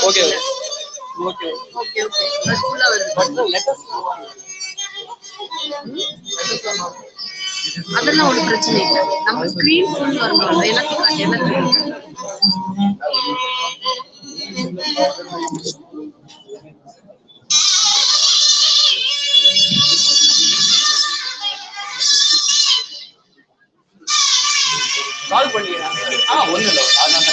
Okay okay okay okay ஃபுல்லா வருது. அதெல்லாம் ஒரு பிரச்சனை இல்லை. நம்ம ஸ்கிரீன் ஃபுல் வரணும். எல்லாத்தையும் கால் பண்ணிக்கிறேன். ஒன்றும் இல்லை, அதான்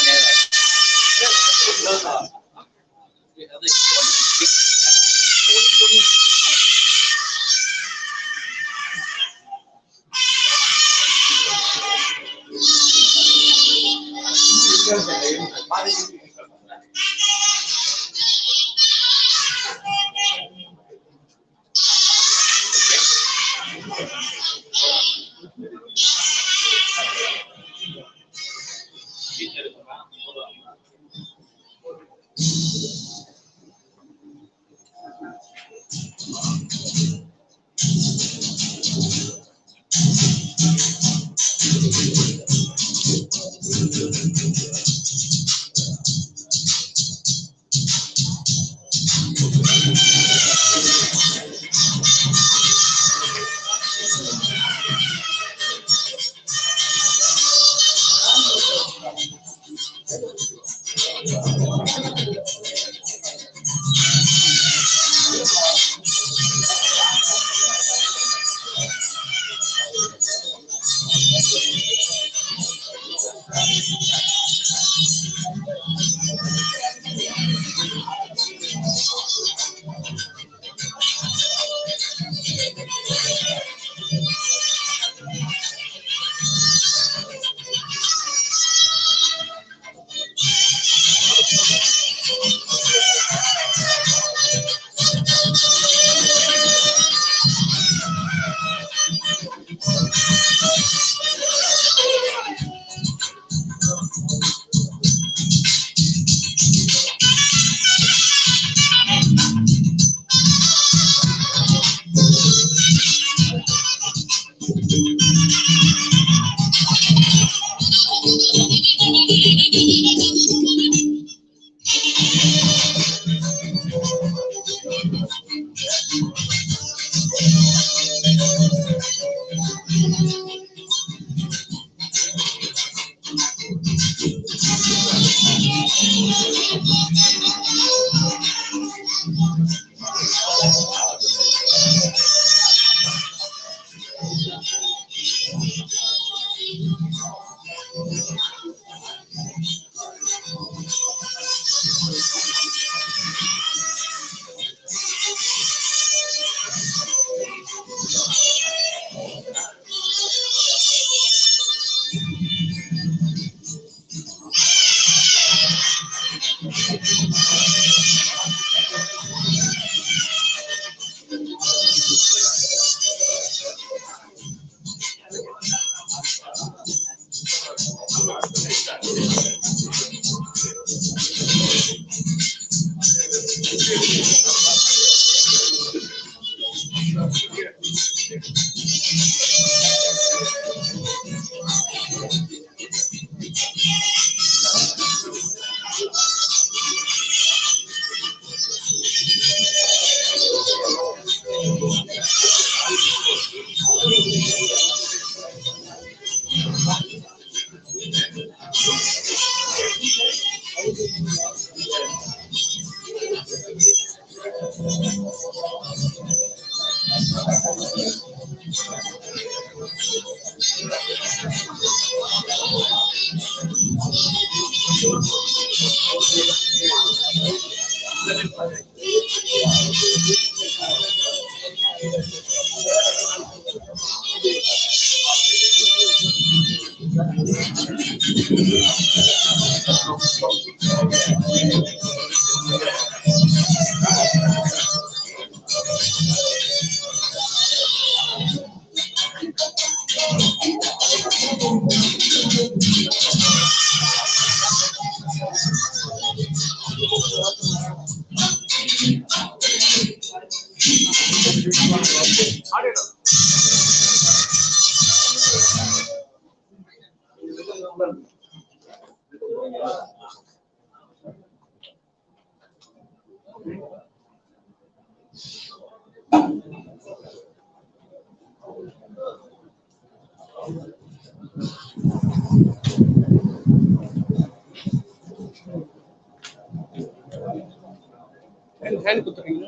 hand குத்துறீங்க.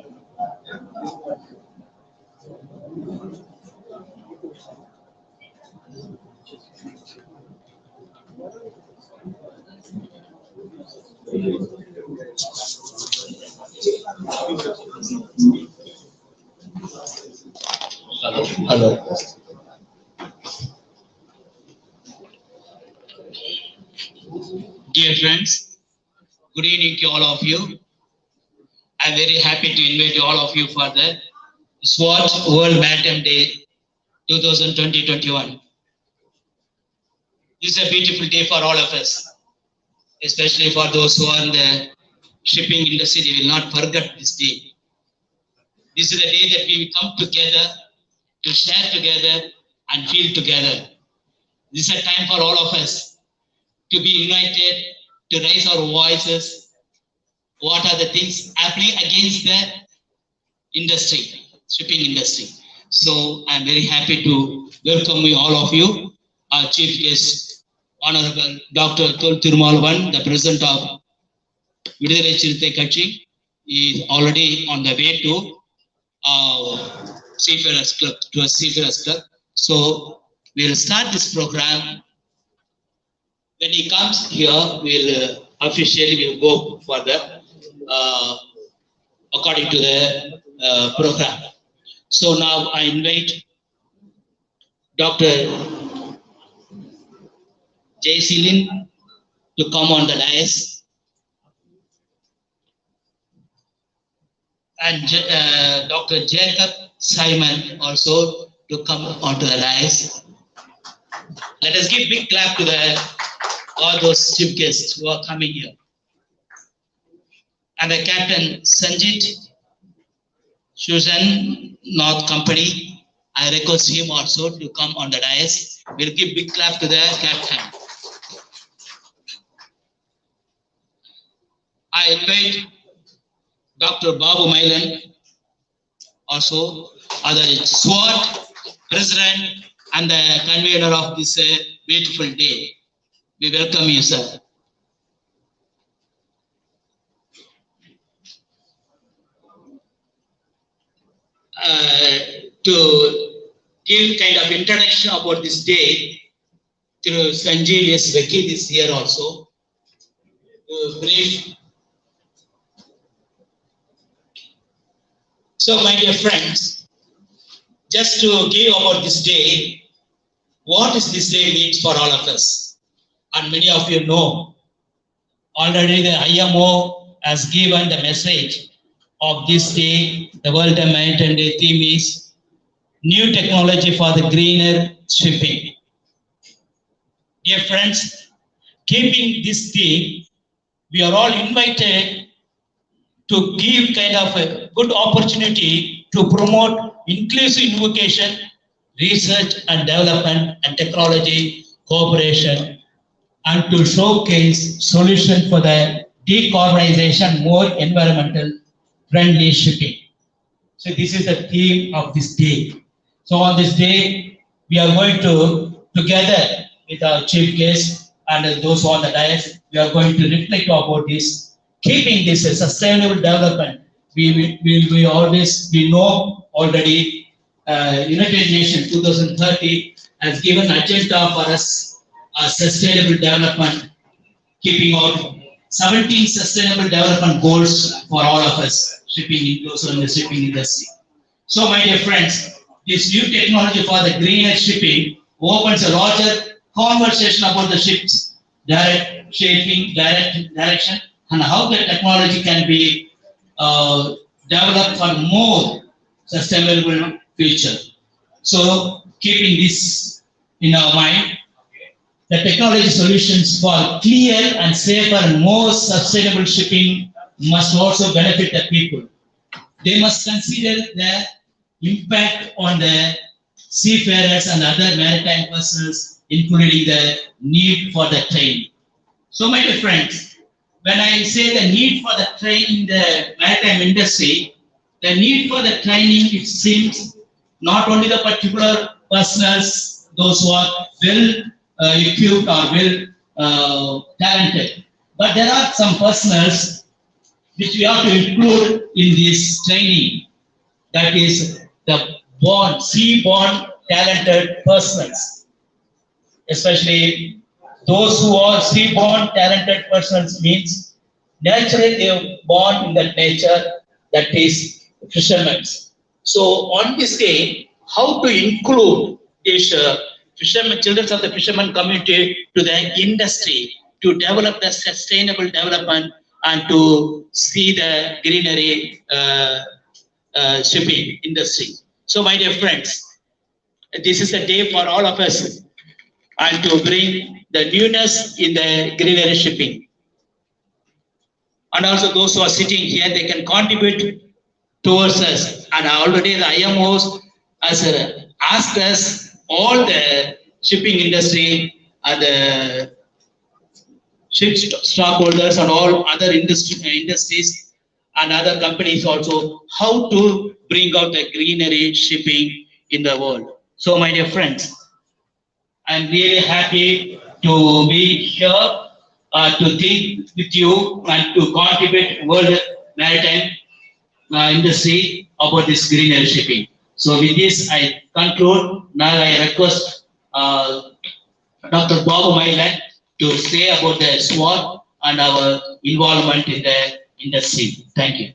Hello. Dear friends, good evening to all of you. I'm very happy to invite all of you for the Iswot World Maritime Day 2020-21. This is a beautiful day for all of us, especially for those who are in the shipping industry. They will not forget this day. This is the day that we will come together to share together and feel together. This is a time for all of us to be united, to raise our voices. What are the things happening against the industry, shipping industry? So I'm very happy to welcome you, all of you, our chief guest, Honorable Dr. Thol Thirumalvan, the President of Vidudhai Chiruttai Katchi, is already on the way to Seafarers Club, to a Seafarers Club. So we'll start this program. When he comes here, we'll officially we'll go for the according to the program. So now I invite Dr. Jaysilin to come on the dais, and Dr. Jacob Simon also to come onto the dais. Let us give big clap to all those chief guests who are coming here. And the Captain Sanjit Susan North Company, I request him also to come on the dais. We'll give big clap to the captain. I invite Dr. Babu Mailan, also other SWAT president and the convener of this beautiful day. We welcome you, sir. To give kind of introduction about this day, through Sanjay S. Vakil is here also. Brief. So, my dear friends, just to give about this day, what is this day means for all of us? And many of you know, already the IMO has given the message of this day. The World Maritime Day theme is new technology for the greener shipping. Dear friends, keeping this theme, we are all invited to give kind of a good opportunity to promote inclusive innovation, research and development and technology cooperation, and to showcase solutions for the decarbonization, more environmental friendly shipping. So this is the theme of this day. So on this day, we are going to, together with our chief guest and those who are on the dais, we are going to reflect about this, keeping this a sustainable development. We always, we know already, United Nations 2030 has given agenda for us, sustainable development, keeping out 17 sustainable development goals for all of us, shipping, also in the shipping industry. So, my dear friends, this new technology for the greener shipping opens a larger conversation about the ship's direction, and how the technology can be developed for more sustainable future. So, keeping this in our mind, the technology solutions for clear and safer and more sustainable shipping must also benefit the people. They must consider the impact on the seafarers and other maritime persons, including the need for the training. So, my dear friends, when I say the need for the training in the maritime industry, the need for the training, it seems, not only the particular personnel, those who are well equipped or well talented, but there are some personnel which we have to include in this training. That is the sea-born talented persons, especially those who are sea-born talented persons means naturally they are born in that nature, that is fishermen. So on this day, how to include these fishermen, children of the fishermen community to the industry to develop the sustainable development and to see the greenery shipping industry. So my dear friends, this is a day for all of us and to bring the newness in the greenery shipping. And also those who are sitting here, they can contribute towards us. And already the IMOs has asked us, all the shipping industry and the ship stockholders and all other industries and other companies also, how to bring out the greenery shipping in the world. So my dear friends, I'm really happy to be here to think with you and to contribute world maritime industry about this greenery shipping. So with this, I conclude. Now I request Dr. Bob Mylan to say about the SWOT and our involvement in the industry. Thank you.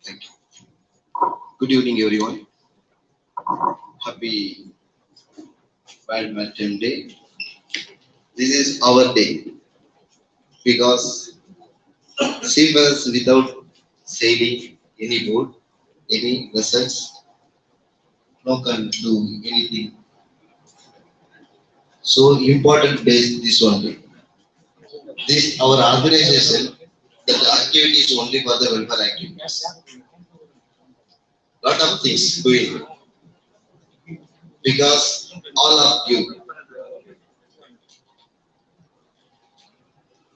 Thank you. Good evening, everyone. Happy World Maritime Day. This is our day because seafarers without sailing any boat, any vessels, no can do anything. So important day this one day. This our organization, that the activity is only for the welfare activities. Lot of things doing because all of you,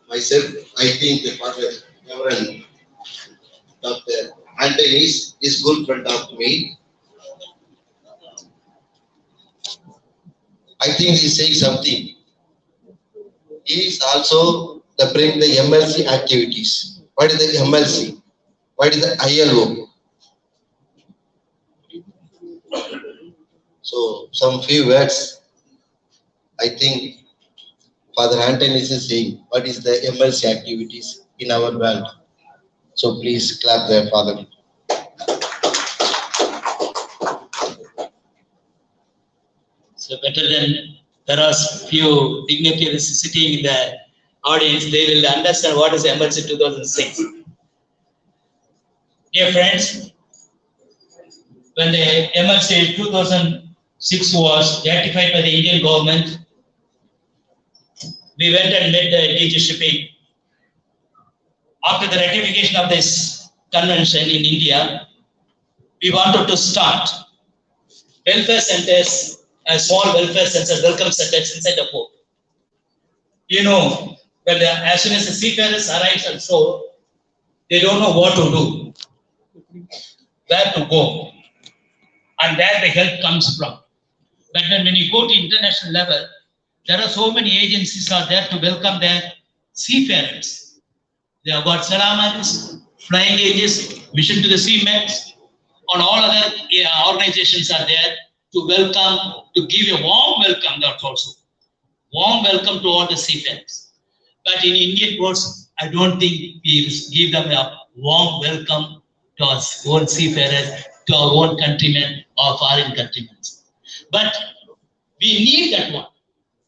myself, I think the father, Reverend Dr. Anthony is good friend of me. I think he's saying something. He is also the bring the MLC activities. What is the MLC? What is the ILO? So some few words. I think Father Anthony is saying what is the MLC activities in our world. So please clap there, Father. So better than there are few dignitaries sitting in the audience, they will understand what is MLC 2006. Dear friends, when the MLC 2006 was ratified by the Indian government, we went and met the DG Shipping. After the ratification of this convention in India, we wanted to start welfare centers, small welfare centers, welcome centers inside the port. You know, when as soon as the seafarers arrive on shore, they don't know what to do, where to go, and where the help comes from. But when you go to international level, there are so many agencies are there to welcome their seafarers. They have got salamaris, flying ages, mission to the seamen, and all other organizations are there to welcome, to give a warm welcome. That's also warm welcome to all the seafarers. But in Indian ports, I don't think we give them a warm welcome to our own seafarers, to our own countrymen or foreign countrymen. But we need that one.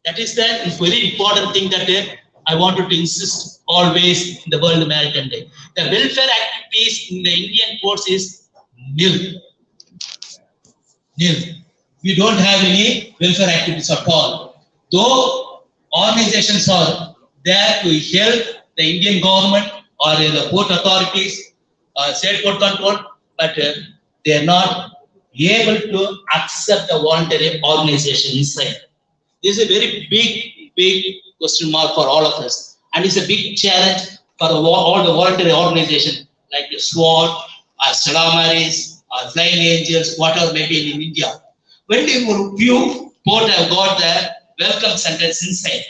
That is the very important thing that I wanted to insist always in the World Maritime Day. The welfare activities in the Indian ports is nil. Nil. We don't have any welfare activities at all. Though organizations are there to help the Indian government or the port authorities, state port control, but they are not able to accept the voluntary organization inside. This is a very big question mark for all of us. And it's a big challenge for all the voluntary organizations like the SWOT, Salamaris, Flying Angels, whatever maybe in India. When they view port have got the welcome centers inside.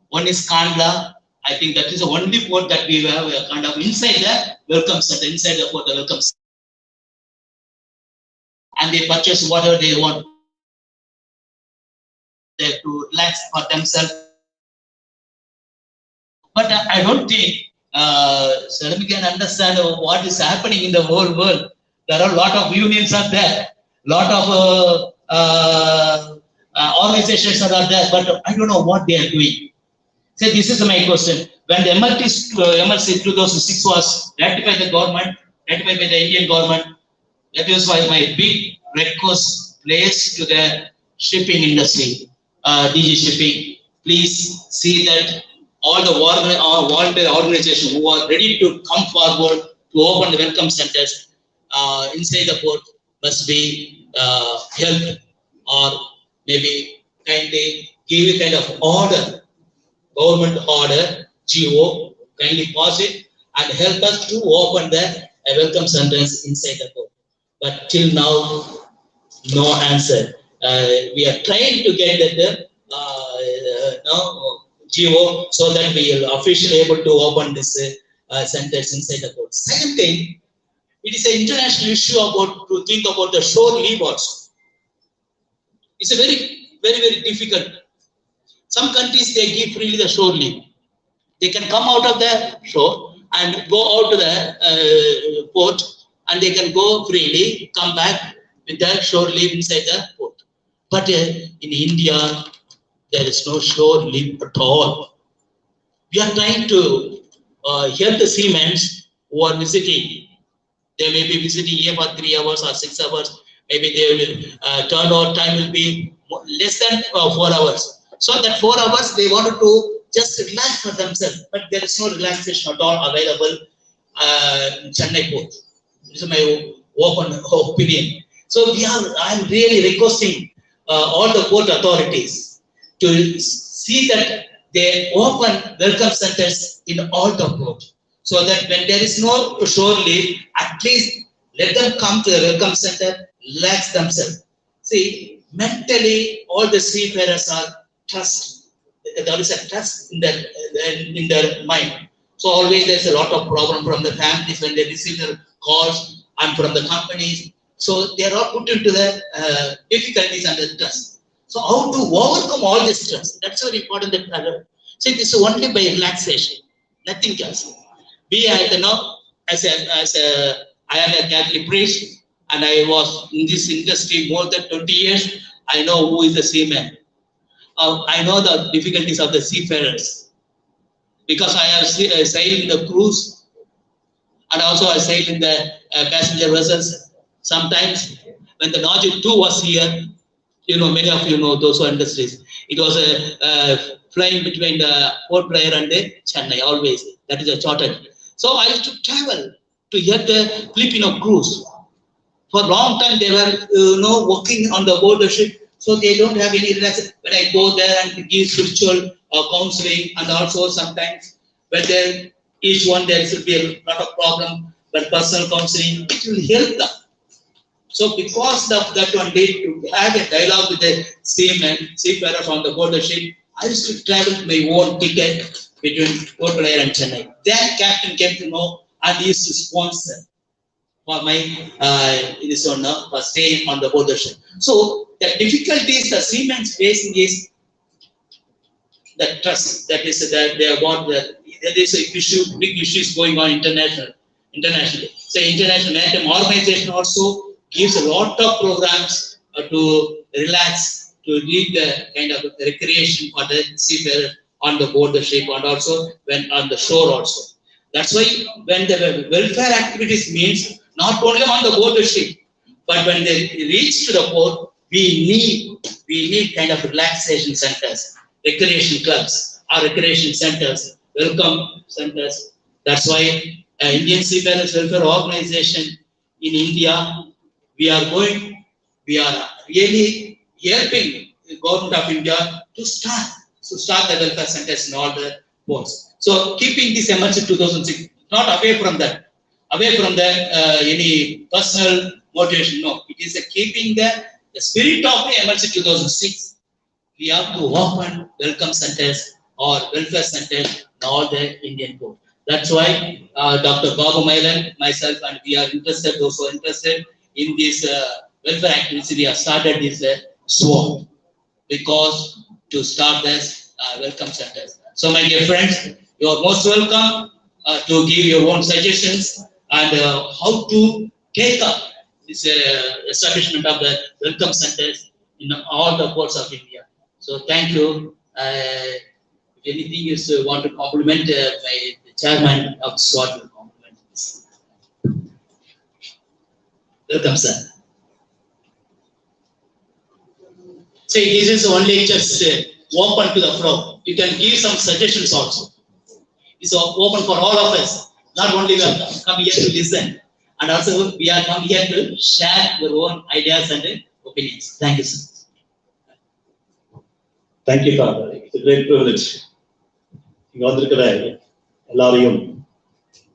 One is Kandla. I think that is the only port that we have a kind of inside the welcome center, inside the port, the welcome center. And they purchase whatever they want. They have to relax for themselves. But I don't think Salam can understand what is happening in the whole world. There are a lot of unions are there, lot of organizations are there, but I don't know what they are doing. So this is my question. When the MLC 2006 was ratified by the government, ratified by the Indian government, that is why my big request placed to the shipping industry, DG Shipping, please see that all the voluntary organizations who are ready to come forward to open the welcome centers inside the port must be helped, or maybe kindly give a kind of order, government order, GO, kindly pass it and help us to open the welcome centers inside the port. But till now, no answer. We are trying to get that GO so that we will officially able to open this centers inside the port. Second thing, it is an international issue about to think about the shore leave also. It's a very difficult. Some countries they give freely the shore leave. They can come out of the shore and go out to the port, and they can go freely, come back with the shore leave inside the port. But in India, there is no shore leave at all. We are trying to help the seamen who are visiting. They may be visiting here for 3 hours or 6 hours. Maybe they will turnover time will be less than 4 hours. So that 4 hours they wanted to just relax for themselves, but there is no relaxation at all available in Chennai port. This is my open opinion. So I am really requesting all the port authorities to see that they open welcome centers in all the port, so that when there is no shore leave, at least let them come to the welcome center, relax themselves. See, mentally, all the seafarers are trust. There is a trust in their mind. So always there's a lot of problem from the families when they receive their calls and from the companies. So they are all put into the difficulties and the trust. So how to overcome all this stress? That's very important. See, this is only by relaxation, nothing else. I am a Catholic priest, and I was in this industry more than 20 years. I know who is a seaman. I know the difficulties of the seafarers, because I have sailed in the cruise, and also I sailed in the passenger vessels. Sometimes when the Naju 2 was here, many of you know those who are industries. It was a flying between the Port Blair and the Chennai always. That is a charter. So I used to travel to get the Filipino cruise. For a long time they were working on the board the ship. So they don't have any relaxation. When I go there and give spiritual counseling, and also sometimes when each one there will be a lot of problem, but personal counseling, it will help them. So because of that one day to have a dialogue with the seafarers on the border ship, I used to travel my own ticket between Port Blair and Chennai. Then captain came to know, and he used to sponsor for my for staying on the border ship. So the difficulties the seamen facing is the trust. That is that they want that there is a issue, big issues going on internationally. So International Maritime Organization also gives a lot of programs to relax, to lead the kind of recreation for the seafarer on the board the ship, and also when on the shore also. That's why when the welfare activities means not only on the board the ship, but when they reach to the port, we need kind of relaxation centers, recreation clubs, or recreation centers, welcome centers. That's why Indian Seafarers Welfare Organization in India, we are really helping the government of India to start the welfare centers in all the ports. So keeping this emergency 2006, not away from that, any personal motivation. No, it is keeping the spirit of the emergency 2006 we have to open welcome centers or welfare centers in all the Indian ports. That's why Dr. Babu Mailan, myself, and we are interested, those who are interested in this welfare activity, we have started this SWAT because to start this welcome centers. So, my dear friends, you are most welcome to give your own suggestions and how to take up this establishment of the welcome centers in all the ports of India. So, thank you. If anything you want to compliment my the chairman of SWAT will compliment this. Welcome, sir. See, this is only just open to the floor. You can give some suggestions also. It's open for all of us. Not only we have come here to listen, and also we are come here to share your own ideas and opinions. Thank you, sir. Thank you, Father. It's a great privilege. இங்க வந்திருக்கிற எல்லாரையும்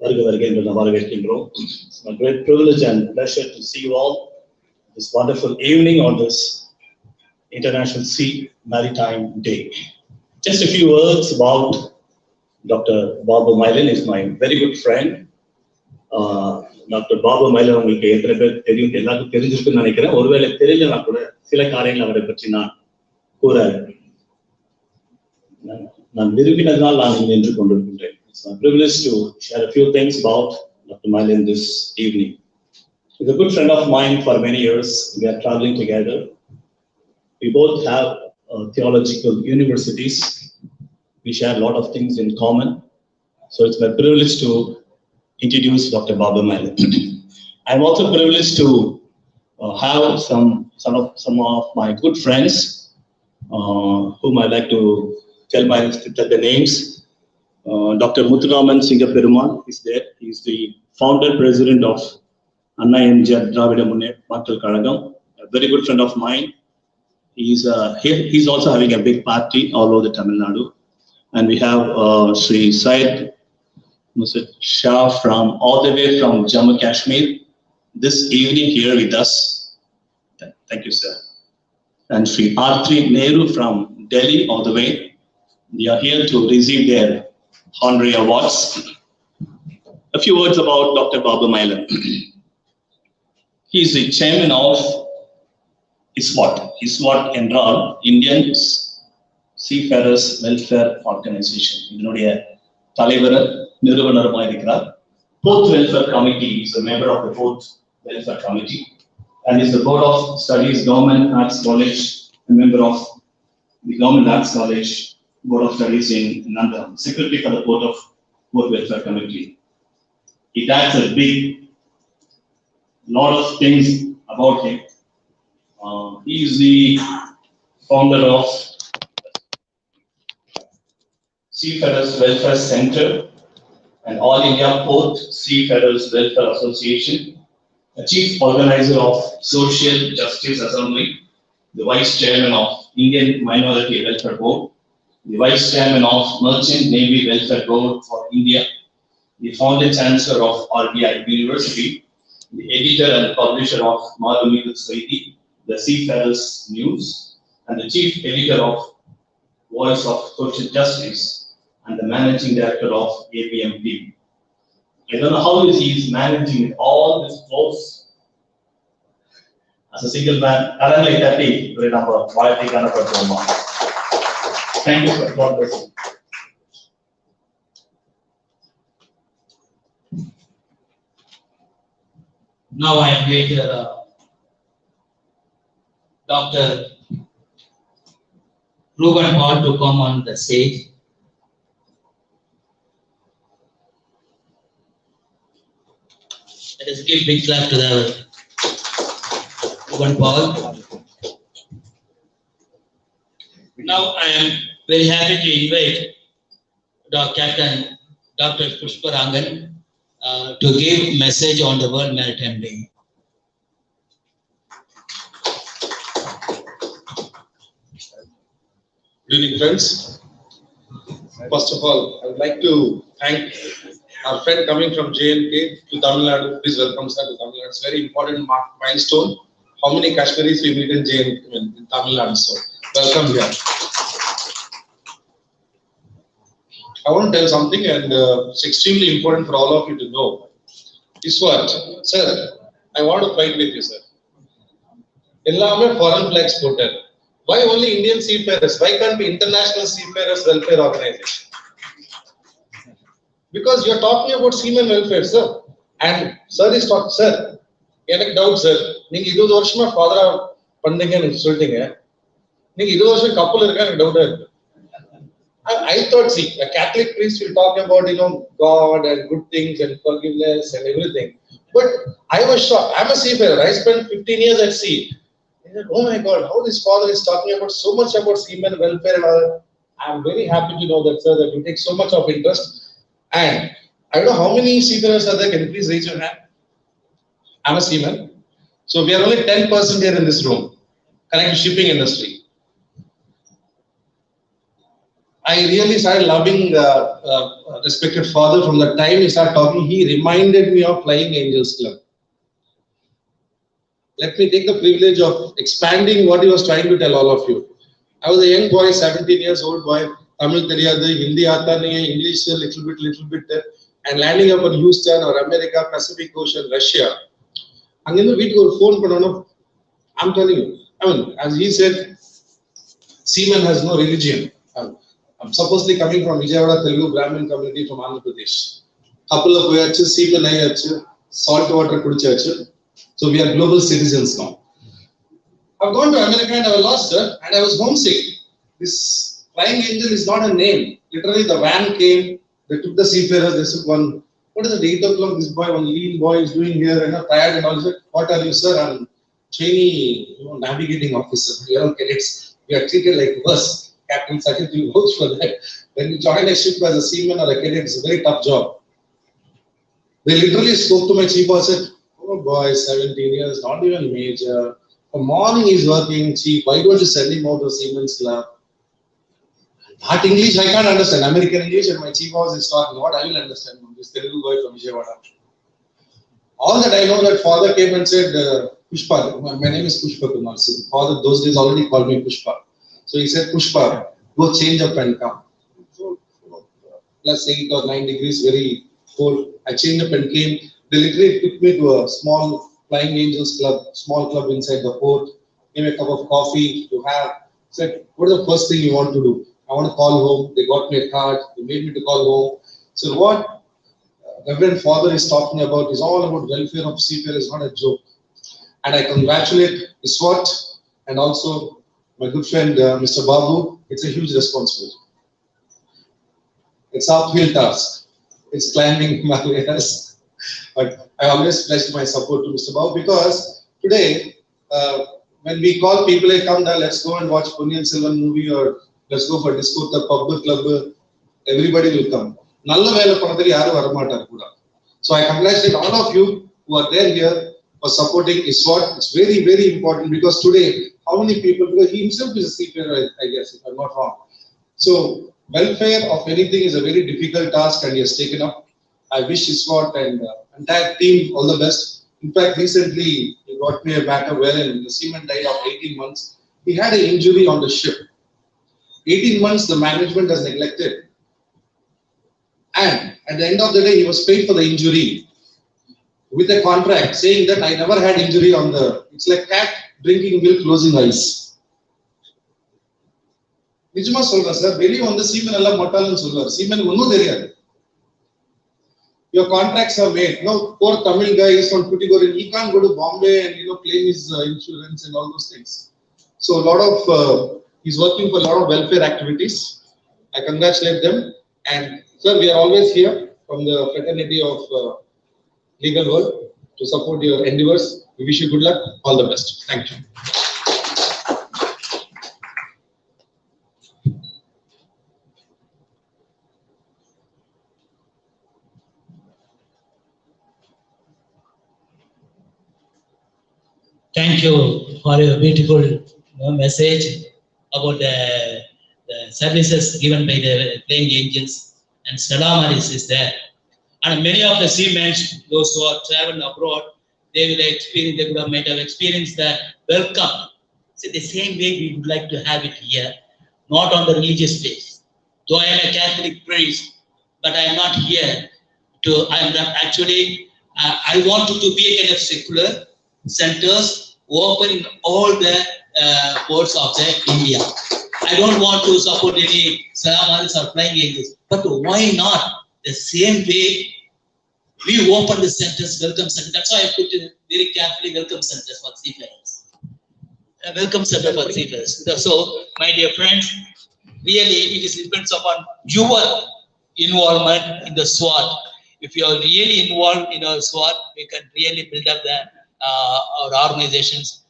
வருக வருக என்று நாம் வரவேற்கின்றோம். It's a great privilege and pleasure to see you all this wonderful evening on this International Sea Maritime Day. Just a few words about Dr. Babu Mailan is my very good friend. Dr. Babu Mailan உங்களுக்கு எத்தனை பேர் தெரியும் எல்லாருக்கும் தெரிஞ்சிருக்குன்னு நினைக்கிறேன். ஒருவேளை தெரியலனா கூட சில காரியங்கள் அவரை பற்றி நான் கூற நான் விரும்பினதால் நான் இங்கே நின்று கொண்டிருக்கின்றேன். It's my privilege to share a few things about Dr. Mailan this evening. He's a good friend of mine for many years. We are traveling together. We both have theological universities. We share a lot of things in common. So it's my privilege to introduce Dr. Babu Mailan. I'm also privileged to have some of my good friends whom I like to tell the names. Dr. Muthuraman Singaperumal is there. He's the founder president of Anna N.J. Dravida Munnettra Kazhagam, a very good friend of mine. He's also having a big party all over the Tamil Nadu. And we have Sri Syed Musa Shah from all the way from Jammu Kashmir this evening here with us. Thank you, sir. And Sri R3 Nehru from Delhi all the way. They are here to receive their honorary awards. A few words about Dr. Babu Mailan. He is the chairman of Iswot என்றால் Indian Seafarers Welfare Organization. இதனுடைய தலைவர் நிறுவனருமாக இருக்கிறார். Fourth Welfare Committee is a member of the Fourth Welfare Committee and is the Board of Studies Government Arts College, a member of the Government Arts College Board of Studies in London, secretary for the Board of Fourth Welfare Committee. It adds a big lot of things about him. He is the founder of Seafarers Welfare Center and All India Port Seafarers Welfare Association, a chief organizer of Social Justice Assembly, the vice chairman of Indian Minority Welfare Board, the vice chairman of Merchant Navy Welfare Board for India, the founder chancellor of RBI University, the editor and publisher of Madhumika Saiti, the Seafarers News, and the chief editor of Voice of Social Justice, and the managing director of APMP. I don't know how he is managing all this force as a single man. Thank you, sir. God bless you. Now I invite Dr. Ruben Paul to come on the stage. Let us give big clap to the Ruben Paul. Now I am very happy to invite Captain Dr. Pushparangan to give message on the World Maritime Day. Good evening, friends. First of all, I would like to thank our friend coming from JNK to Tamil Nadu. Please welcome sir to Tamil Nadu. It's a very important milestone how many Kashmiris we meet in jail in Tamil Nadu. So welcome here. I want to tell something, and it's extremely important for all of you to know. Iswot, sir, I want to fight with you, sir. Ellame foreign flags voted. Why only Indian seafarers? Why can't be International Seafarers Welfare Organization? Because you are talking about seamen welfare, sir. And sir is talking, sir. எனக்கு doubt sir, நீங்க 20 வருஷமா ஃபாதரா பண்ணீங்கன்னு சொல்லிட்டீங்க. நீங்க 20 வருஷம் கப்பல் இருக்கா, எனக்கு டவுட்டா இருக்கு. I thought, see, a Catholic priest will talk about, God and good things and forgiveness and everything. But I was shocked. I'm a seafarer. I spent 15 years at sea. I said, oh my God, how this father is talking about so much about seamen welfare and all. I'm very happy to know that, sir, that you take so much of interest. And I don't know how many seafarers are there. Can you please raise your hand? I'm a seaman. So we are only 10% here in this room connected to shipping industry. I really started loving respected father from the time he started talking. He reminded me of Flying Angels Club. Let me take the privilege of expanding what he was trying to tell all of you. I was a young boy, 17 years old boy. Tamil theriyadu, Hindi aata nahi, English a little bit, and landing up in Houston or America, Pacific Ocean, Russia. Angindha veetukku or phone pannano. I'm telling you, as he said, seaman has no religion. I'm supposedly coming from Vijayawada Telugu Brahmin community from Andhra Pradesh. Couple of years, seaman ayachu, salt water kudichachu. So we are global citizens now. I've gone to America and I was lost, sir, and I was homesick. This Flying Angel is not a name. Literally, the van came, they took the seafarers, they took one. What is it, 8 o'clock? This boy, one lean boy is doing here, and I'm tired and all. He said, what are you, sir? I'm trainee, navigating officer. We are all cadets. We are treated like worse. Captain Sakit, you vouch for that. When you join a ship as a seaman or a cadet, it's a very tough job. They literally spoke to my chief boss and said, oh boy, 17 years, not even major. For morning he's working, chief, why don't you send him out to Seamen's Club? That English I can't understand. American English, and my chief boss is talking. What I will understand from this Telugu boy from Vijayawada. All that I know, that father came and said, Pushpa, my name is Pushpa Kumar. So father those days already called me Pushpa. So he said, Pushpa, go change up and come. So, plus 8 or 9 degrees, very cold. I changed up and came. They literally took me to a small Flying Angels Club, small club inside the port. Gave me a cup of coffee to have. Said, what is the first thing you want to do? I want to call home. They got me a card. They made me to call home. So what Reverend Father is talking about is all about welfare of seafarers, not a joke. And I congratulate Iswot and also my good friend Mr. Babu. It's a huge responsibility. It's an uphill task. It's climbing Himalayas. But I always pledge my support to Mr. Babu, because today, when we call people, hey, come down, let's go and watch Punyan Selvan movie, or let's go for disco, the pub club, everybody will come. Nalla vela panadari yaru varamaataru kuda. So I congratulate all of you who are there here for supporting Iswot. It's very, very important, because today, how many people, because he himself is a seafarer, I guess, if I'm not wrong. So welfare of anything is a very difficult task, and he has taken up. I wish Iswot and entire team all the best. In fact, recently he got me a matter wherein the seaman died of 18 months. He had an injury on the ship. 18 months the management has neglected. And at the end of the day, he was paid for the injury with a contract saying that I never had injury on the, it's like cat drinking milk closing eyes. நிஜமா சொல்றேன் sir, வெளியே வந்து சீமன் எல்லாம் மொட்டாள்னு சொல்லுவார். சீமன் ஒன்னும் தெரியாது. Your contracts are made. No, poor Tamil guy is from Tuticorin. He can't go to Bombay and claim his insurance and all those things. So a lot of he's working for a lot of welfare activities. I congratulate them. And sir, we are always here from the fraternity of Legal World to support your endeavors. We wish you good luck. All the best. Thank you. Thank you for your beautiful message about the services given by the Flying Angels, and Salamaris is there. And many of the seamen, those who are traveled abroad, they might have experienced the welcome. So the same way we would like to have it here, not on the religious base. Though I am a Catholic priest, but I am not here I am not actually, I want to be a kind of secular centers open in all the ports of India. I don't want to support any Salamas or flying angels, but why not? The same way we open the centers, welcome center. That's why I put it very carefully, welcome centers for seafarers. Welcome center for seafarers. So, my dear friends, really it depends upon your involvement in the SWAT. If you are really involved in our SWAT, we can really build up our organizations.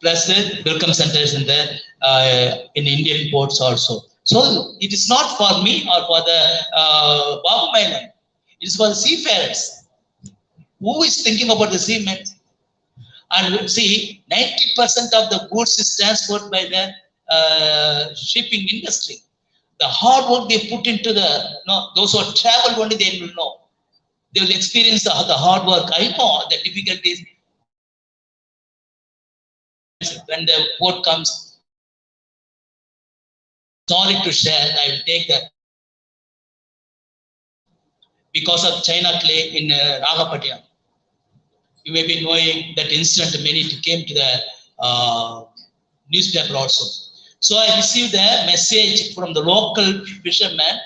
Plus the welcome centers in Indian ports also. So it is not for me or for the Babu Mailan. It is for the seafarers. Who is thinking about the seamen? And see, 90% of the goods is transported by the shipping industry. The hard work they put into those who have traveled only they will know. They will experience the hard work. I know the difficulties. When the port comes, sorry to share, I will take that. Because of China clay in Nagapattinam. You may be knowing that incident, many came to the newspaper also. So I received a message from the local fisherman.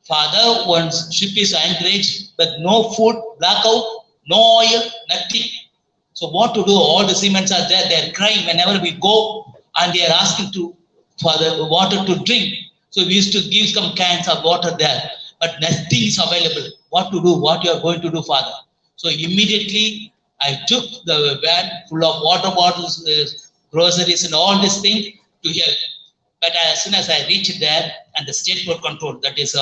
Father, once ship is anchorage, but no food, blackout, no oil, nothing. So what to do? All the seamen are there. They are crying whenever we go, and they are asking for the water to drink. So we used to give some cans of water there, but nothing is available. What to do? What you are going to do, Father? So immediately I took the van full of water bottles, groceries, and all these things to help. But as soon as I reached there, and the state port control, that is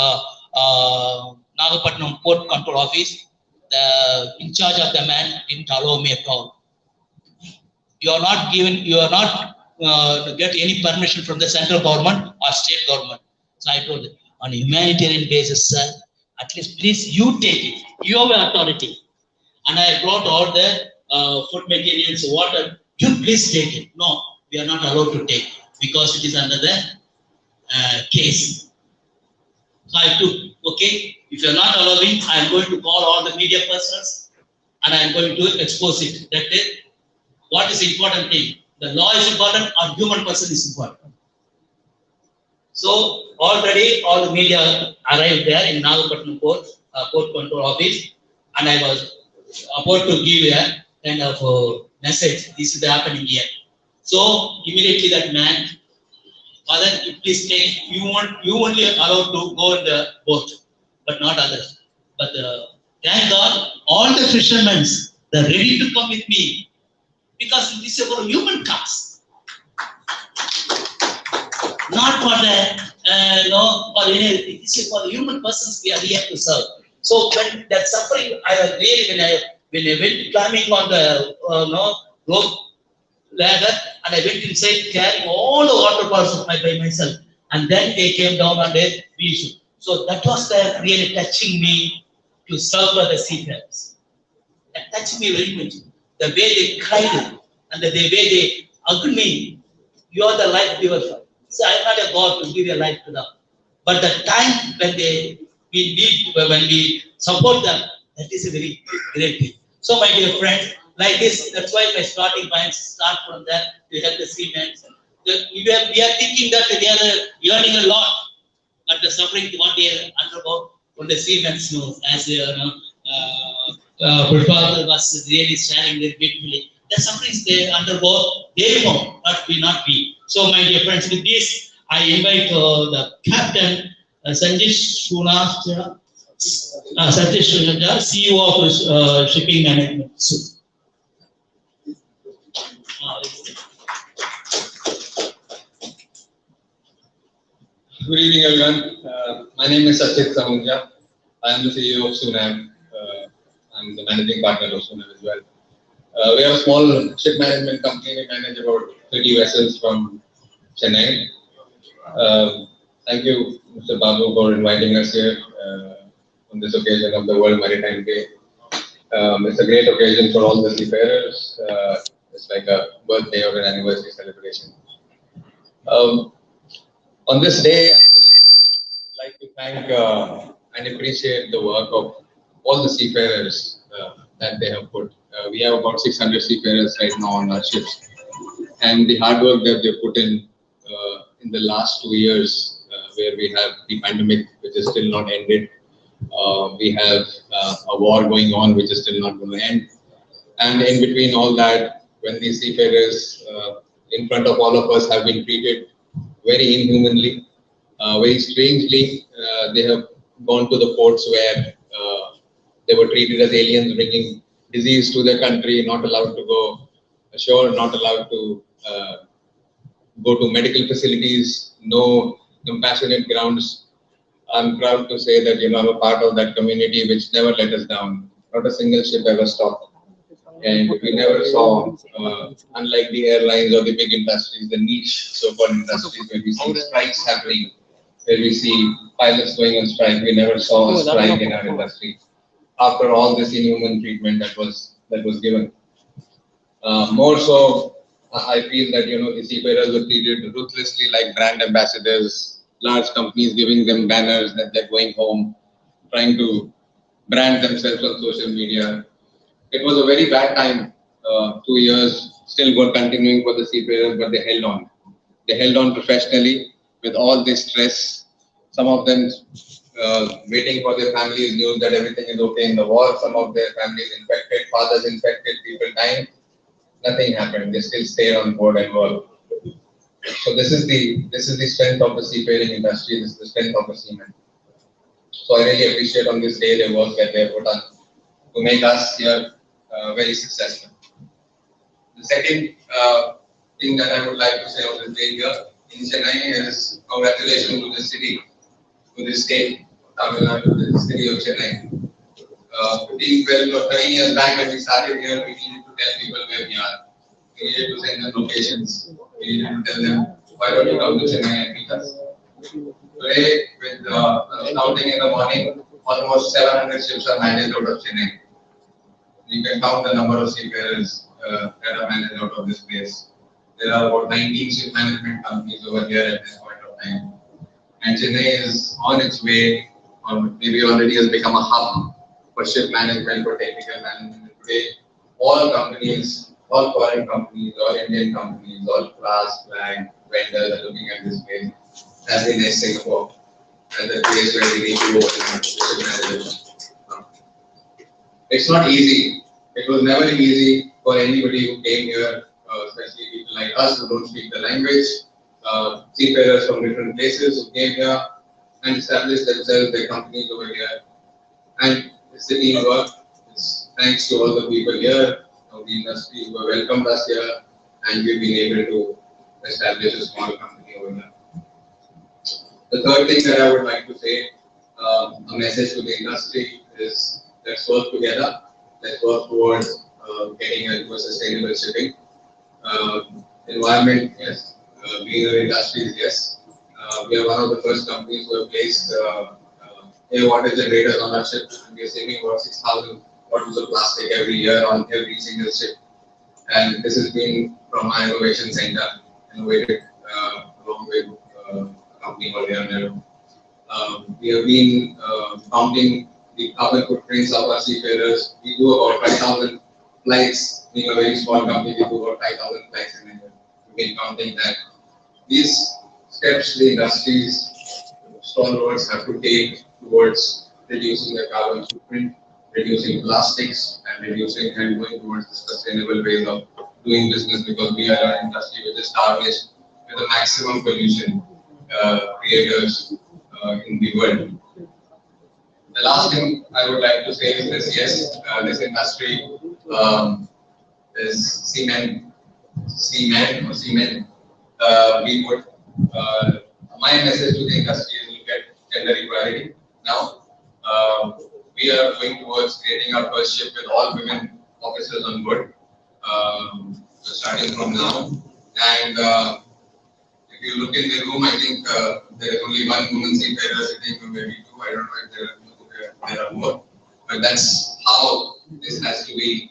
Nagapattinam Port Control Office, the in charge of the man didn't allow me at all. You are not get any permission from the central government or state government. So I told them, on a humanitarian basis, sir, at least please you take it. You have authority. And I brought all the food materials, water. You please take it. No, we are not allowed to take because it is under the case. So I took, okay, if you are not allowing, I am going to call all the media persons and I am going to expose it. That is, what is the important thing? The law is important or human person is important. So already all the media arrived there in Nagapattinam Port Control Office, and I was about to give a kind of message. This is happening here. So immediately that man, Father, please take. You only allowed to go in the boat, but not others. But thank God, all the fishermen they're ready to come with me because this is for human cause, not for the for any. This is for the human persons we are here to serve. So when that suffering, I was really when I went climbing on the rope ladder, and I went inside carrying all the water bottles by myself, and then they came down on the beach. So that was really touching me to serve the seafarers. That touched me very much. The way they cried and the way they hugged me. You are the life giver. So I am not a God to give a life to them. But the time when when we support them, that is a very great thing. So my dear friends, like this, that's why my starting points start from there to help the seamen. We are thinking that they are earning a lot, but the suffering what they are undergo from the seamen knows, as Prabhupada was really sharing this beautifully. The sufferings they undergo, they know, but we not be. So my dear friends, with this, I invite the captain, Sanjesh Shunaja, CEO of Shipping Management. Good evening, everyone. My name is Sachit Samunja. I am the CEO of Sunam. I'm the managing partner of Sunam as well. We are a small ship management company. We manage about 30 vessels from Chennai. Thank you, Mr. Babu, for inviting us here on this occasion of the World Maritime Day. It's a great occasion for all the seafarers. It's like a birthday or an anniversary celebration. Um, on this day, I'd like to thank and appreciate the work of all the seafarers that they have put. We have about 600 seafarers right now on our ships, and the hard work that they put in the last 2 years, where we have the pandemic, which is still not ended. We have a war going on, which is still not going to end. And in between all that, when these seafarers in front of all of us have been treated very inhumanly, very strangely, they have gone to the ports where they were treated as aliens, bringing disease to their country, not allowed to go ashore, not allowed to go to medical facilities, no compassionate grounds. I'm proud to say that I'm a part of that community which never let us down. Not a single ship ever stopped. And we never saw, unlike the airlines or the big industries, the niche so-called industries where we see strikes happening, where we see pilots going on strike. We never saw a strike in our industry after all this inhuman treatment that was given. More so, I feel that the seafarers were treated ruthlessly like brand ambassadors, large companies giving them banners that they're going home, trying to brand themselves on social media. It was a very bad time. 2 years still were continuing for the seafarers, but they held on. They held on professionally with all this stress. Some of them waiting for their families, news that everything is okay in the war. Some of their families infected, fathers infected, people dying. Nothing happened. They still stayed on board and worked. So this is the strength of the seafaring industry. This is the strength of the seamen. So I really appreciate on this day the work that they have put on to make us here very successful. The second thing that I would like to say on this day here in Chennai is congratulations to the city, to the state of Tamil Nadu, to the city of Chennai. 15, 12 or 13 years back when we started here, we needed to tell people where we are. We needed to send them locations. We needed to tell them, why don't you come to Chennai and meet us? Today, with counting in the morning, almost 700 ships are managed out of Chennai. You can count the number of seafarers that are managed out of this place. There are about 19 ship management companies over here at this point of time. And Chennai is on its way, or maybe already has become a hub for ship management, for technical management. Today, all companies, all foreign companies, all Indian companies, all class, flag, vendors are looking at this place as in Singapore, as a place where we need to open ship management. It's not easy. It was never easy for anybody who came here, especially people like us who don't speak the language, seafarers from different places who came here and established themselves, their companies over here. And it's the teamwork. It's thanks to all the people here from the industry who have welcomed us here, and we've been able to establish a small company over here. The third thing that I would like to say, a message to the industry is, let's work together. Let's work towards getting into a sustainable shipping. Environment, yes. Greener industries, yes. We are one of the first companies who have placed air water generators on our ship. We are saving about 6,000 bottles of plastic every year on every single ship. And this has been from our innovation center, innovated along with a company called Air. We have been counting the carbon footprints of our seafarers. We do about 5,000 flights. Being a very small company, we do about 5,000 flights in a year. We've been counting that. These steps the industries, stalwarts have to take towards reducing the carbon footprint, reducing plastics, and reducing and going towards the sustainable ways of doing business, because we are an industry which is established with the maximum pollution creators in the world. The last thing I would like to say is this: yes, this industry is seamen. We would. My message to the industry is look at gender equality now. We are going towards creating our first ship with all women officers on board, starting from now. And if you look in the room, I think there is only one woman seafarer sitting, or maybe two. I don't know if there are more, but that's how this has to be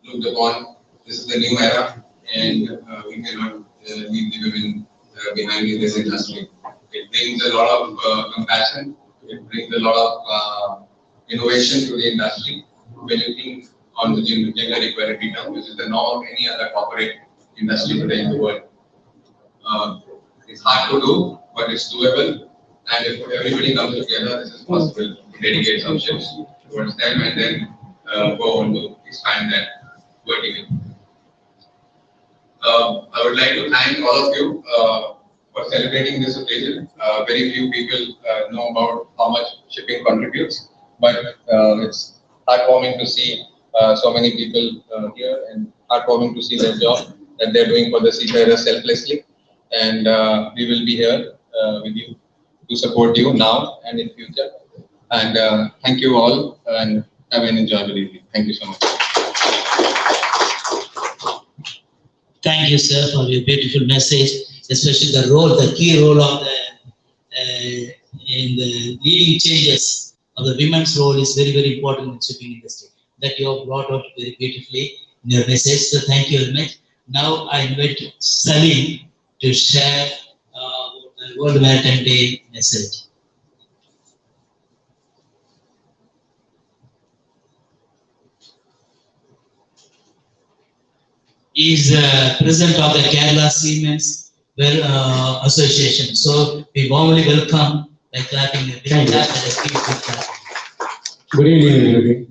looked upon. This is the new era, and we cannot leave the women behind in this industry. It brings a lot of compassion. It brings a lot of innovation to the industry. When you think on the gender equality term, which is the norm of any other corporate industry today in the world. It's hard to do, but it's doable. And if everybody comes together, this is possible to dedicate some shifts towards them and then go on to expand that vertically. I would like to thank all of you for celebrating this occasion. Very few people know about how much shipping contributes, but it's heartwarming to see so many people here and heartwarming to see their job that they're doing for the seafarers selflessly. And we will be here with you to support you now and in future. And thank you all and have an enjoyable evening. Thank you so much. Thank you, sir, for your beautiful message, especially the key role of in the leading changes of the women's role is very, very important in the shipping industry. That you have brought out very beautifully in your message. So thank you very much. Now I invite Salim to share the World Maritime Day message. He is president of the Kerala Seamen's Association. So we warmly welcome by clapping the big clap and a big clap. Good evening, everybody.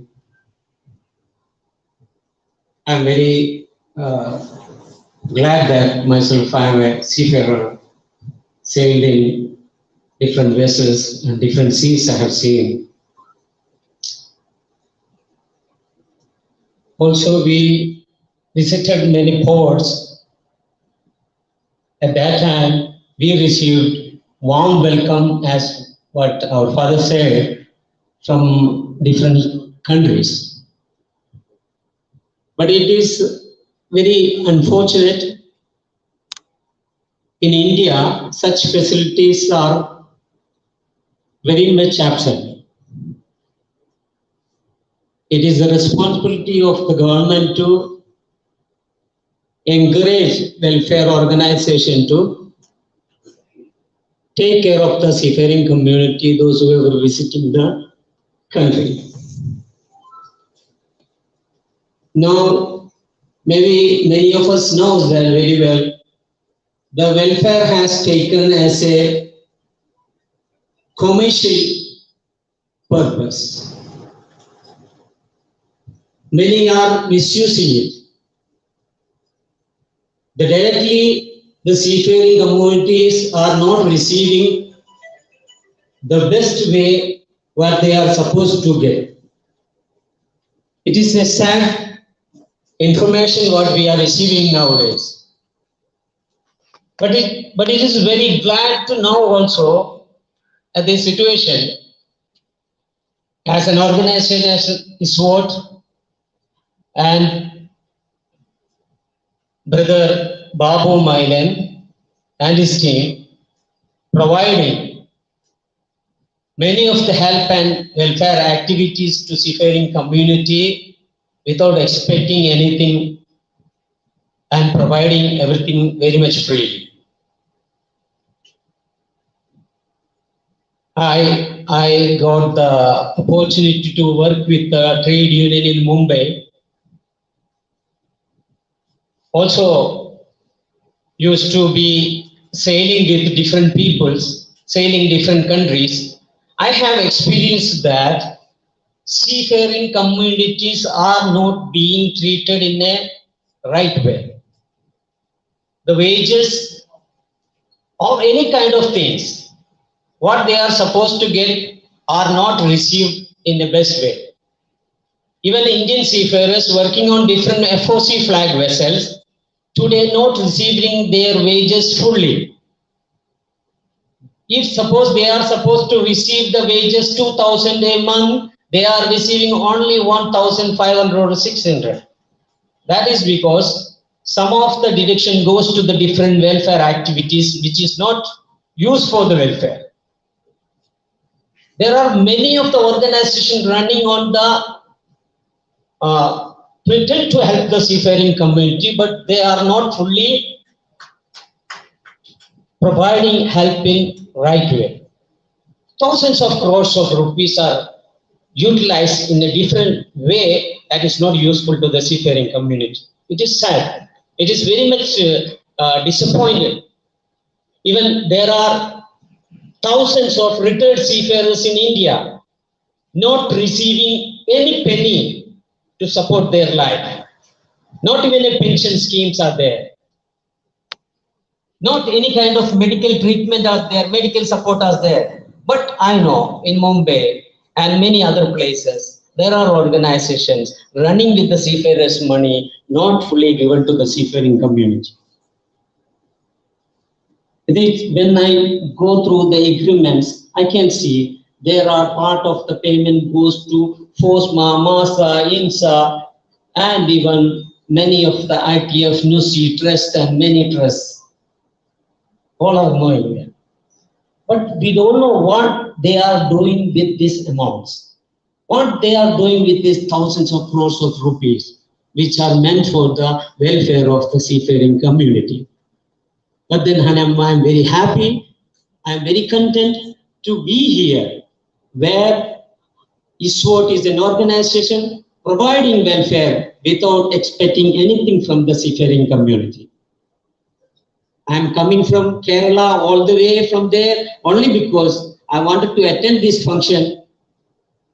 I'm very glad that myself I am a seafarer, sailed in different vessels and different seas I have seen. Also, we visited many ports. At that time, we received warm welcome, as what our father said, from different countries. But it is very unfortunate. In India, such facilities are very much absent. It is the responsibility of the government to encourage welfare organization to take care of the seafaring community, those who are visiting the country. Now, maybe many of us know that very well. The welfare has taken as a commercial purpose. Many are misusing it. The seafaring communities are not receiving the best way what they are supposed to get. It is a sad information what we are receiving nowadays. But it is very glad to know also at this situation as an organization as Iswot and Brother Babu Mailan and his team providing many of the help and welfare activities to seafaring community without expecting anything and providing everything very much freely. I got the opportunity to work with the trade union in Mumbai. Also used to be sailing with different peoples, sailing different countries. I have experienced that seafaring communities are not being treated in a right way. The wages or any kind of things, what they are supposed to get are not received in the best way. Even Indian seafarers working on different FOC flag vessels today not receiving their wages fully. If suppose they are supposed to receive the wages 2,000 a month, they are receiving only 1,500 or 600. That is because some of the deduction goes to the different welfare activities which is not used for the welfare. There are many of the organizations running on the pretend to help the seafaring community, but they are not fully providing help in right way. Thousands of crores of rupees are utilized in a different way that is not useful to the seafaring community. It is sad. It is very much disappointed. Even there are thousands of retired seafarers in India not receiving any penny to support their life. Not even a pension schemes are there. Not any kind of medical treatment are there, medical support are there. But I know in Mumbai and many other places, there are organizations running with the seafarers' money, not fully given to the seafaring community. When I go through the agreements, I can see there are part of the payment goes to FOSMA, MASA, INSA, and even many of the ITF, NUSI trust and many trusts. All are knowing. But we don't know what they are doing with these amounts. What they are doing with these thousands of crores of rupees, which are meant for the welfare of the seafaring community. But then I'm very happy, I'm very content to be here, where Iswot is an organization providing welfare without expecting anything from the seafaring community. I'm coming from Kerala all the way from there only because I wanted to attend this function,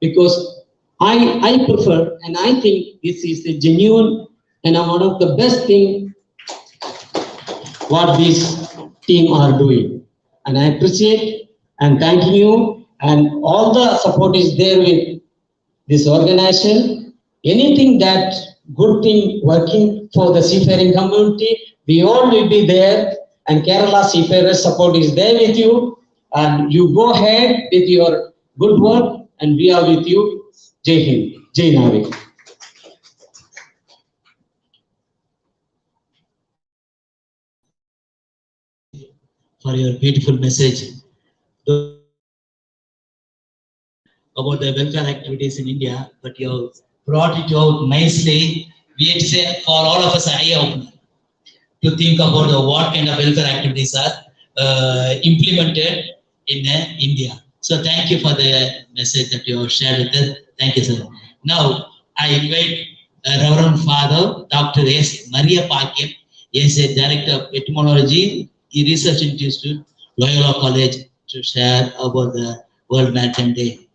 because I prefer and I think this is a genuine and one of the best things what this team are doing. And I appreciate and thank you, and all the support is there with this organization. Anything that good thing working for the seafaring community, we all will be there, and Kerala Seafarers support is there with you, and you go ahead with your good work and we are with you. Jai Hind, Jai Navik. For your beautiful message about the welfare activities in India, but you brought it out nicely. It's for all of us an eye-opener to think about what kind of welfare activities are implemented in India. So thank you for the message that you have shared with us. Thank you, sir. Now, I invite Reverend Father Dr. S. Maria Pakyam. He is a Director of Etymology, Research Institute, Loyola College, to share about the World Maritime Day.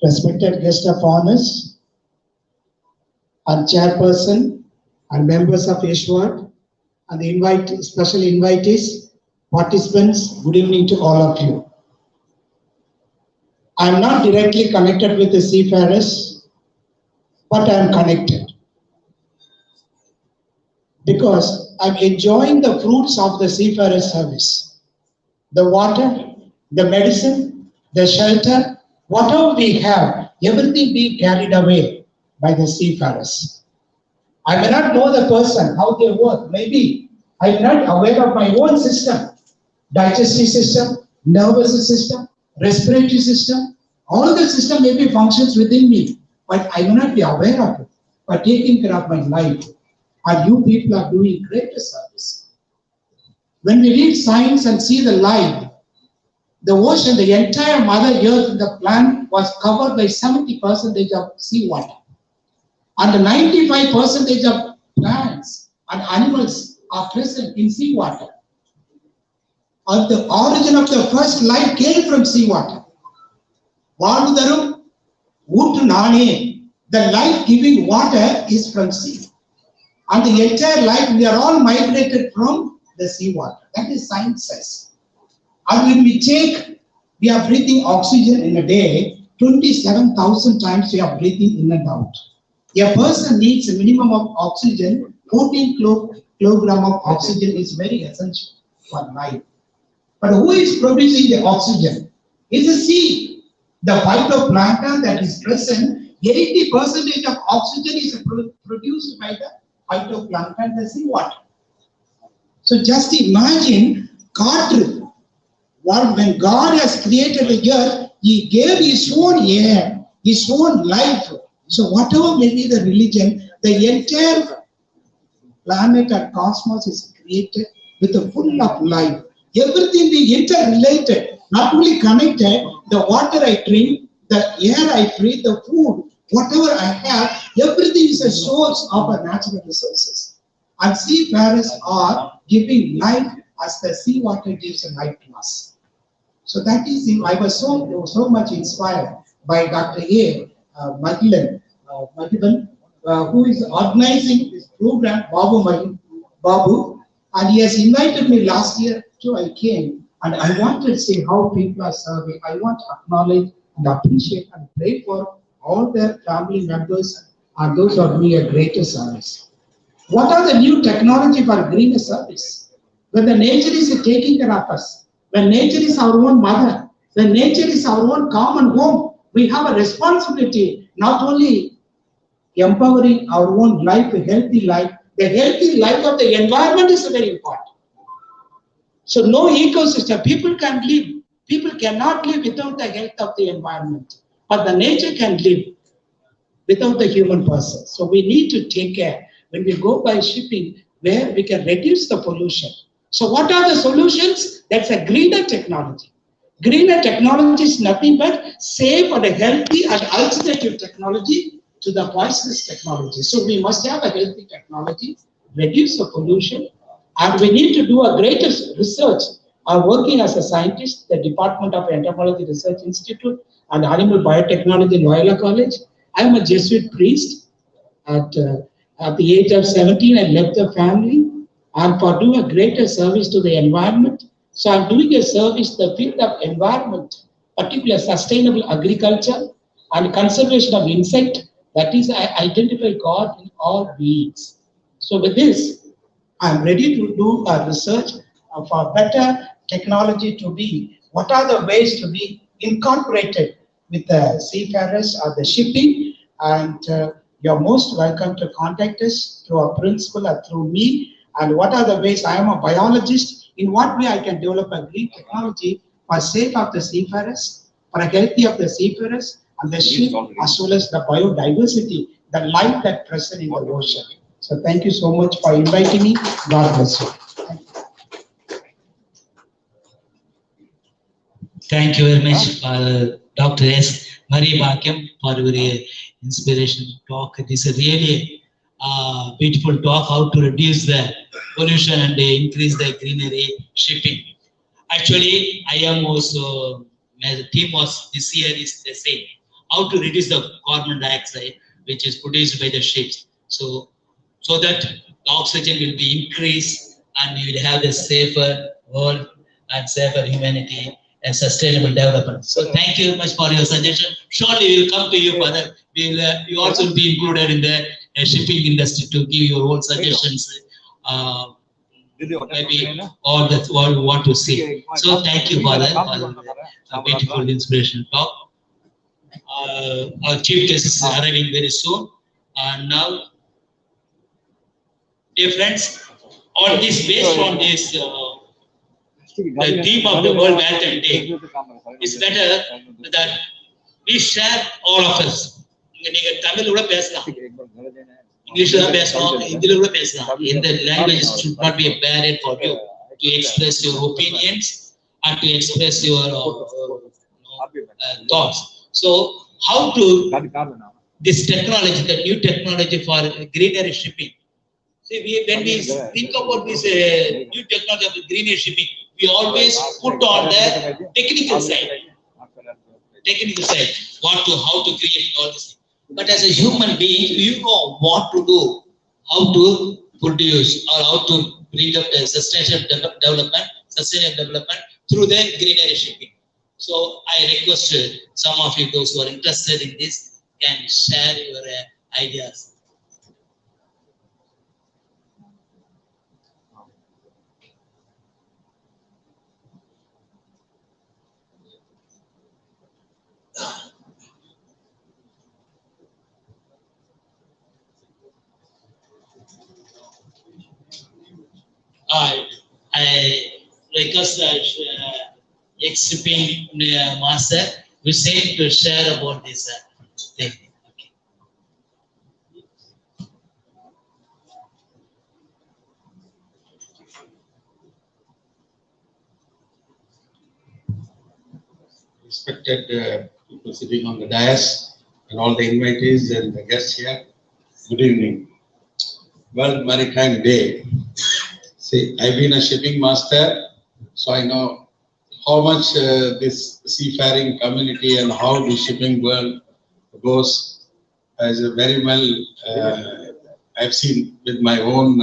Respected guest of honors, our chairperson, our members of Iswot, and the special invitees, participants, good evening to all of you. I am not directly connected with the seafarers, but I am connected because I am enjoying the fruits of the seafarer service. The water, the medicine, the shelter, whatever we have, everything being carried away by the seafarers. I may not know the person, how they work. Maybe I am not aware of my own system, digestive system, nervous system, respiratory system. All the system maybe functions within me, but I may not be aware of it. By taking care of my life, and you people are doing greater service. When we read science and see the life, the ocean, the entire Mother Earth, the planet was covered by 70% of seawater. And the 95% of plants and animals are present in seawater. And the origin of the first life came from seawater. Valudarum Utunane, the life-giving water is from sea. And the entire life, we are all migrated from the seawater. That is science says. And when we are breathing oxygen in a day, 27,000 times we are breathing in and out. A person needs a minimum of oxygen, 14 kilogram of oxygen is very essential for life. But who is producing the oxygen? It's the sea. The phytoplankton that is present, 80% of oxygen is produced by the phytoplankton, the seawater. So just imagine, When God has created the earth, He gave His own air, His own life. So whatever may be the religion, the entire planet and cosmos is created with a full of life. Everything being interrelated, not only connected. The water I drink, the air I breathe, the food, whatever I have, everything is a source of our natural resources. And seafarers are giving life as the seawater gives life to us. So that is, I was so much inspired by Dr. A. Mahilan, who is organizing this program, Babu, and he has invited me last year too. I came, and I wanted to see how people are serving. I want to acknowledge and appreciate and pray for all their family members and those who are doing a greater service. What are the new technology for greener service? When the nature is taking care of us, when nature is our own mother, when nature is our own common home, we have a responsibility not only empowering our own life, a healthy life. The healthy life of the environment is very important. So no ecosystem, people can live. People cannot live without the health of the environment. But the nature can live without the human person. So we need to take care when we go by shipping where we can reduce the pollution. So what are the solutions? That's a greener technology. Greener technology is nothing but safe and a healthy and alternative technology to the poisonous technology. So we must have a healthy technology, reduce the pollution, and we need to do a greater research. I'm working as a scientist, the Department of Entomology Research Institute and Animal Biotechnology in Loyola College. I'm a Jesuit priest. At the age of 17, I left the family and for doing a greater service to the environment. So I'm doing a service in the field of environment, particularly sustainable agriculture and conservation of insect. That is, I identify God in all beings. So with this, I'm ready to do a research for better technology to be, what are the ways to be incorporated with the seafarers or the shipping, and you're most welcome to contact us through our principal or through me. And what are the ways? I am a biologist. In what way I can develop a green technology for sake of the seafarers, for a healthy of the seafarers and the ship, as well as the biodiversity, the life that present in the ocean. So thank you so much for inviting me. God bless you. Thank you very much, Dr. S. Marie Bhakyam, for your inspirational talk. It is a really beautiful talk, how to reduce the pollution and increase the greenery shipping. Actually, I am also, the theme was this year is the same, how to reduce the carbon dioxide, which is produced by the ships. So that the oxygen will be increased and you will have a safer world and safer humanity and sustainable development. So thank you very much for your suggestion. Surely we will come to you further. You also will be included in the shipping industry to give your own suggestions. Maybe all that what we want to see. So thank you for that, for a beautiful inspirational talk. Our chief guest is arriving very soon. And now, dear friends, on this, based on this, the theme of the World Maritime Day, it's better that we share all of us. English in the language should not be a barrier for you to express your opinions and to express your thoughts. So how to this technology, the new technology for greener shipping. See, when we think about this new technology of greener shipping, we always put on the technical side. How to create all this. But as a human being, you know what to do, how to produce or how to bring up a sustainable development through the greenery shipping. So I request some of you, those who are interested in this, can share your ideas. I request ex-shipping master, who said to share about this thing. Okay. Respected people sitting on the dais and all the invitees and the guests here, good evening. World Maritime Day. See, I've been a shipping master, so I know how much this seafaring community and how the shipping world goes as a very well, I've seen with my own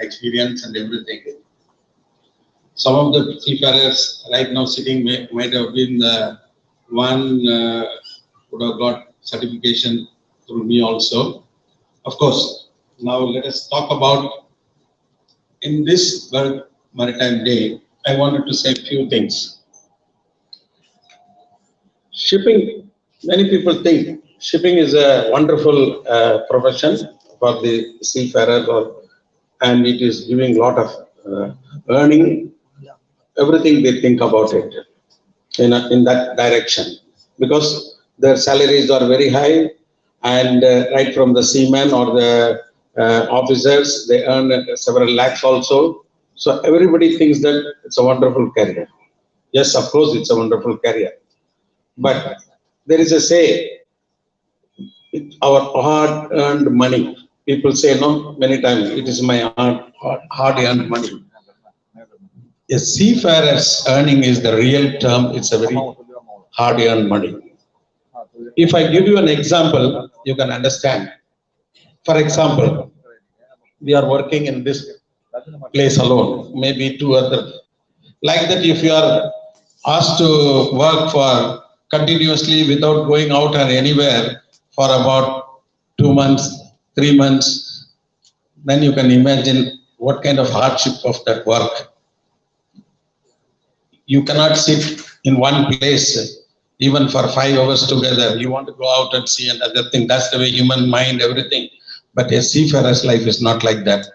experience and everything. Some of the seafarers right now sitting might have been one would have got certification through me also. Of course, now let us talk about in this World Maritime Day, I wanted to say a few things. Shipping, many people think shipping is a wonderful profession for the seafarer, and it is giving a lot of earning. Everything they think about it in that direction, because their salaries are very high, and right from the seamen or the officers, they earn several lakhs also. So everybody thinks that it's a wonderful career. Yes, of course, it's a wonderful career. But there is a say, our hard-earned money. People say, no, many times, it is my hard-earned money. A seafarer's earning is the real term. It's a very hard-earned money. If I give you an example, you can understand. For example, we are working in this place alone, maybe two other. Like that, if you are asked to work for continuously without going out or anywhere for about 2 months, 3 months, then you can imagine what kind of hardship of that work. You cannot sit in one place even for 5 hours together. You want to go out and see another thing. That's the way human mind, everything. But a seafarer's life is not like that.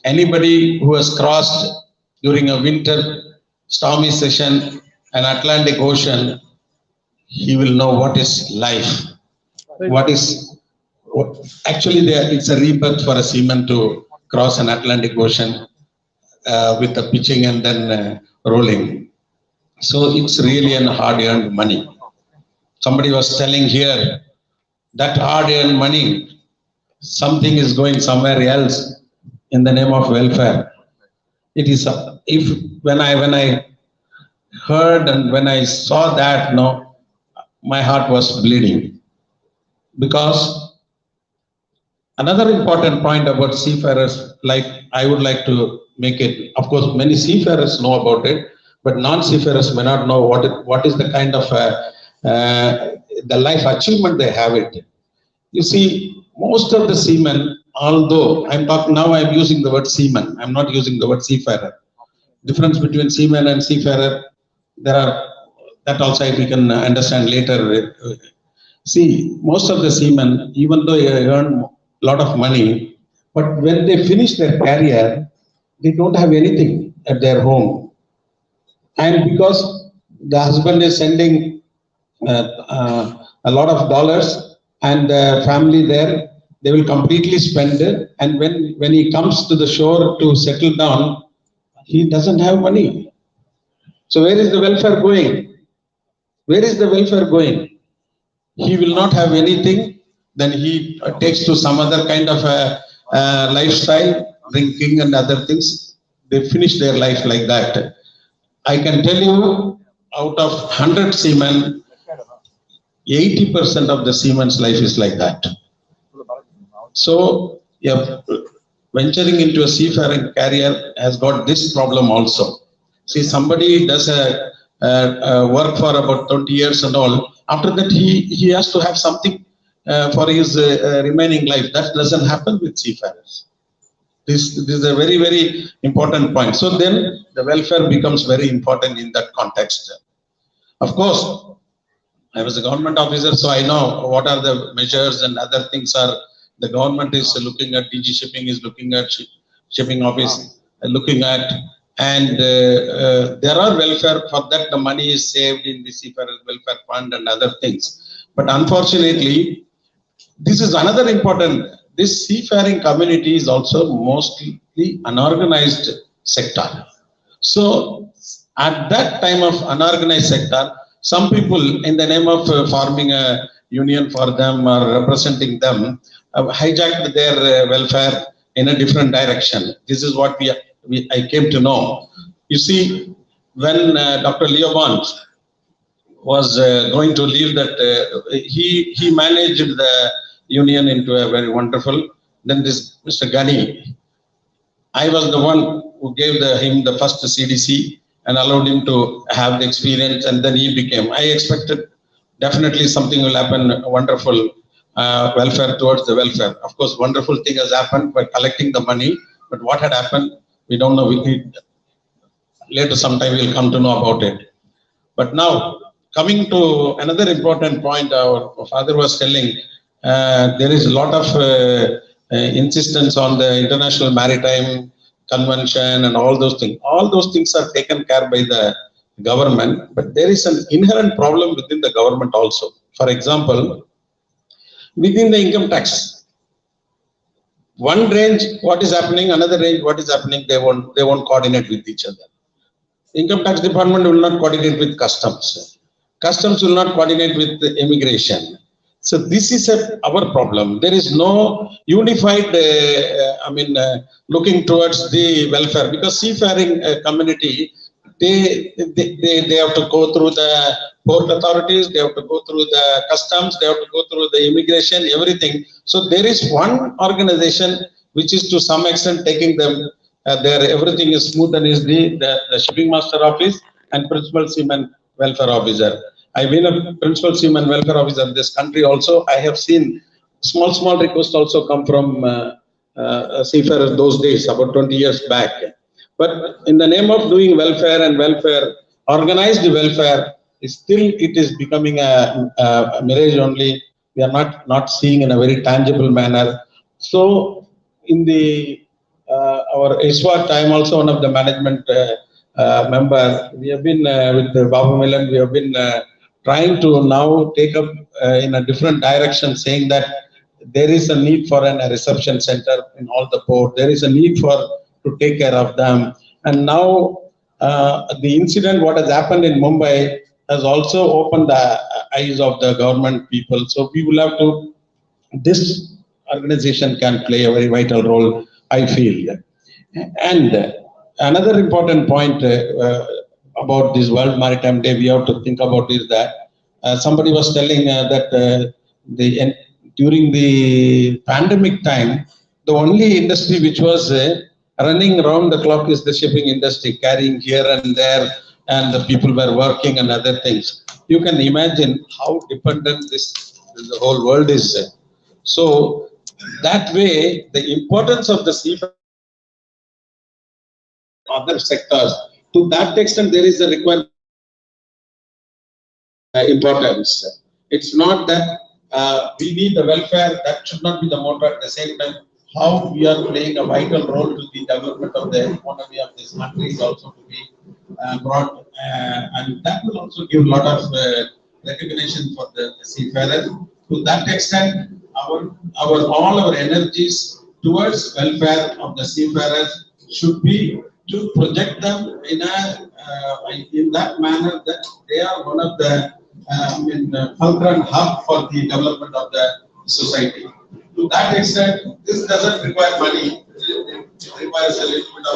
Anybody who has crossed during a winter stormy session an Atlantic Ocean, he will know what is life. Actually, it's a rebirth for a seaman to cross an Atlantic Ocean with the pitching and then rolling. So it's really a hard-earned money. Somebody was telling here that hard-earned money, something is going somewhere else in the name of welfare. It is when I heard and when I saw that, no, my heart was bleeding. Because another important point about seafarers, like I would like to make it, of course, many seafarers know about it, but non-seafarers may not know what is the kind of the life achievement they have it. You see, most of the seamen, although I'm talking now, I'm using the word seaman, I'm not using the word seafarer. Difference between seaman and seafarer, there are, that also we can understand later. See, most of the seamen, even though they earn a lot of money, but when they finish their career, they don't have anything at their home. And because the husband is sending a lot of dollars and the family there, they will completely spend it. And when he comes to the shore to settle down, he doesn't have money. So where is the welfare going? Where is the welfare going? He will not have anything. Then he takes to some other kind of a lifestyle, drinking and other things. They finish their life like that. I can tell you, out of 100 seamen, 80% of the seaman's life is like that. So, yeah, venturing into a seafaring career has got this problem also. See, somebody does a work for about 20 years and all. After that, he has to have something for his remaining life. That doesn't happen with seafarers. This is a very, very important point. So then the welfare becomes very important in that context. Of course, I was a government officer, so I know what are the measures and other things are. The government is looking at, DG Shipping is looking at, shipping office looking at And there are welfare, for that the money is saved in the seafarers welfare fund and other things. But unfortunately, this is another important, this seafaring community is also mostly unorganized sector. So at that time of unorganized sector, some people in the name of forming a union for them or representing them hijacked their welfare in a different direction. This is what I came to know. You see, when Dr. Leo Bond was going to leave that, he managed the union into a very wonderful. Then this Mr. Ghani, I was the one who gave him the first CDC and allowed him to have the experience, and then he became. I expected definitely something will happen, wonderful welfare towards the welfare. Of course, wonderful thing has happened by collecting the money, but what had happened, we don't know. Later sometime we'll come to know about it. But now, coming to another important point, our father was telling, there is a lot of insistence on the International Maritime Convention and all those things. All those things are taken care by the government, but there is an inherent problem within the government also. For example, within the income tax, one range what is happening, another range what is happening, they won't coordinate with each other. Income tax department will not coordinate with customs. Customs will not coordinate with the immigration. So this is our problem. There is no unified, looking towards the welfare, because seafaring community, they have to go through the port authorities, they have to go through the customs, they have to go through the immigration, everything. So there is one organization which is to some extent taking them, everything is smooth, and is the shipping master office and principal seaman welfare officer. I've been a principal seaman welfare officer in this country also. I have seen small requests also come from seafarers those days, about 20 years back. But in the name of doing welfare and welfare, organized welfare, it is becoming a mirage only. We are not seeing in a very tangible manner. So in the our Iswot, I am also one of the management member. We have been with Babu Milan, we have been trying to now take up in a different direction, saying that there is a need for a reception center in all the port. There is a need to take care of them. And now the incident what has happened in Mumbai has also opened the eyes of the government people. So we will have to, this organization can play a very vital role, I feel. And another important point about this World Maritime Day we have to think about is that somebody was telling that during the pandemic time, the only industry which was running around the clock is the shipping industry, carrying here and there, and the people were working and other things. You can imagine how dependent the whole world is. So that way, the importance of the seafaring other sectors, to that extent, there is a requirement importance. It's not that we need the welfare, that should not be the motor. At the same time, how we are playing a vital role to the development of the economy of this country is also to be brought, and that will also give a lot of recognition for the seafarers. To that extent, all our energies towards welfare of the seafarers should be to project them in that manner that they are one of the fulcrum hub for the development of the society. To that extent, this doesn't require money. It requires a little bit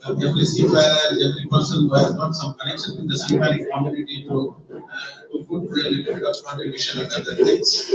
of every seafarer, every person who has got some connection with the seafaring community to put a little bit of contribution and other things.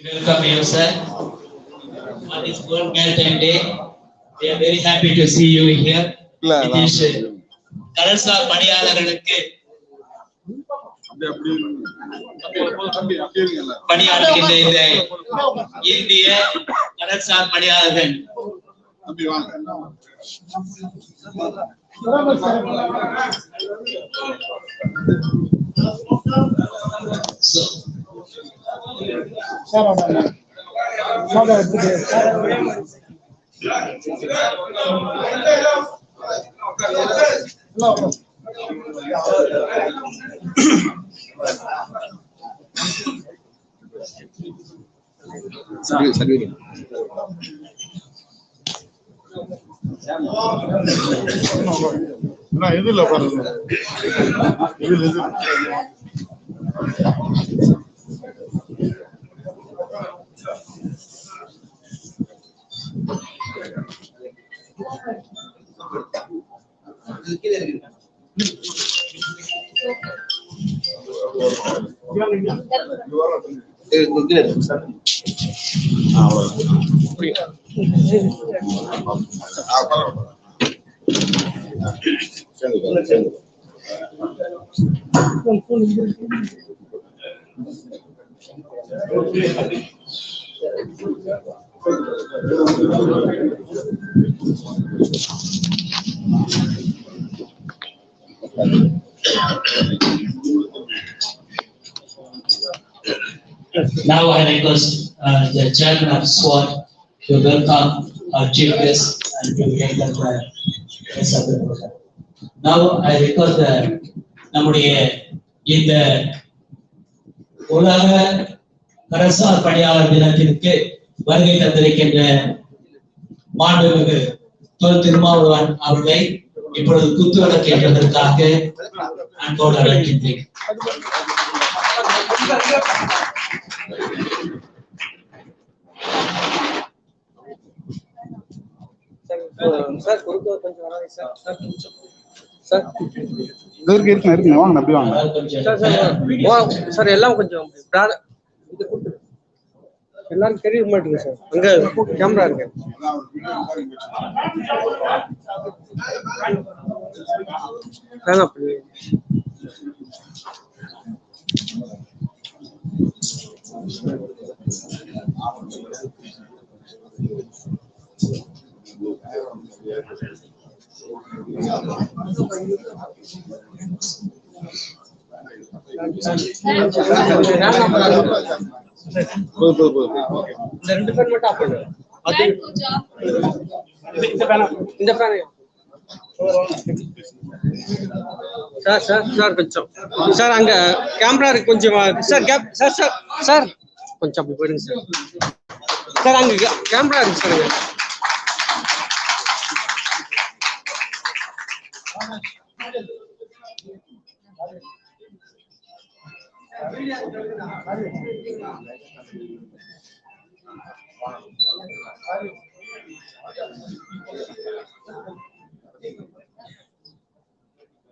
Welcome you, sir. On this World Maritime Day, we are very happy to see you here. It is கடல்சார் பணியாளர்களுக்கு பணியாற்றுகின்ற இந்த இந்திய கடல்சார் பணியாளர்கள் Now I request the chairman of Iswot to welcome our chief guest and to take the rest of the program. Now I request நம்முடைய இந்த உலக கடல்சார் பணியாளர் தினத்திற்கு வருகை தந்திருக்கின்ற மாண்புமிகு தொல் திருமாவளவன் அவர்களை இப்பொழுது குத்துவிளக்கு ஏற்றுவதற்காக அன்போடு அழைக்கின்றேன். சார் குறுக்க கொஞ்சம் வராங்க சார். சார் இருக்குங்க வாங்க அப்படி வாங்க சார் எல்லாம் கொஞ்சம் எல்லாரும் தெரிய மாட்டேங்குது சார். அங்க கேமரா இருக்கு. இந்த ரெண்டு பேர் மட்டும் ஆஃப் பண்ணுங்க. இந்த பேனை சார் சார் சார் கொஞ்சம் சார் அங்க கேமரா இருக்கு கொஞ்சம் sir cab sir sir sir கொஞ்சம் அப்படி போயிடுங்க சார். சார் அங்க கேமரா இருக்கு சார்.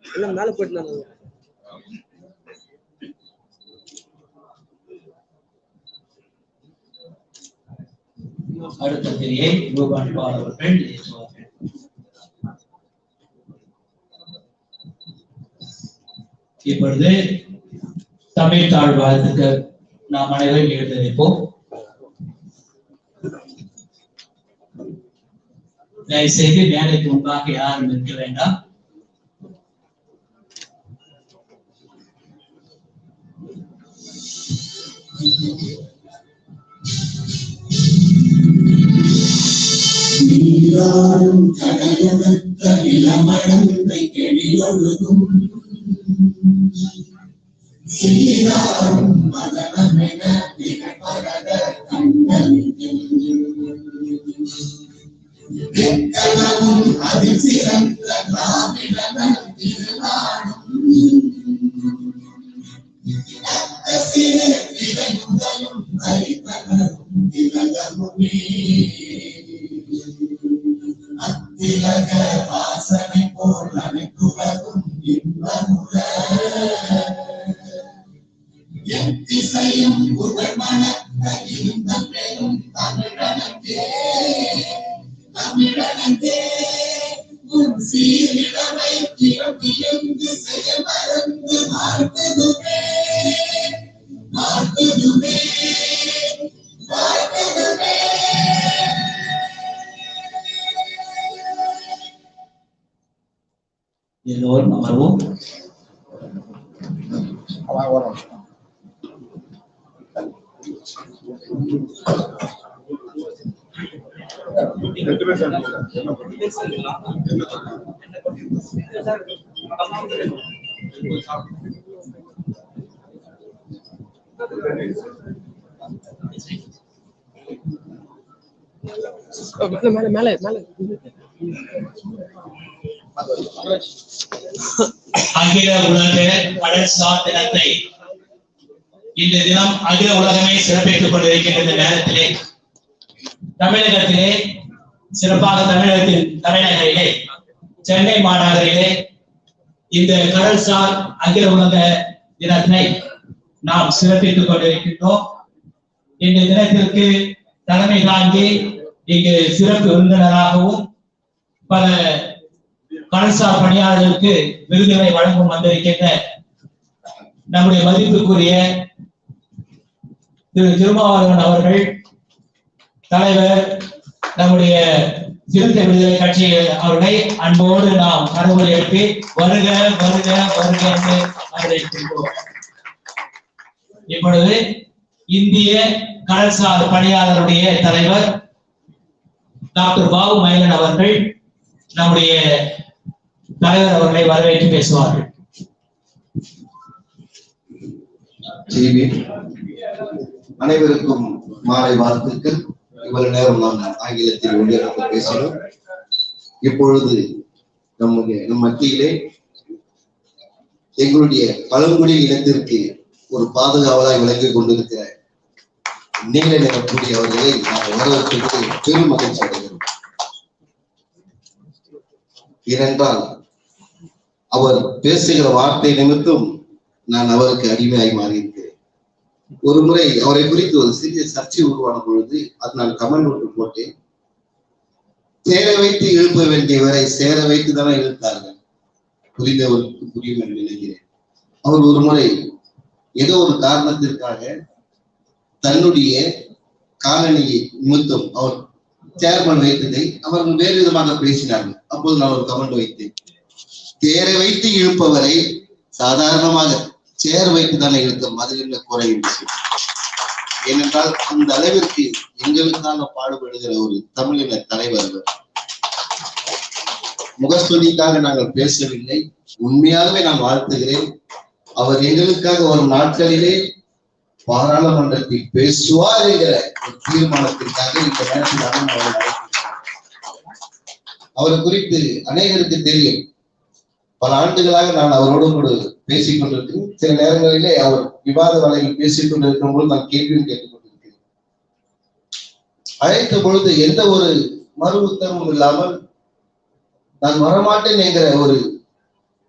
எல்லாம் மேல போயிட்டு அடுத்ததிலே ரூபான் பால் அவர்கள் இப்பொழுது தமிழ் தாழ் வாழ்த்துக்கு நாம் அனைவரும் எழுந்திருப்போம். தயவுசெய்து மேலைக்கு முன்பாக யாரும் இருக்க வேண்டாம். எல்லோரும் அமர்வோம். மேல மேல மேல அகில உலக கடல்சார் தினத்தை இந்த தினம் அகில உலகமே சிறப்பித்துக் கொண்டிருக்கின்ற இந்த நேரத்திலே தமிழகத்திலே சிறப்பாக தமிழகத்தின் தலைநகரிலே சென்னை மாநகரிலே இந்த கடல்சார் அகில உலக தினத்தினை நாம் சிறப்பித்துக் கொண்டிருக்கின்றோம். இந்த தினத்திற்கு தலைமை தாங்கி இங்கு சிறப்பு விருந்தினராகவும் பல கடல்சார் பணியாளர்களுக்கு விருதுகளை வழங்கும் வந்திருக்கின்ற நம்முடைய மதிப்புக்குரிய திரு திருமாவளவன் அவர்கள் தலைவர் நம்முடைய சிறுத்தை விடுதலை கட்சி அவர்களை அன்போடு நாம் கரவொலி எழுப்பி வருக வருக வருக என்று வரவேற்கின்றோம். இப்பொழுது இந்திய கடல்சார் பணியாளருடைய தலைவர் டாக்டர் பாபு மயிலன் அவர்கள் நம்முடைய தலைவர் அவர்களை வரவேற்று பேசுவார்கள். அனைவருக்கும் மாலை வாழ்த்துக்கள். இவ்வளவு நேரம் நாம் ஆங்கிலத்தில் ஒளிபரப்பு பேசினோம். இப்பொழுது நம் மத்தியிலே எங்களுடைய பழங்குடி இனத்திற்கு ஒரு பாதுகாவலாய் விளங்கிக் கொண்டிருக்கிற நீல நிறக்கூடிய அவர்களை நாம் வரவேற்பதற்கு பெரும் மகிழ்ச்சி அடைகிறோம். ஏனென்றால் அவர் பேசுகிற வார்த்தை நிமித்தம் நான் அவருக்கு அடிமையாய் மாறியிருக்கிறேன். ஒரு முறை அவரை குறித்து ஒரு சிறிய சர்ச்சை உருவான பொழுது அது நான் கமெண்ட் ஒன்று போட்டேன். சேர வைத்து எழுப்ப வேண்டியவரை சேர வைத்து தானே இழுத்தார்கள். புரிந்தவருக்கு புரியும் என்று நினைக்கிறேன். அவர் ஒரு முறை ஏதோ ஒரு காரணத்திற்காக தன்னுடைய காலனியை நிமித்தம் அவர் சேர்மன் வைத்ததை அவர்கள் வேறு விதமாக பேசினார்கள். அப்போது நான் ஒரு கமெண்ட் வைத்தேன். தேர வைத்து இழுப்பவரை சாதாரணமாக சேர் வைத்து தானே இழுக்கும், அதில் என்ன குறை என்று. ஏனென்றால் அந்த அளவிற்கு எங்களுக்காக பாடுபடுகிற ஒரு தமிழின தலைவர். முகஸ்துதிக்காக நாங்கள் பேசவில்லை, உண்மையாகவே நான் வாழ்த்துகிறேன். அவர் எங்களுக்காக வரும் நாட்களிலே பாராளுமன்றத்தில் பேசுவார் என்கிற ஒரு தீர்மானத்திற்காக இந்த நேரத்தில் அவர் குறித்து அநேகருக்கு தெரியும். பல ஆண்டுகளாக நான் அவரோடு கூட பேசிக் கொண்டிருக்கிறேன். சில நேரங்களிலே அவர் விவாத வலையில் பேசிக் கொண்டிருக்கும் போது நான் கேள்வியும் கேட்டுக் கொண்டிருக்கிறேன். அழைத்த பொழுது எந்த ஒரு மறு உத்தரவும் இல்லாமல் நான் வரமாட்டேன் என்கிற ஒரு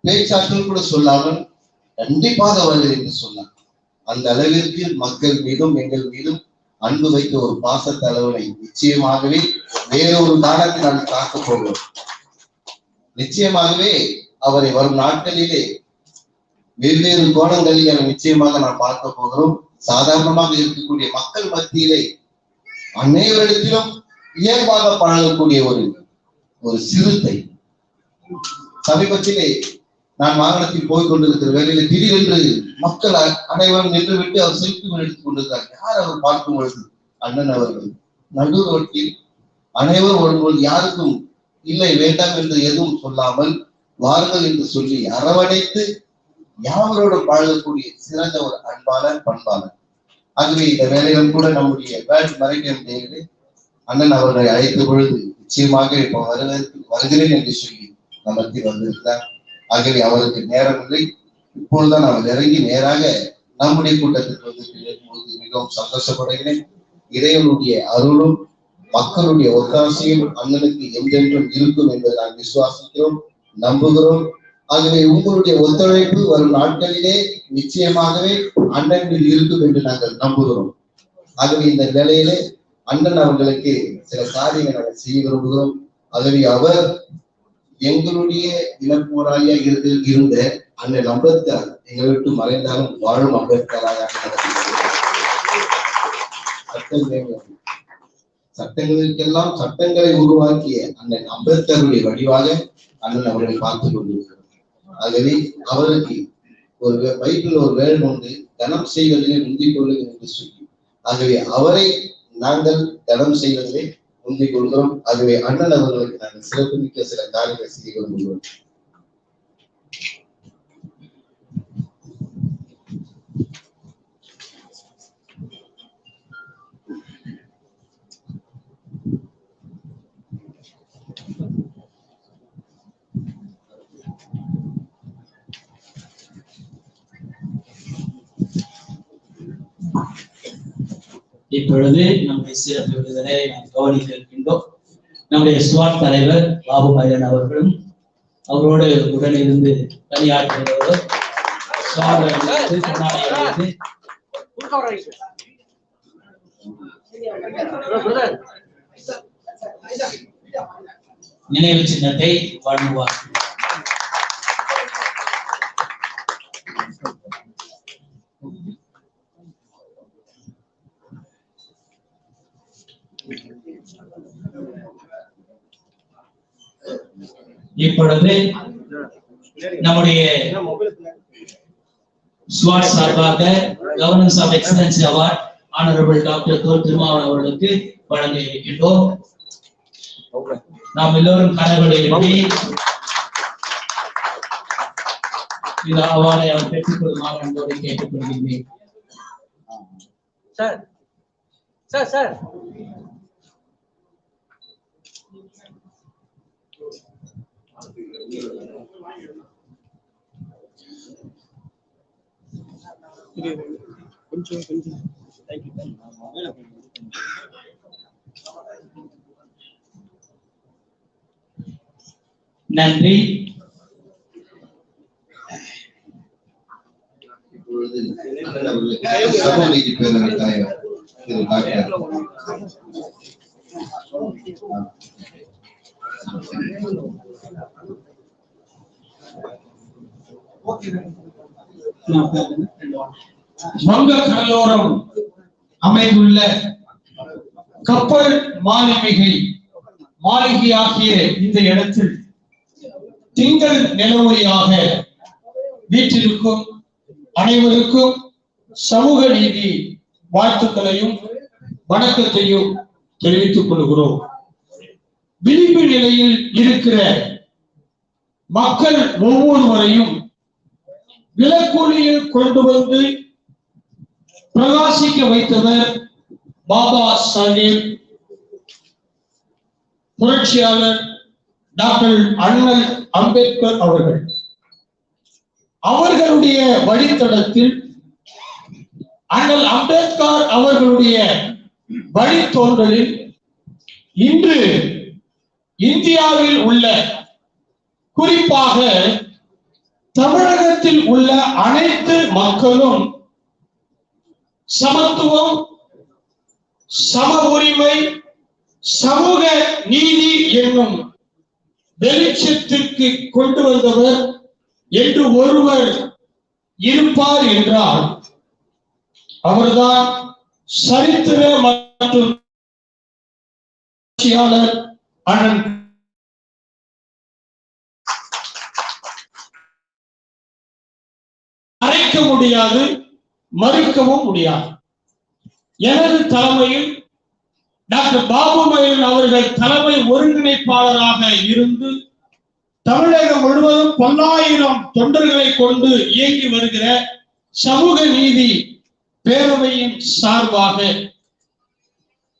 பேச்சாற்றல் கூட சொல்லாமல் கண்டிப்பாக வருகிறேன் என்று சொன்னார். அந்த அளவிற்கு மக்கள் மீதும் எங்கள் மீதும் அன்பு வைத்த ஒரு பாச தலைவனை நிச்சயமாகவே வேறொரு காலத்தில் நான் காக்கப் போகிறோம். நிச்சயமாகவே அவரை வரும் நாட்களிலே வெவ்வேறு கோணங்களில் நிச்சயமாக நாம் பார்க்க போகிறோம். சாதாரணமாக இருக்கக்கூடிய மக்கள் மத்தியிலே அனைவரிடத்திலும் இயல்பாக பழகக்கூடிய ஒரு சிறுத்தை. சமீபத்திலே நான் வாகனத்தில் போய் கொண்டிருக்கிற வேலையில திடீரென்று மக்கள் அனைவரும் நின்று விட்டு அவர் செல்ஃபி எடுத்துக் கொண்டிருந்தார். யார் அவர் பார்க்கும் பொழுது அண்ணன் அவர்கள் நடு ரோட்டில் அனைவரும் வரும்போது யாருக்கும் இல்லை வேண்டாம் என்று எதுவும் சொல்லாமல் வாருங்கள் என்று சொல்லி அரவணைத்து யாவரோடு பழகக்கூடிய சிறந்த ஒரு அன்பாளர் பண்பாளர். ஆகவே இந்த வேலையிலும் கூட நம்முடைய வேர்ல்ட் மரைடைம் டேவிலே அண்ணன் அவர்களை அழைத்த பொழுது நிச்சயமாக இப்போ வருகிறேன் என்று சொல்லி நமக்கு வந்திருக்கிறார். ஆகவே அவருக்கு நேரமில்லை. இப்பொழுதுதான் அவர் இறங்கி நேராக நம்முடைய கூட்டத்திற்கு வந்து மிகவும் சந்தோஷப்படுகிறேன். இறைவனுடைய அருளும் மக்களுடைய ஒத்தாசையும் அண்ணனுக்கு என்றென்றும் இருக்கும் என்பதை நான் விசுவாசிக்கிறோம், நம்புகிறோம். ஆகவே உங்களுடைய ஒத்துழைப்பு வரும் நாட்களிலே நிச்சயமாகவே அண்ணன் மீது இருக்கும் என்று நாங்கள் நம்புகிறோம். ஆகவே இந்த வேளையிலே அண்ணன் அவர்களுக்கு சில காரியங்களை நாங்கள் செய்ய விரும்புகிறோம். ஆகவே அவர் எங்களுடைய இனப்போராளியா இருந்த அண்ணன் அம்பேத்கர் எங்களை விட்டு மறைந்தாலும் வாழும் அம்பேத்கராக சட்டங்களுக்கெல்லாம் சட்டங்களை உருவாக்கிய அண்ணன் அம்பேத்கருடைய வடிவாக அண்ணன் அவர்களை பார்த்துக் கொண்டிருக்கிறார். ஆகவே அவருக்கு ஒரு பைபிள் ஒரு வேலை உண்டு, கனம் செய்வதிலே முந்திக் கொள்ளுங்கள் என்று சொல்லி, ஆகவே அவரை நாங்கள் கனம் செய்வதிலே முந்திக் கொள்கிறோம். ஆகவே அண்ணன் அவர்களுக்கு நாங்கள் சிறப்புமிக்க சில காரியங்களை செய்ய விரும்புகிறோம். இப்பொழுது நம்முடைய சிறப்பு விருந்தினரை நாம் கவனிக்க இருக்கின்றோம். நம்முடைய ஸ்வாட் தலைவர் பாபு மயிலன் அவர்களும் அவரோடு உடனிருந்து பணியாற்றுகிறவர் நினைவு சின்னத்தை வழங்குவார். இப்பொழுது நம்முடைய ஸ்வாட் சார்பாக governance of excellence award honourable doctor Thirumavalavan அவர்களுக்கு வழங்க இருக்கின்றோம். நாம் எல்லோரும் கனவுகளை எழுதி இந்த அவார்டை அவர் பெற்றுக் கொள்ளுமாறு அன்போடு கேட்டுக்கொள்கிறேன். சார் சார் சார் கொஞ்சம் நன்றி. சமூகநீதி பேரவை தலைவர் திரு டாக்டர் வங்க கடலோரம் அமைந்துள்ள கப்பல் மாளிகையாகிய இந்த இடத்தில் திங்கள் நிலவொளியாக வீட்டிற்கும் அனைவருக்கும் சமூக நீதி வாழ்த்துக்களையும் வணக்கத்தையும் தெரிவித்துக் கொள்கிறோம். விளிம்பு நிலையில் இருக்கிற மக்கள் ஒவ்வொருவரையும் விலக்கொலியில் கொண்டு வந்து பிரகாசிக்க வைத்தவர் பாபா சாஹேப் புரட்சியாளர் டாக்டர் அண்ணல் அம்பேத்கர் அவர்கள். அவர்களுடைய வழித்தடத்தில் அண்ணல் அம்பேத்கர் அவர்களுடைய வழித்தோன்றலில் இன்று இந்தியாவில் உள்ள குறிப்பாக தமிழகத்தில் உள்ள அனைத்து மக்களும் சமத்துவம், சம உரிமை, சமூக நீதி என்னும் வெளிச்சத்திற்கு கொண்டு வந்தவர் என்று ஒருவர் இருப்பார் என்றால் அவர்தான் சரித்திர மற்றும் அண்ணன் மறைக்க முடியாது, மறுக்கவும் முடியாது. எனது தலைமையில் டாக்டர் பாபு மயிலன் அவர்கள் தலைமை ஒருங்கிணைப்பாளராக இருந்து தமிழகம் முழுவதும் 1000 தொண்டர்களை கொண்டு இயங்கி வருகிற சமூக நீதி பேரவையின் சார்பாக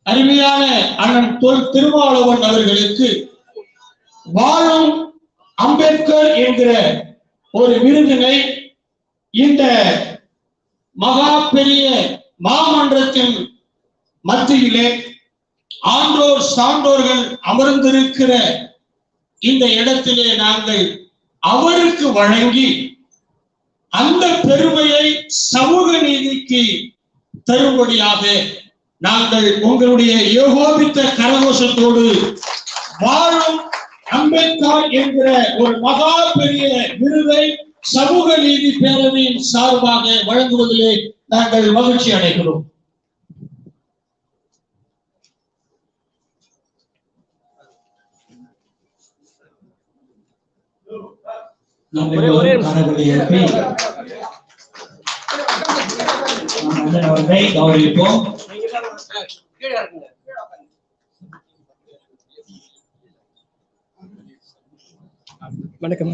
அருமையான அண்ணன் திருமாவளவன் அவர்களுக்கு வாழும் அம்பேத்கர் என்கிற ஒரு விருதினை இந்த மகா பெரிய மாமன்றத்தின் மத்தியிலே ஆண்டோர் சான்றோர்கள் அமர்ந்திருக்கிற இந்த இடத்திலே நாங்கள் அவருக்கு வழங்கி அந்த பெருமையை சமூக நீதிக்கு தரும்படியாக நாங்கள் உங்களுடைய ஏகோபித்த கரகோஷத்தோடு வாழும் அம்பேத்கர் என்கிற ஒரு மகா பெரிய விருதை சமூக நீதி பேரவையின் சார்பாக வழங்குவதிலே நாங்கள் மகிழ்ச்சி அடைகிறோம். கௌரவிப்போம். வணக்கம்.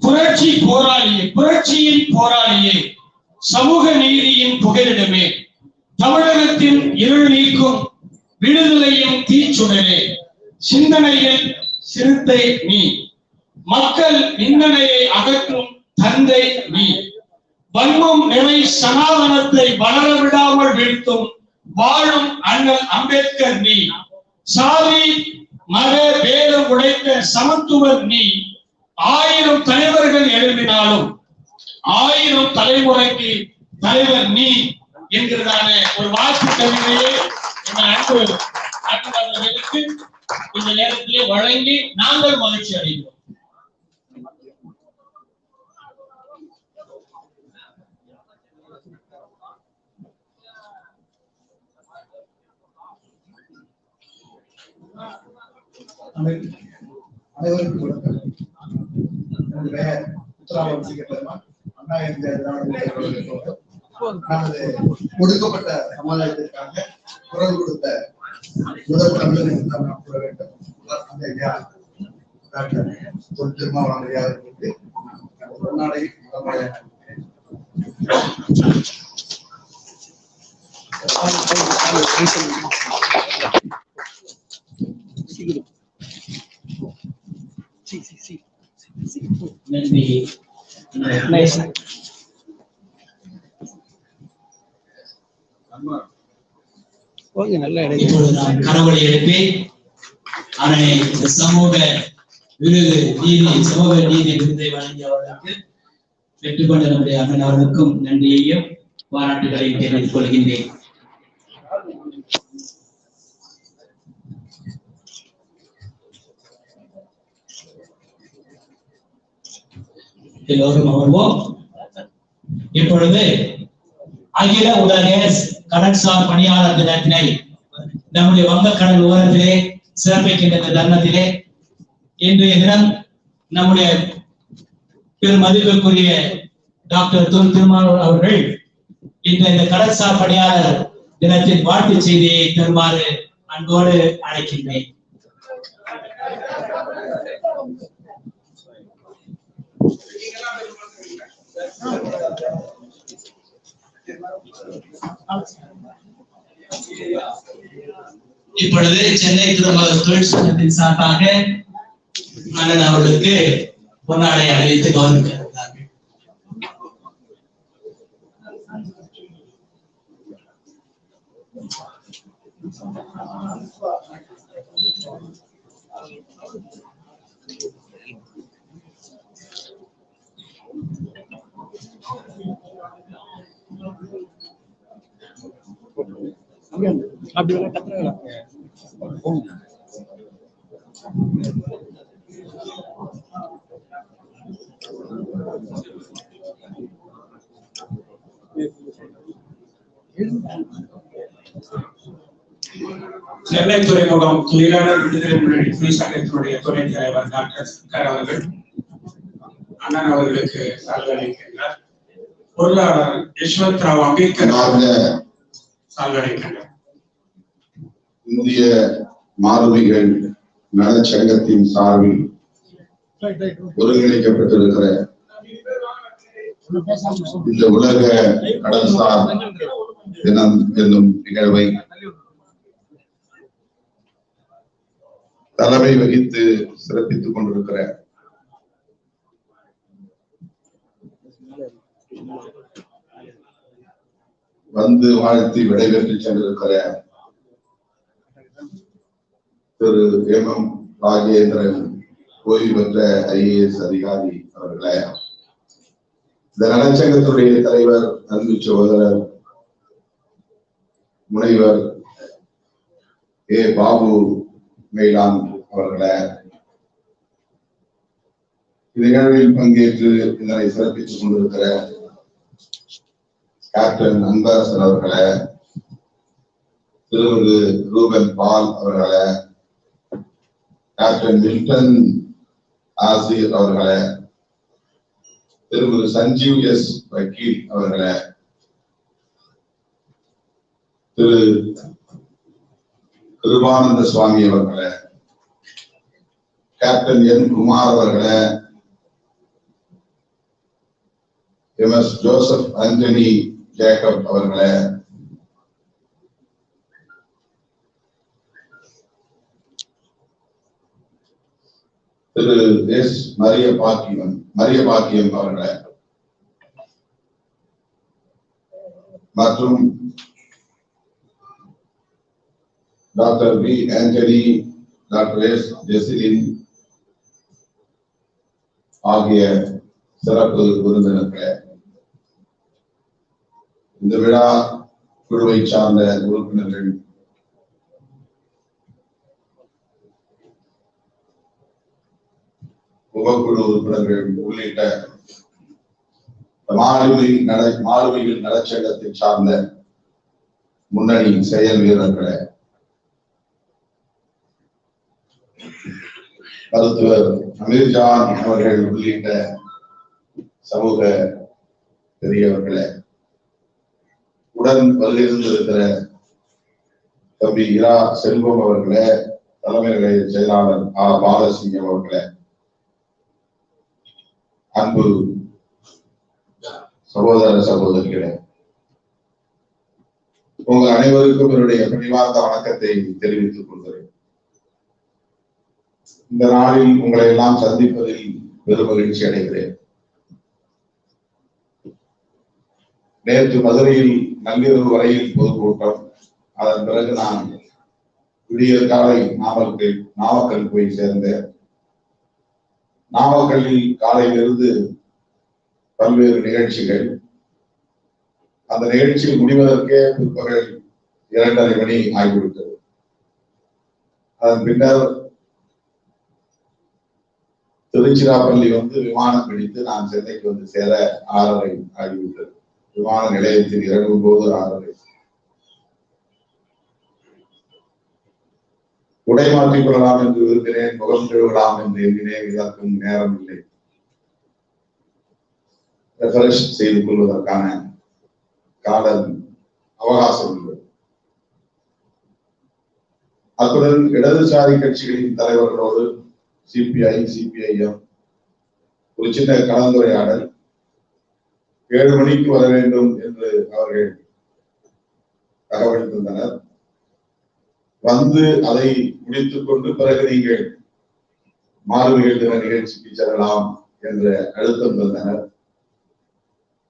புரட்சி போராளியே, புரட்சியின் போராளியே, சமூக நீதியின் புகலிடமே, தமிழகத்தின் இருள் நீக்கும் விடுதலையின் தீச்சுடரே, சிந்தனையில் சிறுத்தை நீ, மக்கள் நிந்தனையை அகற்றும் தந்தை நீ, வன்மம் நிறை சனாதனத்தை வளர விடாமல் வீழ்த்தும் வாழும் அண்ணல் அம்பேத்கர் நீ, சாதி மத வேதம் உடைத்த சமத்துவர் நீ, 1000 தலைவர்கள் எழுப்பினாலும் 1000 தலைமுறைக்கு தலைவர் நீ என்கிறதான ஒரு வாழ்த்து கவிதையை அன்பு அவர்களுக்கு இந்த நேரத்திலே வழங்கி நாங்கள் மகிழ்ச்சி அடைகிறோம். அனைவருக்கும் வணக்கம். எனது பெயர் உத்தராவசிக பெருமாள். அண்ணா இந்திய திராவிட நமது ஒடுக்கப்பட்ட சமுதாயத்திற்காக குரல் கொடுத்த முதல் தமிழர் என்று நாம் கூற வேண்டும். டாக்டர் திருமாவளவன் ஐயா அவர்களுக்கு பொன்னாடை நன்றி. இப்பொழுது நாம் கரவொலி எழுப்பி அவனை சமூக விருது சமூக நீதி விருதை வழங்கியவர்களுக்கு பெற்றுக்கொண்ட நம்முடைய அண்ணன் அவர்களுக்கும் நன்றியையும் பாராட்டுகளையும் தெரிவித்துக் கொள்கின்றேன். எல்லோரும் அமர்வோம். இப்பொழுது அகில உலக கடற்சார் பணியாளர் தினத்தினை நம்முடைய வங்கக்கடல் ஓரத்திலே சிறப்பிக்கின்ற தருணத்திலே இன்றைய தினம் நம்முடைய பெருமதிப்பிற்குரிய டாக்டர் திருமாவளவன் அவர்கள் இந்த கடற்சார் பணியாளர் தினத்தின் வாழ்த்து செய்தியை தருமாறு அன்போடு அழைக்கின்றேன். இப்பொழுது சென்னை தொழிற்சங்கத்தின் சார்பாக அண்ணன் அவர்களுக்கு பொன்னாடை அணிவித்து கௌரவிக்கிறார்கள். அப்படி கத்துறா சென்னை துறைமுகம் தொழிலாளர் விடுதலை முன்னணி துணை சங்கத்தினுடைய துணைத் தலைவர் டாக்டர் சங்கர் அவர்கள் அண்ணன் அவர்களுக்கு சால்வை அளிக்கின்றார். பொருளாளர் யஷ்வந்த் ராவ் அம்பேத்கர் சார்ந்தடைக்கின்றனர். இந்திய மாலுமிகள் நலச்சங்கத்தின் சார்பில் ஒருங்கிணைக்கப்பட்டிருக்கிற இந்த உலக கடல்சார் தினம் என்னும் நிகழ்வை தலைமை வகித்து சிறப்பித்துக் கொண்டிருக்கிற வந்து வாழ்த்தி விடைபெற்று சென்றிருக்கிற திரு எம் ராஜேந்திரன் ஓய்வு பெற்ற IAS அதிகாரி அவர்களே, இந்த நலச்சங்கத்துடைய தலைவர் அன்பு சகோதரர் முனைவர் பாபு மேலான் அவர்களே, நிகழ்வில் பங்கேற்று இதனை சிறப்பித்துக் கொண்டிருக்கிற கேப்டன் அன்பரசன் அவர்களே, திருமதி ரூபன் பால் அவர்களே, கேப்டன் மில்டன் ஆசிர் அவர்களே, திருமதி சஞ்சீவ் எஸ் வக்கீல் அவர்களே, திரு கிருபானந்த சுவாமி அவர்களே, கேப்டன் என் குமார் அவர்களே, MS ஜோசப் ஆண்டனி ஜேக்கப் அவர்களே, திரு எஸ் மரிய பாக்கியம் அவர்களே, மற்றும் doctor P Antony, doctor S Jeslin ஆகிய சிறப்பு விருந்தினர்களே, இந்த விழா குழுவை சார்ந்த உறுப்பினர்கள், உபக்குழு உறுப்பினர்கள் உள்ளிட்ட மாலுமிகள் நலச்சங்கத்தை சார்ந்த முன்னணி செயல் வீரர்களே, மருத்துவர் அமீர்ஜான் அவர்கள் உள்ளிட்ட சமூக பெரியவர்களே, உடன் வருகின்றிருக்கிற தம்பி இரா செல்வம் அவர்களே, தலைமை நிலைய செயலாளர் பாலசிங்கம் அவர்களே, அன்பு சகோதர சகோதரிகளே, உங்கள் அனைவருக்கும் என்னுடைய பணிவார்ந்த வணக்கத்தை தெரிவித்துக் கொள்கிறேன். இந்த நாளில் உங்களை எல்லாம் சந்திப்பதில் பெரும் மகிழ்ச்சி அடைகிறேன். நேற்று மதுரையில் நள்ளிரவு வரையில் பொதுக்கூட்டம், அதன் பிறகு நான் விடியற் காலை நாமக்கல் போய் சேர்ந்தேன். நாமக்கல்லில் காலையிலிருந்து பல்வேறு நிகழ்ச்சிகள், அந்த நிகழ்ச்சியில் முடிவதற்கே பிற்பகல் 2:30 மணி ஆகிவிட்டது. அதன் பின்னர் திருச்சிராப்பள்ளி வந்து விமானம் பிடித்து நான் சென்னைக்கு வந்து சேர 6:30 ஆகிவிட்டது. விமான நிலையத்தில் இறங்கும் போது 6:30. உடை மாற்றிக் கொள்ளலாம் என்று விரும்பினேன், முகம் கழுவலாம் என்று எண்ணினேன். இதற்கும் நேரம் இல்லை, ரெஃப்ரெஷ் செய்து கொள்வதற்கான கால அவகாசம் இல்லை. அத்துடன் இடதுசாரி கட்சிகளின் தலைவர்களோடு CPI, CPIM ஒரு சின்ன கலந்துரையாடல். 7 மணிக்கு வர வேண்டும் என்று அவர்கள் தகவல் தந்தனர். வந்து அதை முடித்துக் கொண்டு பிறகு நீங்கள் மாலுமிகள் தின நிகழ்ச்சிக்கு செல்லலாம் என்ற அழுத்தம் தந்தனர்.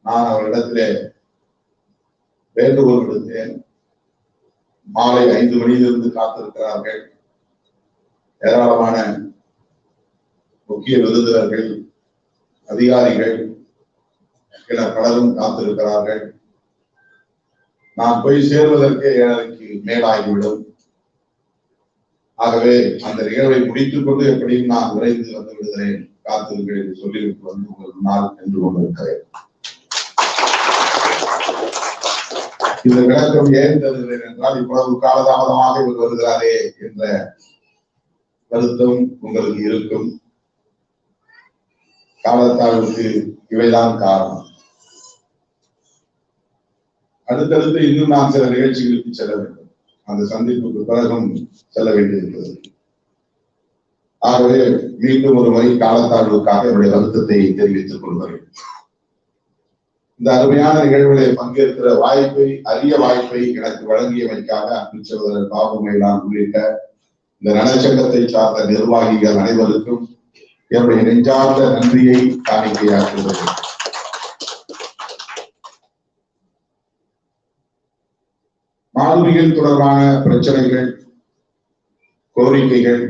நான் அவரிடத்திலே வேண்டுகோள் விடுத்தேன். மாலை 5 மணியிலிருந்து காத்திருக்கிறார்கள். ஏராளமான முக்கிய விருந்தினர்கள், அதிகாரிகள் என பலரும் காத்திருக்கிறார்கள். நான் போய் சேர்வதற்கே 7:30க்கு மேலாகிவிடும். ஆகவே அந்த நிகழ்வை முடித்துக் கொண்டு எப்படியும் நான் விரைந்து வந்து விடுகிறேன், காத்திருக்கிறேன் என்று சொல்லிவிட்டு வந்து உங்கள் முன்னால் நின்று கொண்டிருக்கிறேன். இந்த விளக்கம் ஏன் தருகிறேன் என்றால், இவ்வளவு காலதாமதமாக இவர் வருகிறாரே என்ற வருத்தம் உங்களுக்கு இருக்கும். காலத்தாழ்வுக்கு இவைதான் காரணம். அடுத்தடுத்து இன்னும் நான் சில நிகழ்ச்சிகளுக்கு செல்ல வேண்டும். அந்த சந்திப்புக்கு பிறகும் செல்ல வேண்டியிருக்கிறது. ஆகவே மீண்டும் ஒரு முறை காலத்தாழ்வுக்காக என்னுடைய வருத்தத்தை தெரிவித்துக் கொள்கிறேன். இந்த அருமையான நிகழ்வுகளை பங்கேற்கிற வாய்ப்பை, அரிய வாய்ப்பை எனக்கு வழங்கியமைக்காக அன்பு சகோதரர் பாபு மேலான் உள்ளிட்ட இந்த நலச்சங்கத்தை சார்ந்த நிர்வாகிகள் அனைவருக்கும் என்னுடைய நெஞ்சார்ந்த நன்றியை காணிக்கையாக்குகிறேன். மாணவிகள் தொடர்பான பிரச்சனைகள், கோரிக்கைகள்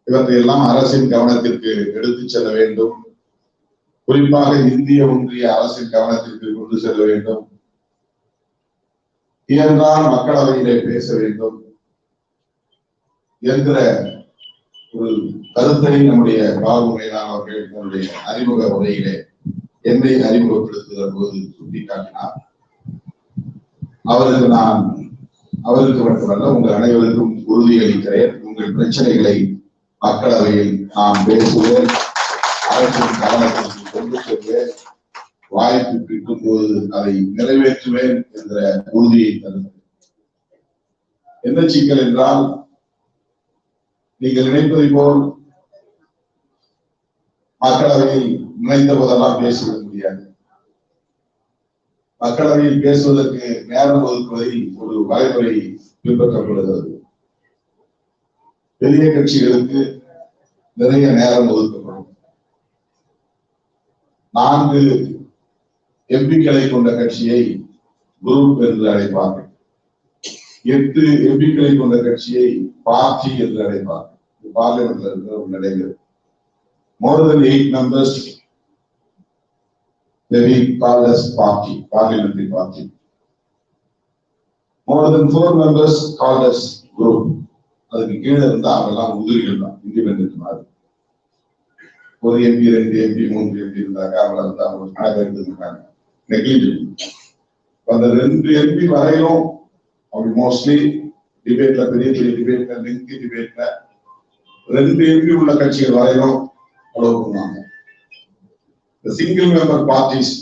இவற்றையெல்லாம் அரசின் கவனத்திற்கு எடுத்துச் செல்ல வேண்டும். குறிப்பாக இந்திய ஒன்றிய அரசின் கவனத்திற்கு கொண்டு செல்ல வேண்டும். இயன்றால் மக்களவையிலே பேச வேண்டும் என்கிற ஒரு கருத்தை நம்முடைய பாபு மேலான் அவர்கள் தன்னுடைய அறிமுக உரையிலே என்னை அறிமுகப்படுத்துகிற போது சுட்டிக்காட்டினார். அவருக்கு மட்டுமல்ல, உங்கள் அனைவருக்கும் உறுதியளிக்கிறேன். உங்கள் பிரச்சனைகளை மக்களவையில் நாம் பேசுவேன், அரசின் கவனத்திற்கு கொண்டு செல்வேன், வாய்ப்பு கிட்டும் போது அதை நிறைவேற்றுவேன் என்ற உறுதியை தருகிறேன். என்ன சிக்கல் என்றால், நீங்கள் நினைப்பதை போல் மக்களவையில் நினைத்த போதெல்லாம் பேசிவிட முடியாது. மக்களவையில் பேசுவதற்கு நேரம் ஒதுக்குவதில் ஒரு வரைமுறை பின்பற்றப்படுகிறது. பெரிய கட்சிகளுக்கு நிறைய நேரம் ஒதுக்கப்படும். 4 எம்பிக்களை கொண்ட கட்சியை குரூப் என்று அழைப்பார்கள். 8 எம்பிக்களை கொண்ட கட்சியை பார்ட்டி என்று அழைப்பார்கள். பார்லிமெண்ட்ல இருக்கிற ஒரு நடைமுறை. More than 8 members may be called as party, parliamentary party. More than 4 members called as group. அதுக்கு கீழே இருந்தா அவெல்லாம் உதிரிகள் தான், இண்டிபெண்டன்ட் மாதிரி. ஒரு எம்பி, 2 எம்பி, 3 எம்பி இருந்தாங்க, அவங்கள வந்து அவங்க கணக்கு எடுத்துருக்காங்க. நெக்லிஜிபிள். அந்த 2 எம்பி வரையிலும் அவங்க மோஸ்ட்லி டிபேட்ல, பெரிய பெரிய டிபேட்ல, லெங்தி டிபேட்ல 2 எம்பி உள்ள கட்சிகள் வரையிலும் அலோவ் பண்ணுவாங்க. இந்த சிங்கிள் மெம்பர் பார்ட்டிஸ்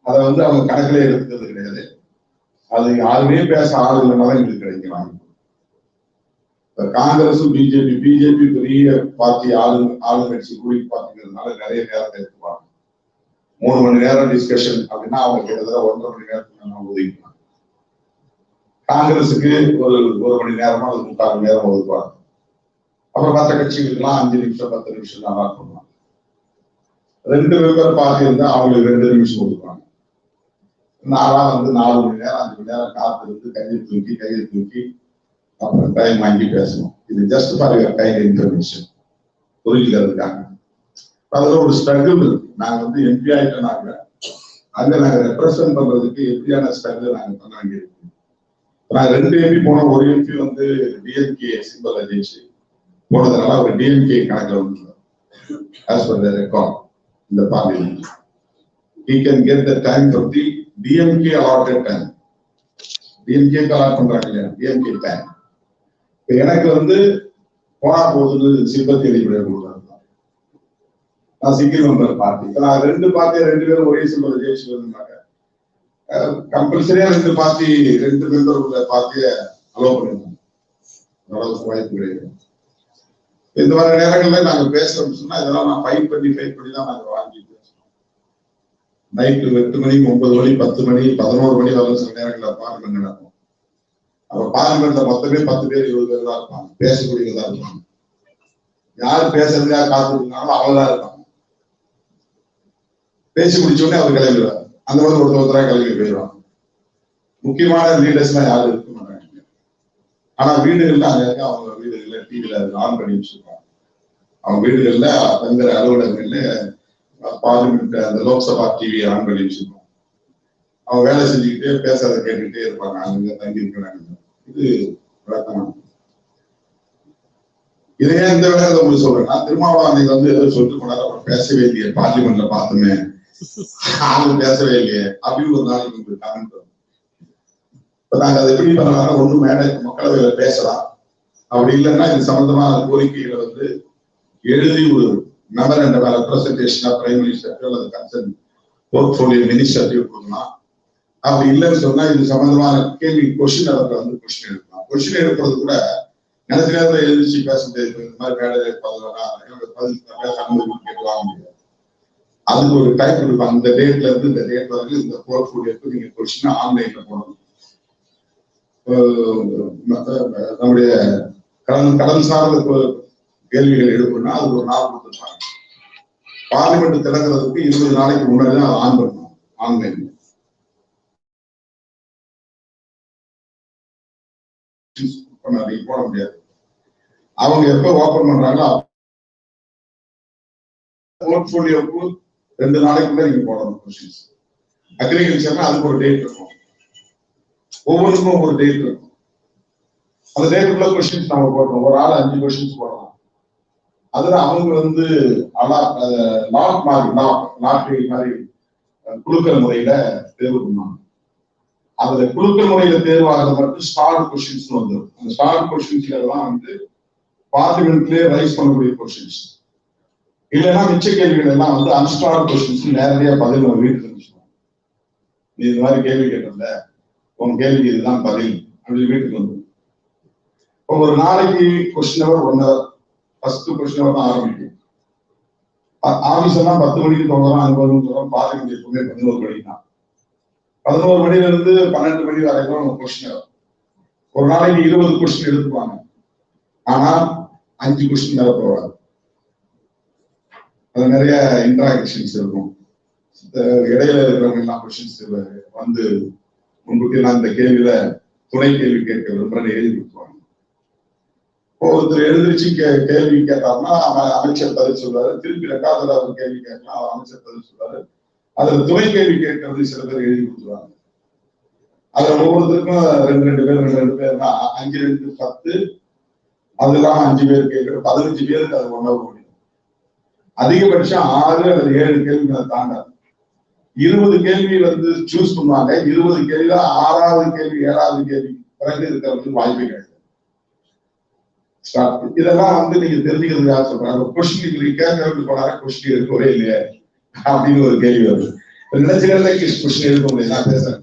அதை வந்து அவங்க கணக்கிலே எடுக்கிறது கிடையாது. அது யாருமே பேச ஆள் இல்லைனாலும் எங்களுக்கு கிடைக்கலாம். காங்கிரஸும் பிஜேபி பெரிய பார்ட்டி, ஆளுங்கட்சி கூலி பார்ட்டிங்கிறதுனால நிறைய நேரத்தை எடுத்துப்பாங்க. 3 மணி நேரம் டிஸ்கஷன் அப்படின்னா அவங்க கிட்டத்தட்ட 1.5 மணி நேரத்துக்கு ஒதுக்கலாம். காங்கிரஸுக்கு ஒரு 1 மணி நேரமா, அது 3/4 மணி நேரம் ஒதுக்குவாங்க. அப்புறம் மற்ற கட்சிகளுக்கெல்லாம் 5 நிமிஷம் 10 நிமிஷம் தான் பண்ணுவாங்க. 2 மெம்பர் பார்ட்டி இருந்தா அவங்களுக்கு 2 நிமிஷம் ஒதுக்குவாங்க. நாளா வந்து 4 மணி நேரம் 5 மணி நேரம் காத்திருந்து கையை தூக்கி அப்புறம் டைம் வாங்கி பேசணும். இது just for your kind information, புரிஞ்சுக்கிறதுக்காக. அதுல ஒரு ஸ்ட்ரகிள் இருக்கு. நாங்க வந்து எம்பி ஆயிட்டோம்னாங்க, அங்க நாங்க ரெப்ரசென்ட் பண்றதுக்கு எப்படியான ஸ்ட்ரகிள் நாங்க பண்ண வேண்டியிருக்கு. நாங்க 2 எம்பி போனோம். ஒரு எம்பி வந்து டிஎம்கே சிம்பல் ஜெயிச்சு போனதுனால அவர் டிஎம்கே கணக்கில் வந்து as per the record in the parliament, he can get the time from the DMK allotted time. DMK allot பண்றாங்க இல்லையா, DMK time. எனக்கு வந்து போனா போகுது சிம்பத்தி அடிப்படையில் கொடுக்குறாங்க. நான் சிங்கிள் மெம்பர் பார்ட்டி. நான் 2 பார்ட்டி 2 பேரும் ஒரே சிம்பல் ஜெயிச்சு இருந்தாங்க. கம்பல்சரியா 2 பார்ட்டி 2 மெம்பர் உள்ள பார்ட்டியை அலோவ் பண்ணிருந்தாங்க. அளவுக்கு வாய்ப்பு கிடையாது. இந்த மாதிரி நேரங்கள்ல நாங்க பேசுறோம்னு சொன்னா இதெல்லாம் நான் ஃபைட் பண்ணி தான் நாங்க வாங்கி பேசுறோம். நைட்டு 8 மணி 9 மணி 10 மணி 11 மணி வரை சில நேரங்கள்ல பார்லிமெண்ட் நடக்கும். அப்ப பார்லிமெண்ட்ல மொத்தமே 10 பேர் 20 பேர் தான் இருப்பாங்க, பேசக்கூடியதான் இருப்பாங்க. யார் பேசுறதுக்காக காத்துருந்தாலும் அவங்கதான் இருப்பாங்க. பேசி முடிச்ச உடனே அவர் கிளம்பிடுவார். அந்த மாதிரி ஒருத்தரா கிளம்பி போயிடுவாங்க. முக்கியமான லீடர்ஸ் எல்லாம் யாரும் இருக்க மாட்டாங்க. ஆனா வீடுகள்ல அங்க அவங்க வீடுகள்ல டிவில ஆன் பண்ணி வச்சிருப்பாங்க. அவங்க வீடுகள்ல தங்குற அலுவலகங்கள்ல பார்லிமெண்ட் அந்த லோக்சபா டிவி ஆன் பண்ணி வச்சிருப்பாங்க. அவங்க வேலை செஞ்சுக்கிட்டே பேசுறத கேட்டுக்கிட்டே இருப்பாங்க. அங்க தங்கி இருக்கிறாங்க. இது வழக்கமான. இதையே இந்த வேலை உங்களுக்கு சொல்றேன்னா, திருமாவளவன் அன்னைக்கு வந்து ஏதோ சொல்லிட்டு போனாரு, அவர் பேசவே இல்லையே, பார்லிமெண்ட்ல பார்த்துமே ஆளு பேசவே இல்லையே அப்படின்னு ஒரு நாளைக்கு உங்களுக்கு கமெண்ட் வரும். இப்ப நாங்க அதை எப்படி பண்ணலாம், ஒண்ணு மேடை மக்களவையில பேசலாம், அப்படி இல்லைன்னா இது சம்பந்தமான கோரிக்கைகளை வந்து எழுதி ஒரு memorandum representation of prime minister அல்லது கன்சர்ன் போர்ட்ஃபோலியோ மினிஸ்டர் கொடுக்கலாம். அப்படி இல்லைன்னு சொன்னா இது சம்பந்தமான கேள்வி கொஸ்டின் அவர்கள் வந்து கொஸ்டின் எடுக்கலாம். கொஸ்டின் எடுக்கிறது கூட நினைச்ச நேரத்தில் எழுதிச்சு பேச முடியாது. இந்த மாதிரி வேலை பதில் கேட்கலாம் முடியாது. அதுக்கு ஒரு டைம் கொடுப்பாங்க. இந்த டேட்ல இருந்து இந்த டேட் வரைக்கும் இந்த போர்ட்ஃபோலியோக்கு நீங்க கொஸ்டின் ஆன்லைன்ல போடணும். நம்முடைய கடன் சார்ந்த கேள்விகள் எடுக்கணும்னா அது ஒரு நாள் கொடுத்துருப்பாங்க. பார்லிமெண்ட் திறக்கிறதுக்கு 20 நாளைக்கு முன்னாடி தான் ஆன் பண்ணணும் ஆன்லைன்ல. போட முடியாது. அவங்க எப்ப ஓபன் பண்றாங்களோ போர்ட்ஃபோலியோக்கு 2 நாளைக்குள்ள நீங்க போடணும் கொஸ்டின்ஸ். அக்ரிகல்ச்சர்னா அதுக்கு ஒரு டேட் இருக்கும், ஒவ்வொன்றுக்கும் ஒவ்வொரு டேட் இருக்கும். அந்த டேட்டுக்குள்ள கொஸ்டின்ஸ் நம்ம போடுறோம். ஒரு ஆள் 5 கொஸ்டின்ஸ் போடலாம். அதுல அவங்க வந்து லாட்ரி மாதிரி குழுக்கள் முறையில தேர்வு பண்ணுவாங்க. அதுல குழுக்கள் முறையில தேர்வாகிறது மட்டும் ஸ்டார் கொஸ்டின்ஸ் வந்துடும். அந்த ஸ்டார் கொஸ்டின்ஸ்ல எல்லாம் வந்து பார்லிமெண்ட்லயே ரைஸ் பண்ணக்கூடிய கொஸ்டின்ஸ். இல்லைன்னா மிச்ச கேள்விகள் எல்லாம் வந்து அன்ஸ்டார் கொஸ்டின்ஸ் நேரடியா பதில் நம்ம வீட்டுக்கு அனுப்பிச்சுவோம். நீ இந்த மாதிரி கேள்வி கேட்டிருந்த, உன் கேள்விக்கு இதுதான் பதில் அப்படின்னு வீட்டுக்கு வந்து. ஒரு நாளைக்கு question hour 1 hour. First question hour தான் ஆரம்பிக்கும். ஆபீஸ் எல்லாம் 10 மணிக்கு தொடங்கலாம், 9 மணிக்கு தொடங்கும். பார்லிமெண்ட் எப்பவுமே 11 மணிக்கு தான். 11 மணில இருந்து 12 மணி வரைக்கும் கொஸ்டின் ஹவர். ஒரு நாளைக்கு 20 கொஸ்டின் எடுத்துக்குவாங்க. ஆனா 5 கொஸ்டின் மேல போவாது. அது நிறைய இன்டராக்ஷன்ஸ் இருக்கும். இடையில இருக்கிறவங்க எல்லாம் கொஸ்டின்ஸ் வந்து முன்கூட்டி நான் இந்த கேள்வியில துணை கேள்வி கேட்க விரும்புறேன்னு எழுதி கொடுத்துருவாங்க. ஒருத்தர் எழுந்திருச்சு கேள்வி கேட்டாருன்னா அமைச்சர் பதில் சொல்றாரு. திருப்பி 2வது அவர் கேள்வி கேட்கலாம், அவர் அமைச்சர் பதில் சொல்றாரு. அதுல துணை கேள்வி கேட்கறது சில பேர் எழுதி கொடுத்துருவாங்க. அதுல ஒவ்வொருத்தருக்கும் 2 பேர்னா 5 2 10, அது இல்லாம 5 பேர் கேட்கறது 15 பேருக்கு அது 1 ஹவர் முடியும். அதிகபட்சம் 6 அல்லது 7 கேள்வி தாண்டாது. 20 கேள்வி வந்து சூஸ் பண்ணுவாங்க. 20 கேள்வியில 6வது கேள்வி 7வது கேள்வி பிறகு இருக்கிறதுக்கு வாய்ப்பே கிடையாது. இதெல்லாம் வந்து நீங்க தெரிஞ்சுக்கிறதுக்காக சொல்றாங்க. கொஸ்டின் கேட்கறதுக்கு போனாங்க, கொஸ்டின் இருக்கவே இல்லையே அப்படின்னு ஒரு கேள்வி வருது. நினைச்சுக்கிறத கொஸ்டின் எடுக்க முடியாது. நான் பேசுறேன்,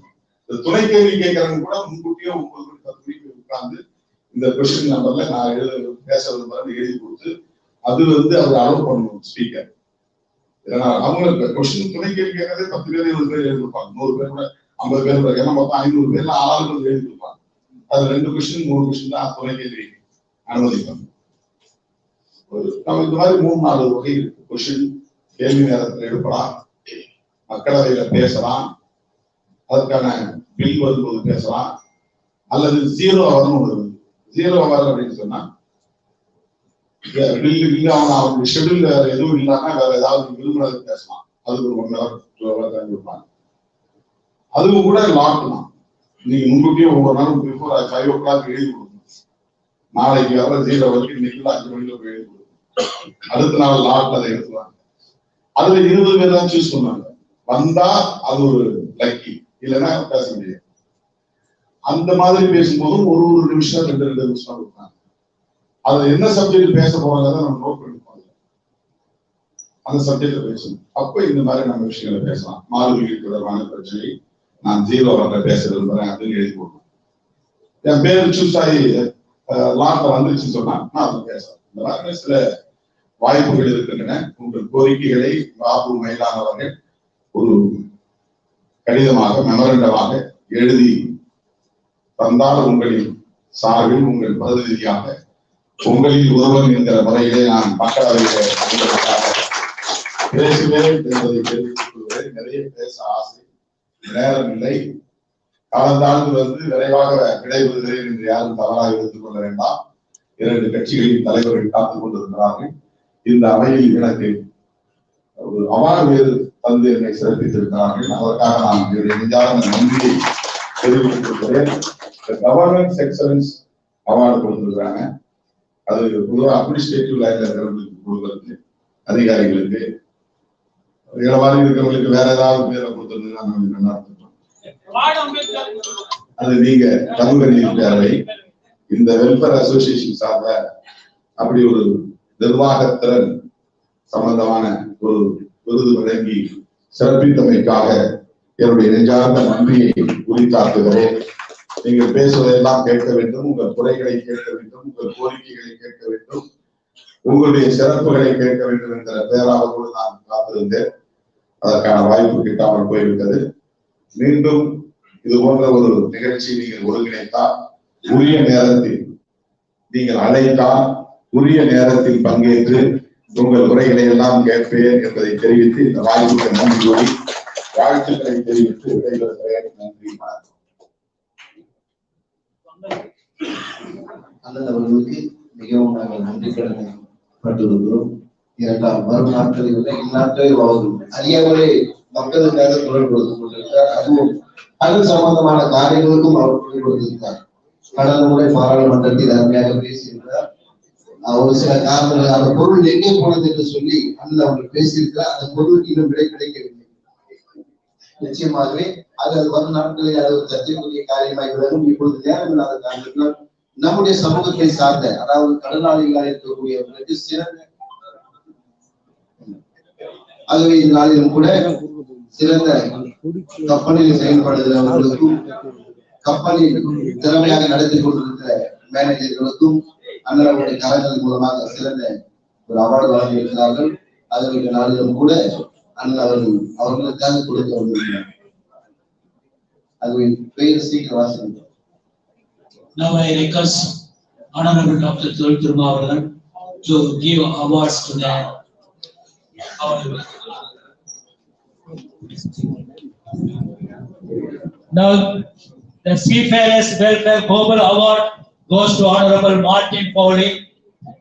துணை கேள்வி கேட்கறவங்க கூட முன்கூட்டியே 9 மணி 10 மணிக்கு உட்கார்ந்து இந்த கொஸ்டின் நம்பர்ல நான் பேசுறது மாதிரி எழுதி கொடுத்து அது வந்து அவர் அலோவ் பண்ணணும் ஸ்பீக்கர். அவங்க கொஸ்டின் துணை கேள்வி கேட்கறதே 10 பேர் 20 பேர் எழுதி கொடுப்பாங்க. 100 பேர் கூட 50 பேர் கூட ஏன்னா மொத்தம் 500 பேர்ல 6 ஆளுகள் எழுதி கொடுப்பாங்க. அது 2 கொஸ்டின் 3 கொஸ்டின் தான் துணை கேள்வி அனுமதிப்பாங்க. நம்ம இந்த மாதிரி 3-4 வகை இருக்கு. கொஸ்டின் கேள்வி நேரத்தில் எடுக்கலாம், மக்களவையில பேசலாம், அதற்கான பில் வரும்போது பேசலாம், அல்லது 0 ஹவர்னு வருது. 0 ஹவர் அப்படின்னு சொன்னா அவங்க ஷெட்யூல் வேற எதுவும் இல்லாம வேற ஏதாவது விரும்புறது பேசலாம். அதுக்கு ஒரு 1 ஹவர் 2 ஹவர் தான் கொடுப்பாங்க. அதுவும் கூட லாக் தான். நீங்க முன்கூட்டியே ஒவ்வொரு நாளும் பிஃபோர் 5 o'clock எழுதி கொடுக்கணும். நாளைக்கு வர 0 வரைக்கும் இன்னைக்கு 5 மணிக்கு போய் எழுதி கொடுக்கணும். அடுத்த நாள் லாக் அதை எடுத்துவாங்க. அதுல 20 பேர் தான் சூஸ் பண்ணுவாங்க. வந்தா அது ஒரு லக்கி, இல்லைன்னா பேச முடியாது. அந்த மாதிரி பேசும்போதும் ஒரு நிமிஷம் 2 நிமிஷம் கொடுப்பாங்க. அதுல என்ன சப்ஜெக்ட் பேச போறாங்க நம்ம நோட் பண்ணிப்பாங்க. அந்த சப்ஜெக்ட்ல பேசணும். அப்ப இந்த மாதிரி நம்ம விஷயங்களை பேசலாம். மாறுவியல் தொடர்பான பிரச்சனை நான் 0 ஹவர்ல பேச விரும்புறேன் அப்படின்னு எழுதி கொடுப்பேன். என் பேர் சூஸ் ஆகி லாட்ல வந்துருச்சுன்னு சொன்னா நான் அதை பேசுறேன். இந்த மாதிரி சில வாய்ப்புகள் இருக்கின்றன. உங்கள் கோரிக்கைகளை பாபு மயிலான் அவர்கள் ஒரு கடிதமாக மெமரண்டமாக எழுதி தந்தால் உங்களின் சார்பில் உங்கள் பிரதிநிதியாக உங்களில் ஒருவன் என்கிற முறையிலே நான் மக்களவையிலே பேசுவேன் என்பதை தெரிவித்துக் கொள்கிறேன். நிறைய பேச ஆசை, நேரம் இல்லை. காலந்தாழ்ந்து வந்து விரைவாக விடைபெறுகிறேன் என்று யாரும் தவறாக எடுத்துக் கொள்ள வேண்டாம். 2 கட்சிகளின் தலைவர்கள் காத்துக் கொண்டிருக்கிறார்கள். இந்த அவையில் எனக்கு ஒரு அவார்டு வேறு தந்து என்னை சிறப்பித்திருக்கிறார்கள். அதற்காக நான் என்னுடைய நெஞ்சார்ந்த நன்றியை தெரிவித்துக் கொள்கிறேன். கவர்னன்ஸ் எக்ஸலன்ஸ் அவார்டு கொடுத்திருக்கிறாங்க. அது பொதுவாக அட்மினிஸ்ட்ரேட்டிவ் லைன்ல இருக்கிறவங்களுக்கு கொடுக்கறது, அதிகாரிகளுக்கு மாதிரி இருக்கிறவங்களுக்கு வேற ஏதாவது பேரை கொடுத்திருந்தீங்கன்னா அது நீங்க தமிழ் பேரவை இந்த வெல்ஃபேர் அசோசியேஷன் சார்ந்த அப்படி ஒரு நிர்வாகத்திறன் சம்பந்தமான ஒரு விருது வழங்கி சிறப்பித்தமைக்காக என்னுடைய நெஞ்சார்ந்த நன்றியை உரித்தாக்குகிறேன். நீங்கள் பேசுவதெல்லாம் கேட்க வேண்டும், உங்கள் குறைகளை கேட்க வேண்டும், உங்கள் கோரிக்கைகளை கேட்க வேண்டும், உங்களுடைய சிறப்புகளை கேட்க வேண்டும் என்கிற பேராவதோடு நான் காத்திருந்தேன். அதற்கான வாய்ப்பு கிட்டாமல் போய்விட்டது. மீண்டும் இது போன்ற ஒரு நிகழ்ச்சி நீங்கள் ஒருங்கிணைத்தால், உரிய நேரத்தில் நீங்கள் அழைத்தால் உரிய நேரத்தில் பங்கேற்று உங்கள் உரைகளை எல்லாம் கேட்பேன் என்பதை தெரிவித்து இந்த வாய்ப்புக்கு நன்றி கூறி வாழ்த்துக்களை தெரிவித்து விடைபெறுகிறேன். நன்றி. அண்ணன் அவர்களுக்கு மிகவும் நாங்கள் நன்றி கடனை பட்டிருக்கிறோம். இரண்டாம் வரும் நாட்களில் இந்நாட்களில் அவர் அறியாமலே மக்களுக்காக குரல் கொடுத்துக் கொண்டிருக்கிறார். அதுவும் கடல் சம்பந்தமான காரியங்களுக்கும் அவர் குரல் கொடுத்திருக்கிறார். கடந்த முறை பாராளுமன்றத்தில் அருமையாக பேசியிருக்கிறார். ஒரு சில காரணங்கள் அந்த பொருள் எங்கே போனது என்று சொல்லி அண்ணன் அவர்கள் பேசியிருக்கிறார். அந்த பொருளுக்கு இன்னும் விடை கிடைக்கவில்லை. நிச்சயமாகவே அது வரும் நாட்களில் அது ஒரு சர்ச்சைக்குரிய காரியமாக விலகும். இப்பொழுது நேரம் இல்லாத காரணத்தினால் நம்முடைய சமூகத்தை சார்ந்த, அதாவது கடனாளிகளாக இருக்கக்கூடியவர்களுக்கு சிறந்த, ஆகவே இந்த நாளிலும் கூட சிறந்த கப்பலில் செயல்படுகிறவர்களுக்கும் கப்பலில் திறமையாக நடத்தி கொண்டிருக்கிற மேனேஜர்களுக்கும் அண்ணனுடைய கரங்கள் மூலமாக சிறந்த ஒரு அவார்டு வழங்கியிருக்கிறார்கள். அதனுடைய நாளிலும் கூட அண்ணன் அவர்களுக்காக கொடுக்க வந்திருக்கிறார். அதுவே பெயர் சீக்கிரம் வாசிக்கிறோம். Now I request Honorable Dr. Iswot Imo to give awards to the honorable. Now the Seafarers Welfare Global Award goes to Honorable Martin Foley,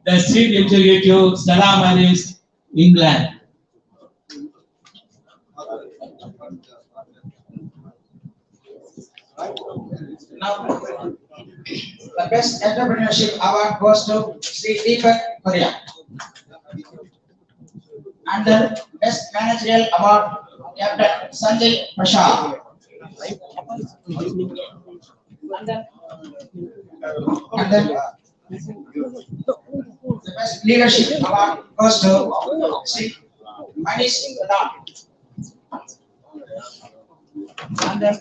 the Chief Executive, Salam Alice, England. Now, the Best Entrepreneurship Award goes to Sri Deepak Korea. And the Best Managerial Award, Captain Sanjay Prashad. And then the Best Leadership Award goes to Sri Manish Pradhan. And then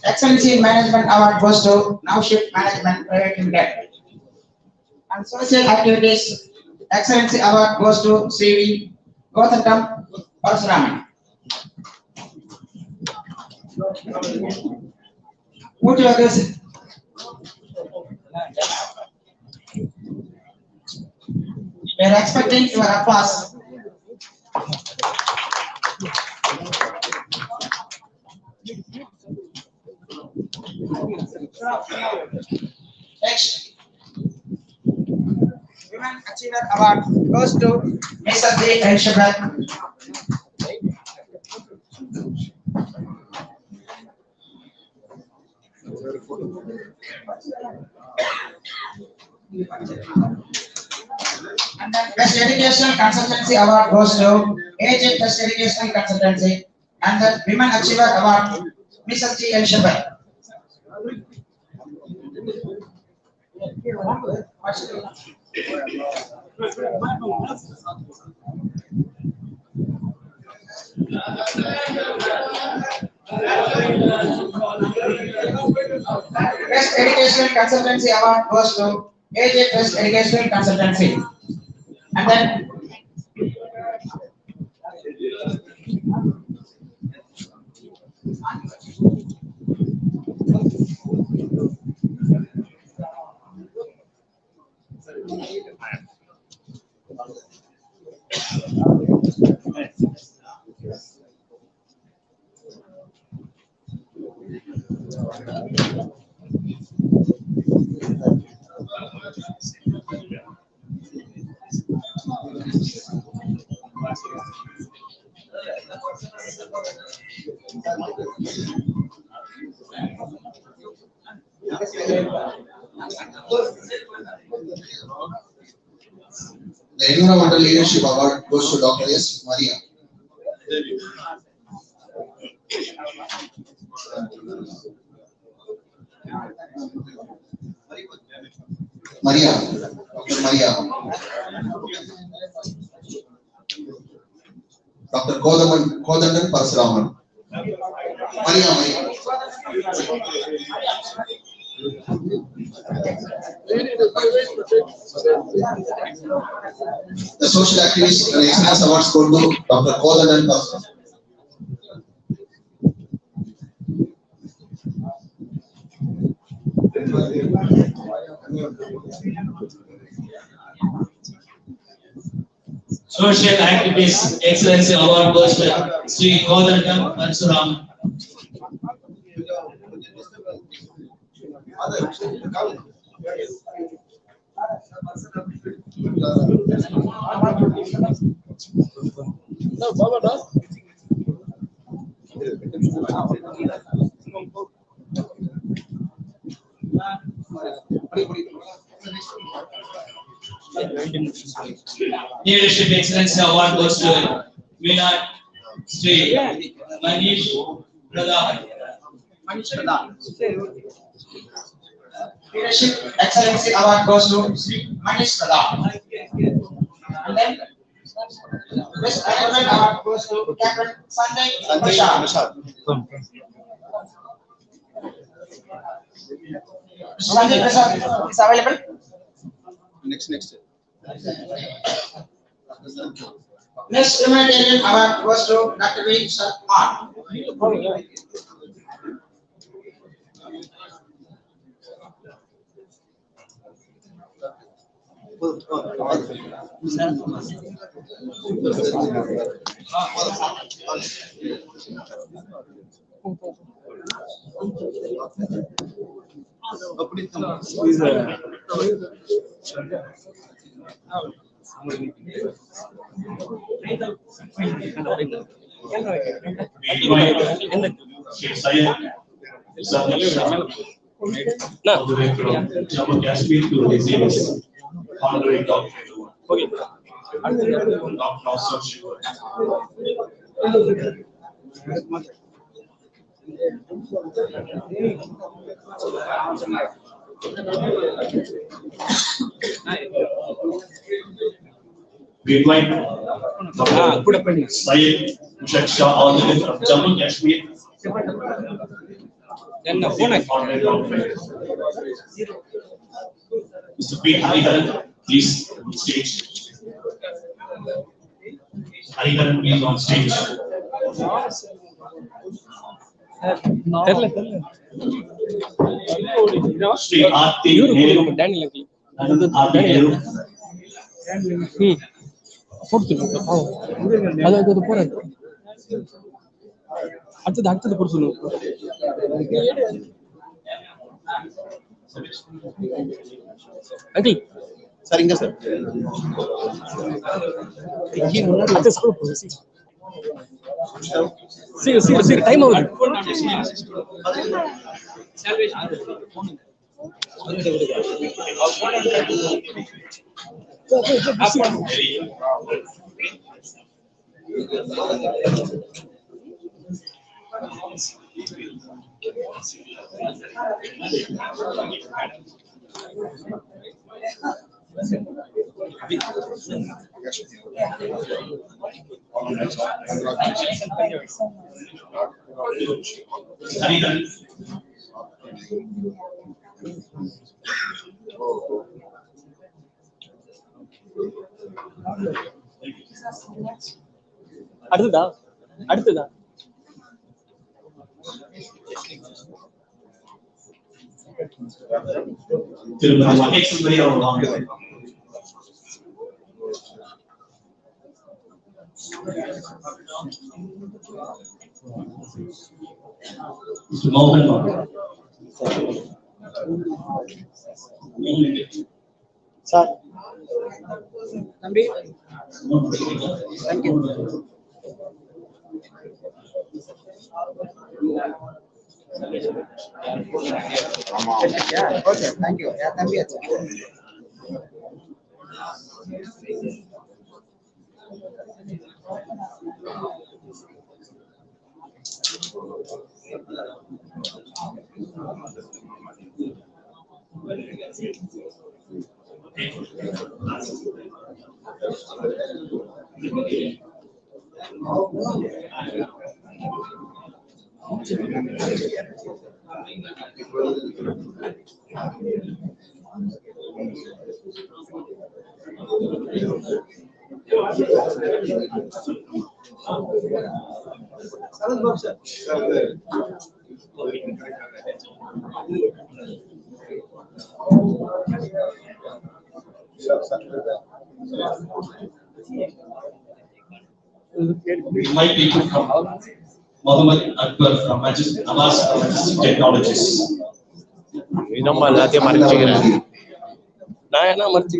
Excellency in Management Award goes to Now Shift Management Private Limited. And Social Activities Excellency Award goes to CV Gothatam Parasuraman. Put your this. We are expecting your applause. Next, Women Achiever Award goes to Ms. Adri Elshabrat. And then Best Educational Consultancy Award goes to AJ Best Educational Consultancy. And the Women Achiever Award, Ms. Adri Elshabrat. Best Educational Consultancy Award goes to AJ Best Educational Consultancy. And then the Environmental Leadership Award goes to Dr. S. Maria. Maria, Dr. Maria, Dr. Kodandan Parasuraman. Maria. The social activist and excellence awards go to Dr. Kodandan Parasuraman. Social Activist Excellency Award goes to Sri Kodandam Parsuram. Leadership Excellency Award goes to Milad Sri Manish Pradhan. Leadership Excellency Award goes to Manish Pradhan. And then Best Management Award goes to Captain Sanjay Prasad. Sanjay Prasad is available. Next. Next humanitarian award goes to Dr. V. Sarkar. Jammu Kashmir to receive his honorary doctorate. Okay. We invite Dr. Syed Mushak Shah all the way from Jammu Kashmir. Mr. P. Hariharan, please on stage. Hariharan, please on stage. Sri Aarti Nehru. Aarti Nehru. அடுத்தது போட சொல்லு. Uncle சரிங்க sir. சரி time ஆகுது. அடுத்ததா திருமதி மகேஸ்வரி அவர்கள் வாங்க. மோகன் சார் தம்பி தேங்க்யூ. Okay thank you. தம்பி ஆச்சு. Invite people from Mohammed Akbar from Abbas Majestic Technologies. நம்ம எல்லாத்தையும் மறைச்சிக்கிறேன். நான் என்ன மறைச்சி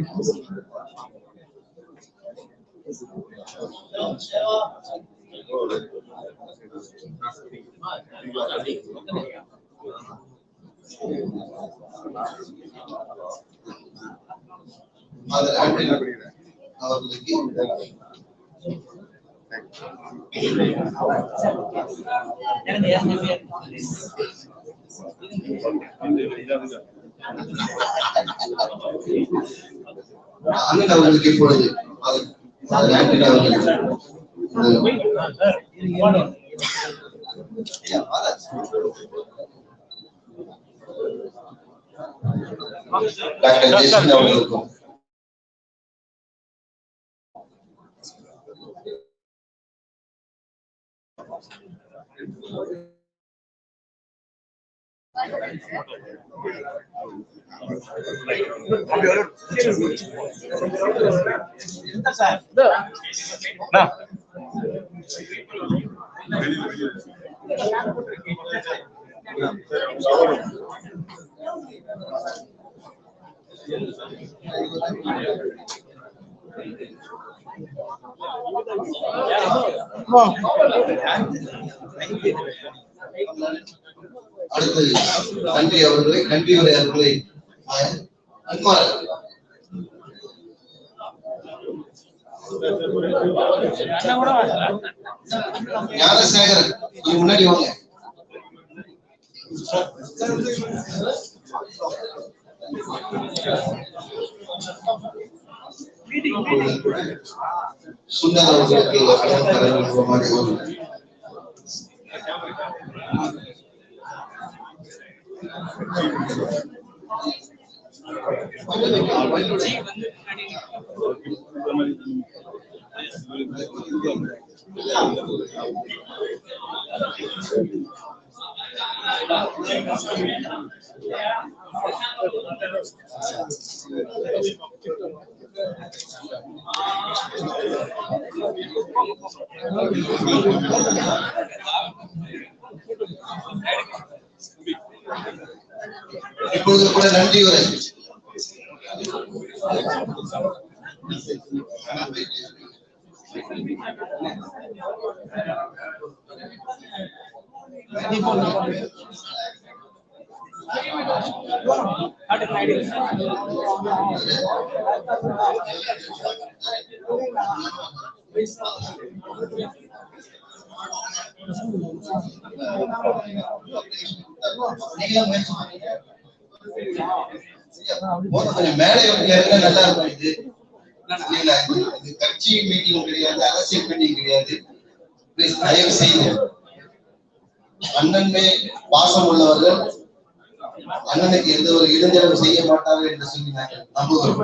அண்ணன் அவர்களுக்கு இப்பொழுது டாக்டர் ஜெயசன் அவர்களுக்கும் அடுத்து நன்றி அவர்களை நன்றி உரை அவர்களை ஞானசேகரன் கொஞ்சம் முன்னாடி வாங்க. சுந்தர் அவர்களுக்கு இப்பொழுது கூட நன்றி உரை மேலே நல்லா இருக்கும். இது கட்சி மீட்டிங் கிடையாது, அரசியல் மீட்டிங் கிடையாது. தயவு செய்து அண்ணன் பாசம் உள்ளவர்கள் அண்ணனுக்கு எந்த ஒரு இடைஞ்சலும் செய்ய மாட்டார்கள் என்று சொல்லி நாங்கள் நம்புகிறோம்.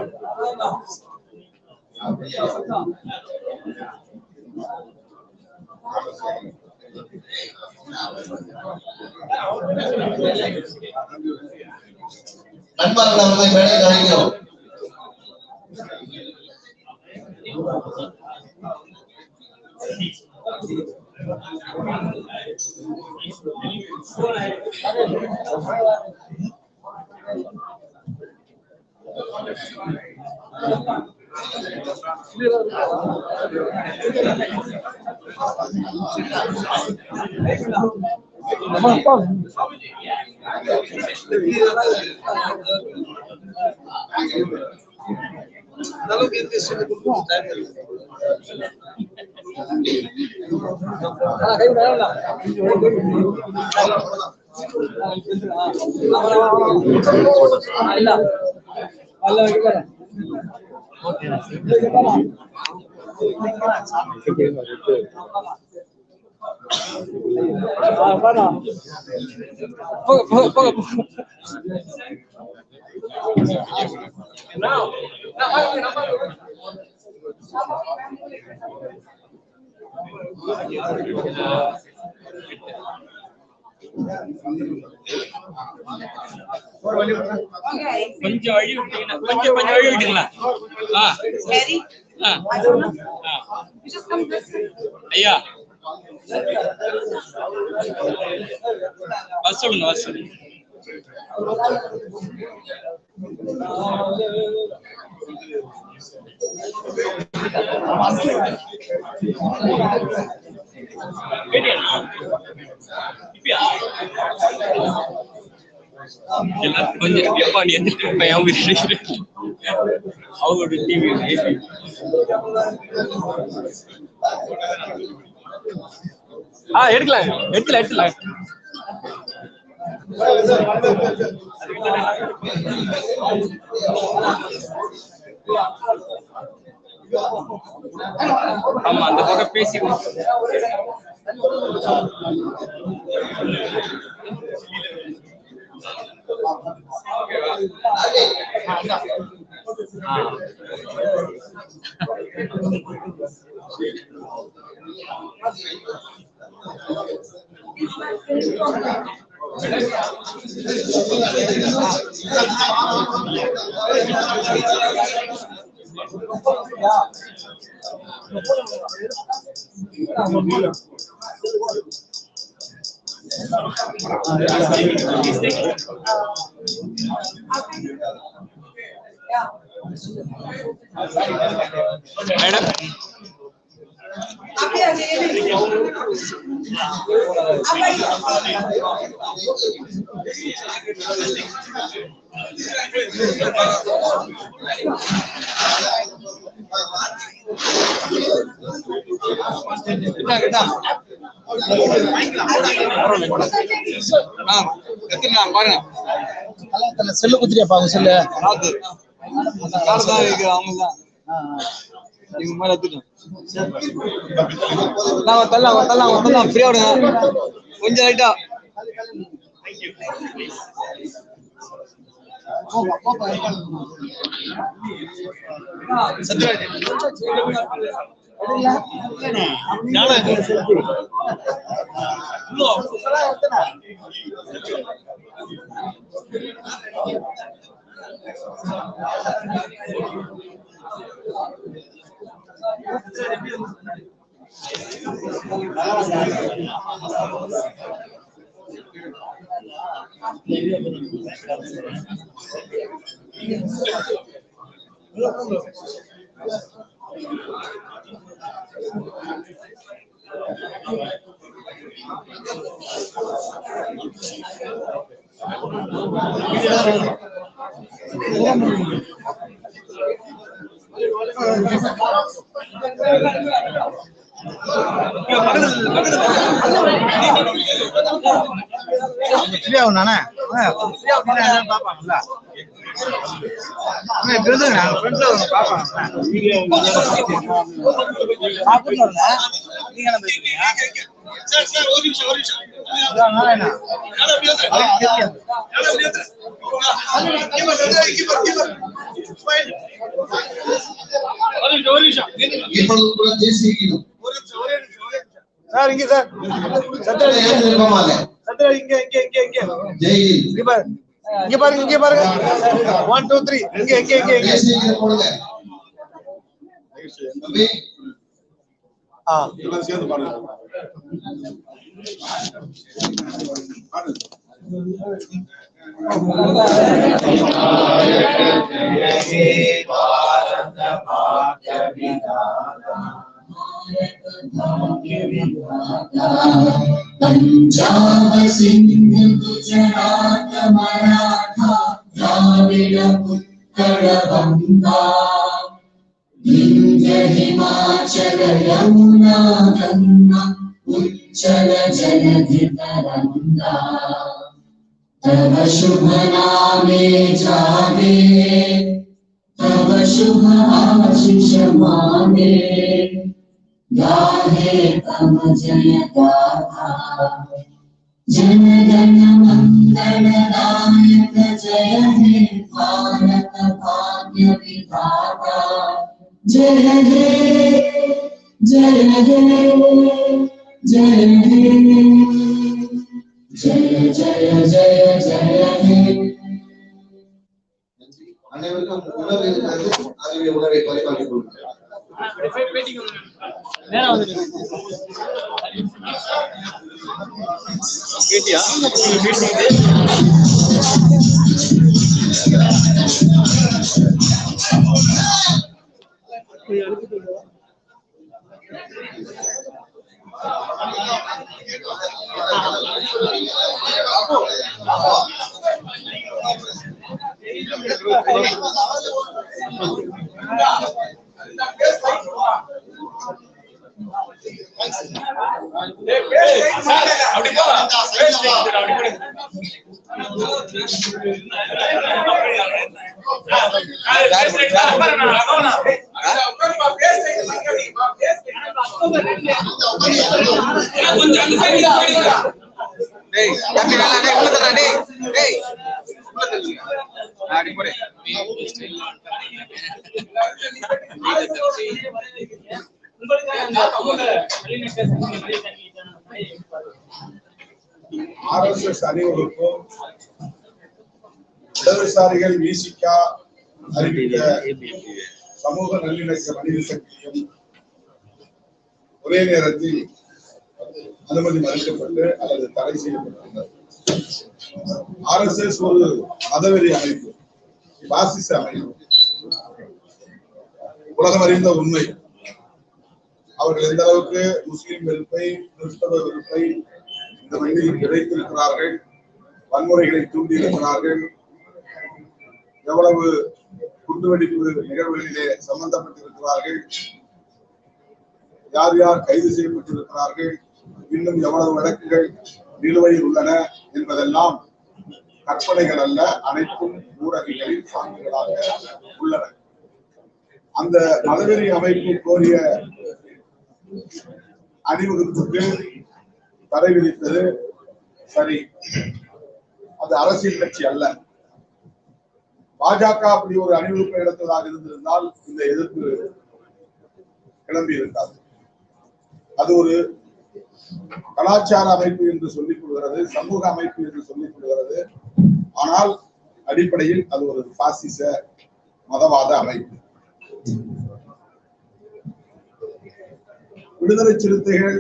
நண்பர்கள் அவர்களை மேடையில் அழைக்கிறோம். கொஞ்சம் வழி விட்டீங்கன்னா கொஞ்சம் வழி விட்டீங்களா? ஐயா வர சொல்லுங்க, வர சொல்லுங்க. கொஞ்சம் எப்பா நீ அவங்களோட டிவி எடுக்கலாம், எடுக்கலாம். ஆமா, அந்த பக்கம் பேசி மேடம் செல்லு குத்திரியாப்பா அவங்க செல்லு ஃப்ரீயா விடுங்க கொஞ்சம் லைட்டா. பாப்பாங்கல்ல சார் இங்க சார் இங்க பாருங்க, இங்க பாருங்க. 1 2 3 இங்க சேர்ந்து பாருங்க. पंजाब सिंध गुजरात मराठा द्राविड उत्कल बंगा विंध्य हिमाचल यमुना गंगा उच्चल जलधि तरंगा तव शुभ नामे जागे तव शुभ आशीष मांगे गाहे तव जय गाथा जन गण मंगल दायक जय हे भारत भाग्य विधाता जय हे जय हे जय हे जय जय जय जय हे அனைவருக்கும் உணவு இருக்கிறது. அதுவே உணவை பரிமாறிக் கொள்கிறேன். RSS அணிவகுப்பும் இடதுசாரிகள் விசிகா அறிவித்த சமூக நல்லிணக்க மனித சக்தியும் ஒரே நேரத்தில் அனுமதி மறுக்கப்பட்டு அல்லது தடை செய்யப்பட்டுள்ளது. RSS ஒரு மதவெறி அமைப்பு, பாசிச அமைப்பு. உலகம் அறிந்த உண்மை. அவர்கள் எந்த அளவுக்கு முஸ்லிம் வெறுப்பை, கிறிஸ்தவ வெறுப்பை இந்த மண்ணில் விதைத்திருக்கிறார்கள், வன்முறைகளை தூண்டியிருக்கிறார்கள், எவ்வளவு குண்டுவெடிப்பு நிகழ்வுகளிலே சம்பந்தப்பட்டிருக்கிறார்கள், யார் யார் கைது செய்யப்பட்டிருக்கிறார்கள், இன்னும் எவ்வளவு வழக்குகள் நிலுவையில் உள்ளன என்பதெல்லாம் கற்பனைகள் அல்ல, அனைத்தும் ஊடகங்களில் சான்றுகளாக உள்ளன. அந்த மதவெறி அமைப்பு கோரிய அணிவகுப்புக்கு தடை விதித்தது சரி, அது அரசியல் கட்சி அல்ல. பாஜக அப்படி ஒரு அணிவகுப்பை நடத்துவதாக இருந்திருந்தால் இந்த எதிர்ப்பு கிளம்பி இருக்காது. அது ஒரு கலாச்சார அமைப்பு என்று சொல்லிக் கொள்கிறது, சமூக அமைப்பு என்று சொல்லிக் கொள்கிறது. ஆனால் அடிப்படையில் அது ஒரு பாசிச மதவாத அமைப்பு. விடுதலை சிறுத்தைகள்,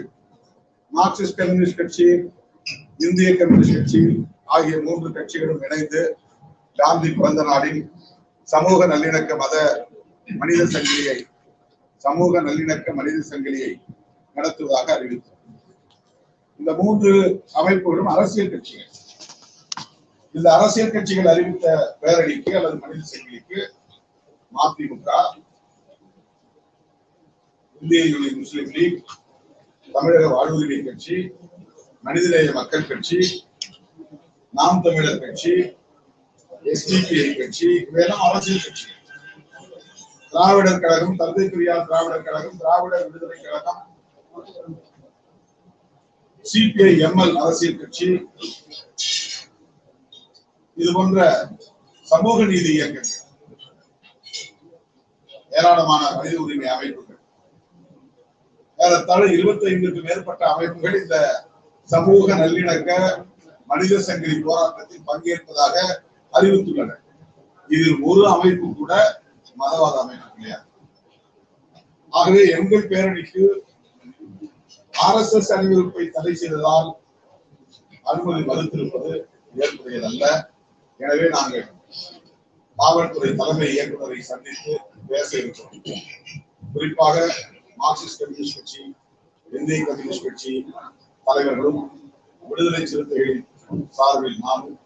மார்க்சிஸ்ட் கம்யூனிஸ்ட் கட்சி, இந்திய கம்யூனிஸ்ட் கட்சி ஆகிய 3 கட்சிகளும் இணைந்து காந்தி பிறந்த நாளில் சமூக நல்லிணக்க மனித சங்கிலியை நடத்துவதாக அறிவித்தது. இந்த 3 அமைப்புகளும் அரசியல் கட்சிகள். இந்த அரசியல் கட்சிகள் அறிவித்த பேரணிக்கு அல்லது மனித சங்கிலிக்கு மதிமுக, இந்திய யூனியன் முஸ்லிம் லீக், தமிழக வாழ்வுரிமை கட்சி, மனிதநேய மக்கள் கட்சி, நாம் தமிழர் கட்சி, SDPI கட்சி, இவையெல்லாம் அரசியல் கட்சி. திராவிடர் கழகம், தந்தை பெரியார் திராவிடர் கழகம், திராவிடர் விடுதலை கழகம், CPI-ML அரசியல் கட்சி, இது போன்ற சமூக நீதி இயக்கங்கள், ஏராளமான மனித உரிமை அமைப்புகள், ஏறத்தாழ 25க்கும் மேற்பட்ட அமைப்புகள் இந்த சமூக நல்லிணக்க மனித சங்கிலி போராட்டத்தில் பங்கேற்பதாக அறிவித்துள்ளன. இதில் ஒரு அமைப்பு கூட மதவாத அமைப்பு கிடையாது. ஆகவே எங்கள் பேரணிக்கு RSS அணிவகுப்பை தடை செய்ததால் அனுமதி மறுத்திருப்பது ஏற்புடையதல்ல. எனவே நாங்கள் காவல்துறை தலைமை இயக்குநரை சந்தித்து பேச இருக்கிறோம். குறிப்பாக மார்க்சிஸ்ட் கம்யூனிஸ்ட் கட்சி, இந்திய கம்யூனிஸ்ட் கட்சி தலைவர்களும் விடுதலை சிறுத்தைகளின் சார்பில் நானும்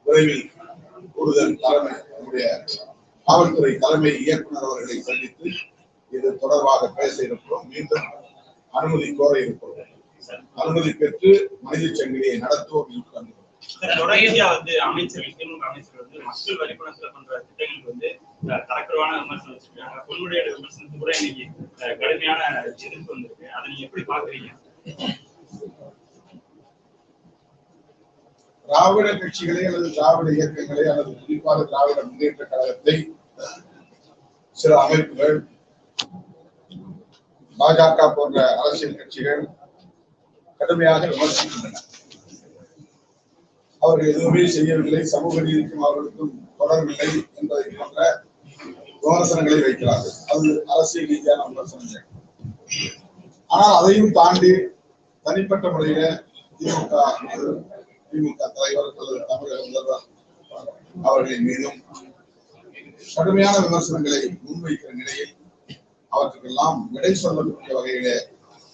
விரைவில் கூடுதல் நம்முடைய காவல்துறை தலைமை இயக்குநர் அவர்களை சந்தித்து இது தொடர்பாக பேச இருக்கிறோம். மீண்டும் அனுமதி கோர இருக்கிறோம். அனுமதி பெற்று மனித சங்கிலியை நடத்துவோம் என்று தொடர்ச்சியா வந்து அமைச்சர்கள் திமுக அமைச்சர்கள் வந்து மக்கள் வரிப்பணத்துல பண்ற திட்டங்களுக்கு வந்து தரக்குறைவான விமர்சனம் வச்சிருக்காங்க. பொன்முடியோட விமர்சனத்துக்கு கூட இன்னைக்கு கடுமையான எதிர்ப்பு வந்திருக்கு. அதை நீங்க எப்படி பாக்குறீங்க? திராவிட கட்சிகளை அல்லது திராவிட இயக்கங்களை அல்லது குறிப்பாக திராவிட முன்னேற்ற கழகத்தை சில அமைப்புகள், பாஜக போன்ற அரசியல் கட்சிகள் கடுமையாக விமர்சிக்கின்றன. அவர்கள் எதுவுமே செய்யவில்லை, சமூக நீதிக்கும் அவர்களுக்கும் தொடர்பில்லை என்பதை போன்ற விமர்சனங்களை வைக்கிறார்கள். அது அரசியல் ரீதியான விமர்சனங்கள். ஆனால் அதையும் தாண்டி தனிப்பட்ட முறையில திமுக தலைவர் அல்லது தமிழக முதல்வர் அவர்களின் மீதும் கடுமையான விமர்சனங்களை முன்வைக்கிற நிலையில் அவற்றுக்கெல்லாம் விடை சொல்லக்கூடிய வகையிலே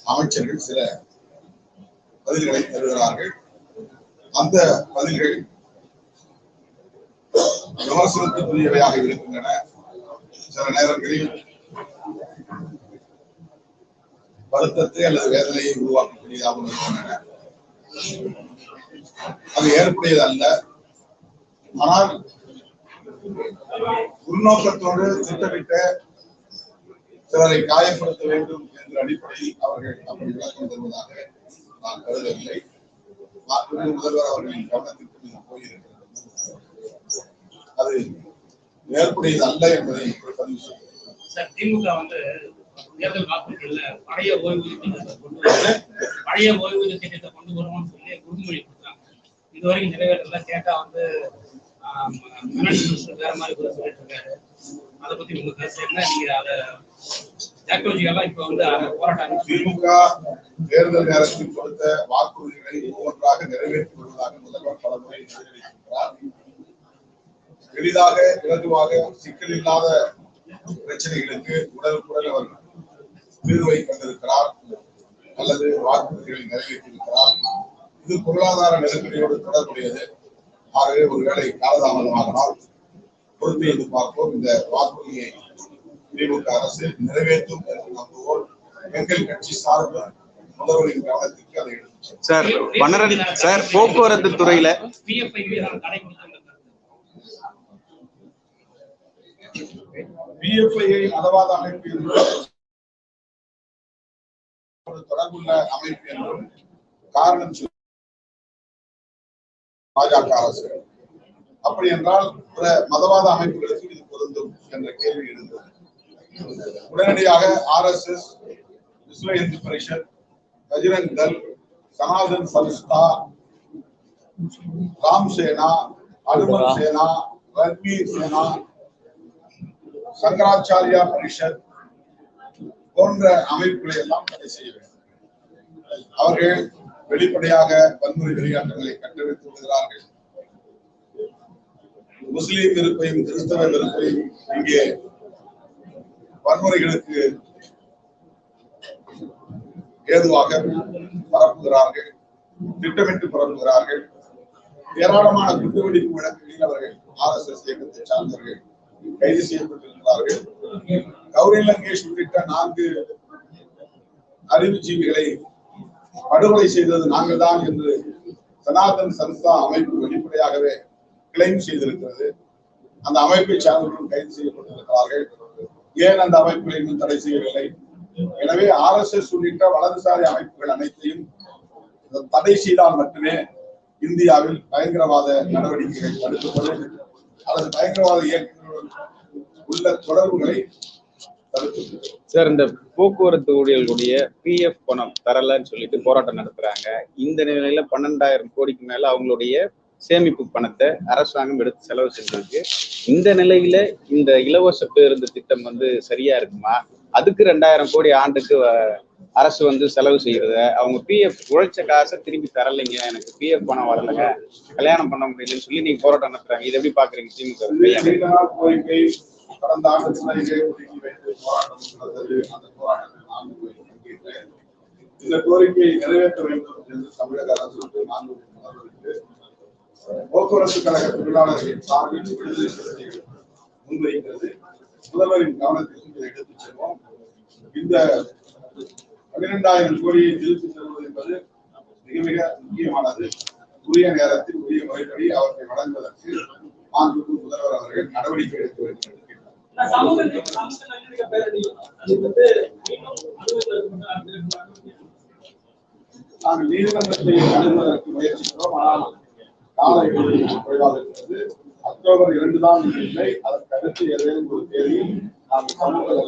அமைச்சர்கள் சில பதில்களை தருகிறார்கள். அந்த பதில்கள் விமர்சனத்துக்குரியவையாக இருக்கின்றன. சில நேரங்களில் வருத்தத்தை அல்லது வேதனையை உருவாக்கக்கூடியதாக இருக்கின்றன. அது ஏற்புடையது அல்ல. ஆனால் உள்நோக்கத்தோடு திட்டமிட்ட சிலரை காயப்படுத்த வேண்டும் என்ற அடிப்படையில் அவர்கள் அப்படி விளக்கம் தருவதாக நான் கருதவில்லை. முதல்வர் அவர்களின் கவனத்திற்கு போயிருக்கிறது. அது ஏற்புடையது அல்ல என்பதை பதிவு செய்கிறேன். திமுக வந்து தேர்தல் வாக்குறுதிகள்ல பழைய ஓய்வூதிய திட்டத்தை கொண்டு வருவோம்னு சொல்லி உறுதிமொழி கொடுத்தாங்க. இதுவரைக்கும் நிறைவேறல. கேட்டா வந்து வேற மாதிரி கூட சொல்லிட்டு இருக்காரு. அதை பத்தி உங்க கருத்து என்ன? நீங்க அதை ஜாக்கோஜியெல்லாம் இப்ப வந்து போராட்டம். திமுக தேர்தல் நேரத்தில் கொடுத்த வாக்குறுதிகளை ஒவ்வொன்றாக நிறைவேற்றி வருவதாக முதல்வர் பல முறை தெரிவித்திருக்கிறார். எளிதாக இலகுவாக சிக்கல் இல்லாத பிரச்சனைகளுக்கு உடனுக்குடன் அவர் தீர்வை கண்டிருக்கிறார் அல்லது வாக்குறுதிகளை நிறைவேற்றியிருக்கிறார். இது பொருளாதார நெருக்கடியோடு தொடர்புடையது. ஆகவே ஒருவேளை காலதாமதமாகனால் பொறுப்பை எதிர்பார்ப்போம். இந்த வாக்குறுதியை திமுக அரசு நிறைவேற்றும் என்று நம்புவோம். எங்கள் கட்சி சார்பு முதல்வரின் கவனத்திற்கு அதை எடுத்து சார் வனரன் சார் போக்குவரத்து துறையில பிஎஃப்ஐ மதவாத அமைப்பு தொடர்புள்ள அமைப்பு என்றும் காரணம் பாஜக அரசு. அப்படி என்றால் பிற மதவாத அமைப்புகளுக்கு இது பொருந்தும் என்ற கேள்வி இருந்தது. உடனடியாக RSS, விஸ்வ இந்து பரிஷத், பஜ்ரங் தள், சனாதன் சன்ஸ்தா, ராம் சேனா, அனுமன் சேனா, ரன்வீர் சேனா, சங்கராச்சாரியா பரிஷத் போன்ற அமைப்புகளை எல்லாம் தடை செய்ய வேண்டும். அவர்கள் வெளிப்படையாக வன்முறை வெளியாட்டங்களை கட்டவிழ்த்து விடுகிறார்கள். முஸ்லீம் வெறுப்பையும் கிறிஸ்தவ வெறுப்பையும் இங்கே வன்முறைகளுக்கு ஏதுவாக பரப்புகிறார்கள், திட்டமிட்டு பரப்புகிறார்கள். ஏராளமான குண்டுவெடிப்பு வழக்குகளில் அவர்கள் RSS இயக்கத்தை சார்ந்தவர்கள் கைது செய்யப்பட்டிருக்கிறார்கள். கௌரி லங்கேஷ் உள்ளிட்ட 4 அறிவுஜீவிகளை படுகொலை செய்தது நாங்கள் தான் என்று சனாதன் சன்ஸ்தா அமைப்பு வெளிப்படையாகவே கிளைம் செய்திருக்கிறது. அந்த அமைப்பை சார்ந்தவர்கள் கைது செய்யப்பட்டிருக்கிறார்கள். ஏன் அந்த அமைப்புகளை இன்னும் தடை செய்யவில்லை? எனவே RSS உள்ளிட்ட வலதுசாரி அமைப்புகள் அனைத்தையும் தடை செய்தால் மட்டுமே இந்தியாவில் பயங்கரவாத நடவடிக்கைகள் தடுக்கப்படும் அல்லது பயங்கரவாத இயக்கங்களுடன் உள்ள தொடர்புகளை தடுக்கப்படும். சார் இந்த போக்குவரத்து ஊழியர்களுடைய PF பணம் தரலன்னு சொல்லிட்டு போராட்டம் நடத்துறாங்க. இந்த நிலையில 12,000 கோடிக்கு மேல அவங்களுடைய சேமிப்பு பணத்தை அரசாங்கம் எடுத்து செலவு செஞ்சிருக்கு. இந்த நிலையில இந்த இலவச பேருந்து திட்டம் வந்து சரியா இருக்குமா? அதுக்கு 2,000 கோடி ஆண்டுக்கு அரசு வந்து செலவு செய்யறத அவங்க PF உழைச்ச காசை திரும்பி தரலைங்க, எனக்கு PF பணம் வரலைங்க, கல்யாணம் பண்ண முடியலன்னு சொல்லி நீங்க போராட்டம் நடத்துறாங்க. இதை எப்படி பாக்குறீங்க திமுக? கோரிக்கை கடந்த ஆண்டு வைத்து போராட்டம் நடந்தது. அந்த போராட்டத்தில் நான் பங்கேற்றேன். இந்த கோரிக்கையை நிறைவேற்ற வேண்டும் என்று தமிழக அரசு போக்குவரத்து கழக தொழிலாளர்களின் சார்பில் விடுதலை சிறுத்தைகள் முன்வைக்கிறது. முதல்வரின் கவனத்திற்கு இதை எடுத்துச் செல்வோம். இந்த 12,000 கோடியை திருப்பித் தருவது என்பது மிக மிக முக்கியமானது. உரிய நேரத்தில் உரிய முறைப்படி அவற்றை வழங்குவதற்கு மாண்புமிகு முதல்வர் அவர்கள் நடவடிக்கை எடுத்து வருகிறார். நாங்கள் நீதிமன்றத்தை அணுகுவதற்கு முயற்சிக்கிறோம். ஆனால் கால குறைவாக இருக்கிறது. அக்டோபர் 2 தான் இல்லை. அதற்கு அடுத்து ஏதேனும் ஒரு தேதியில் நாங்கள் சமூக நல்ல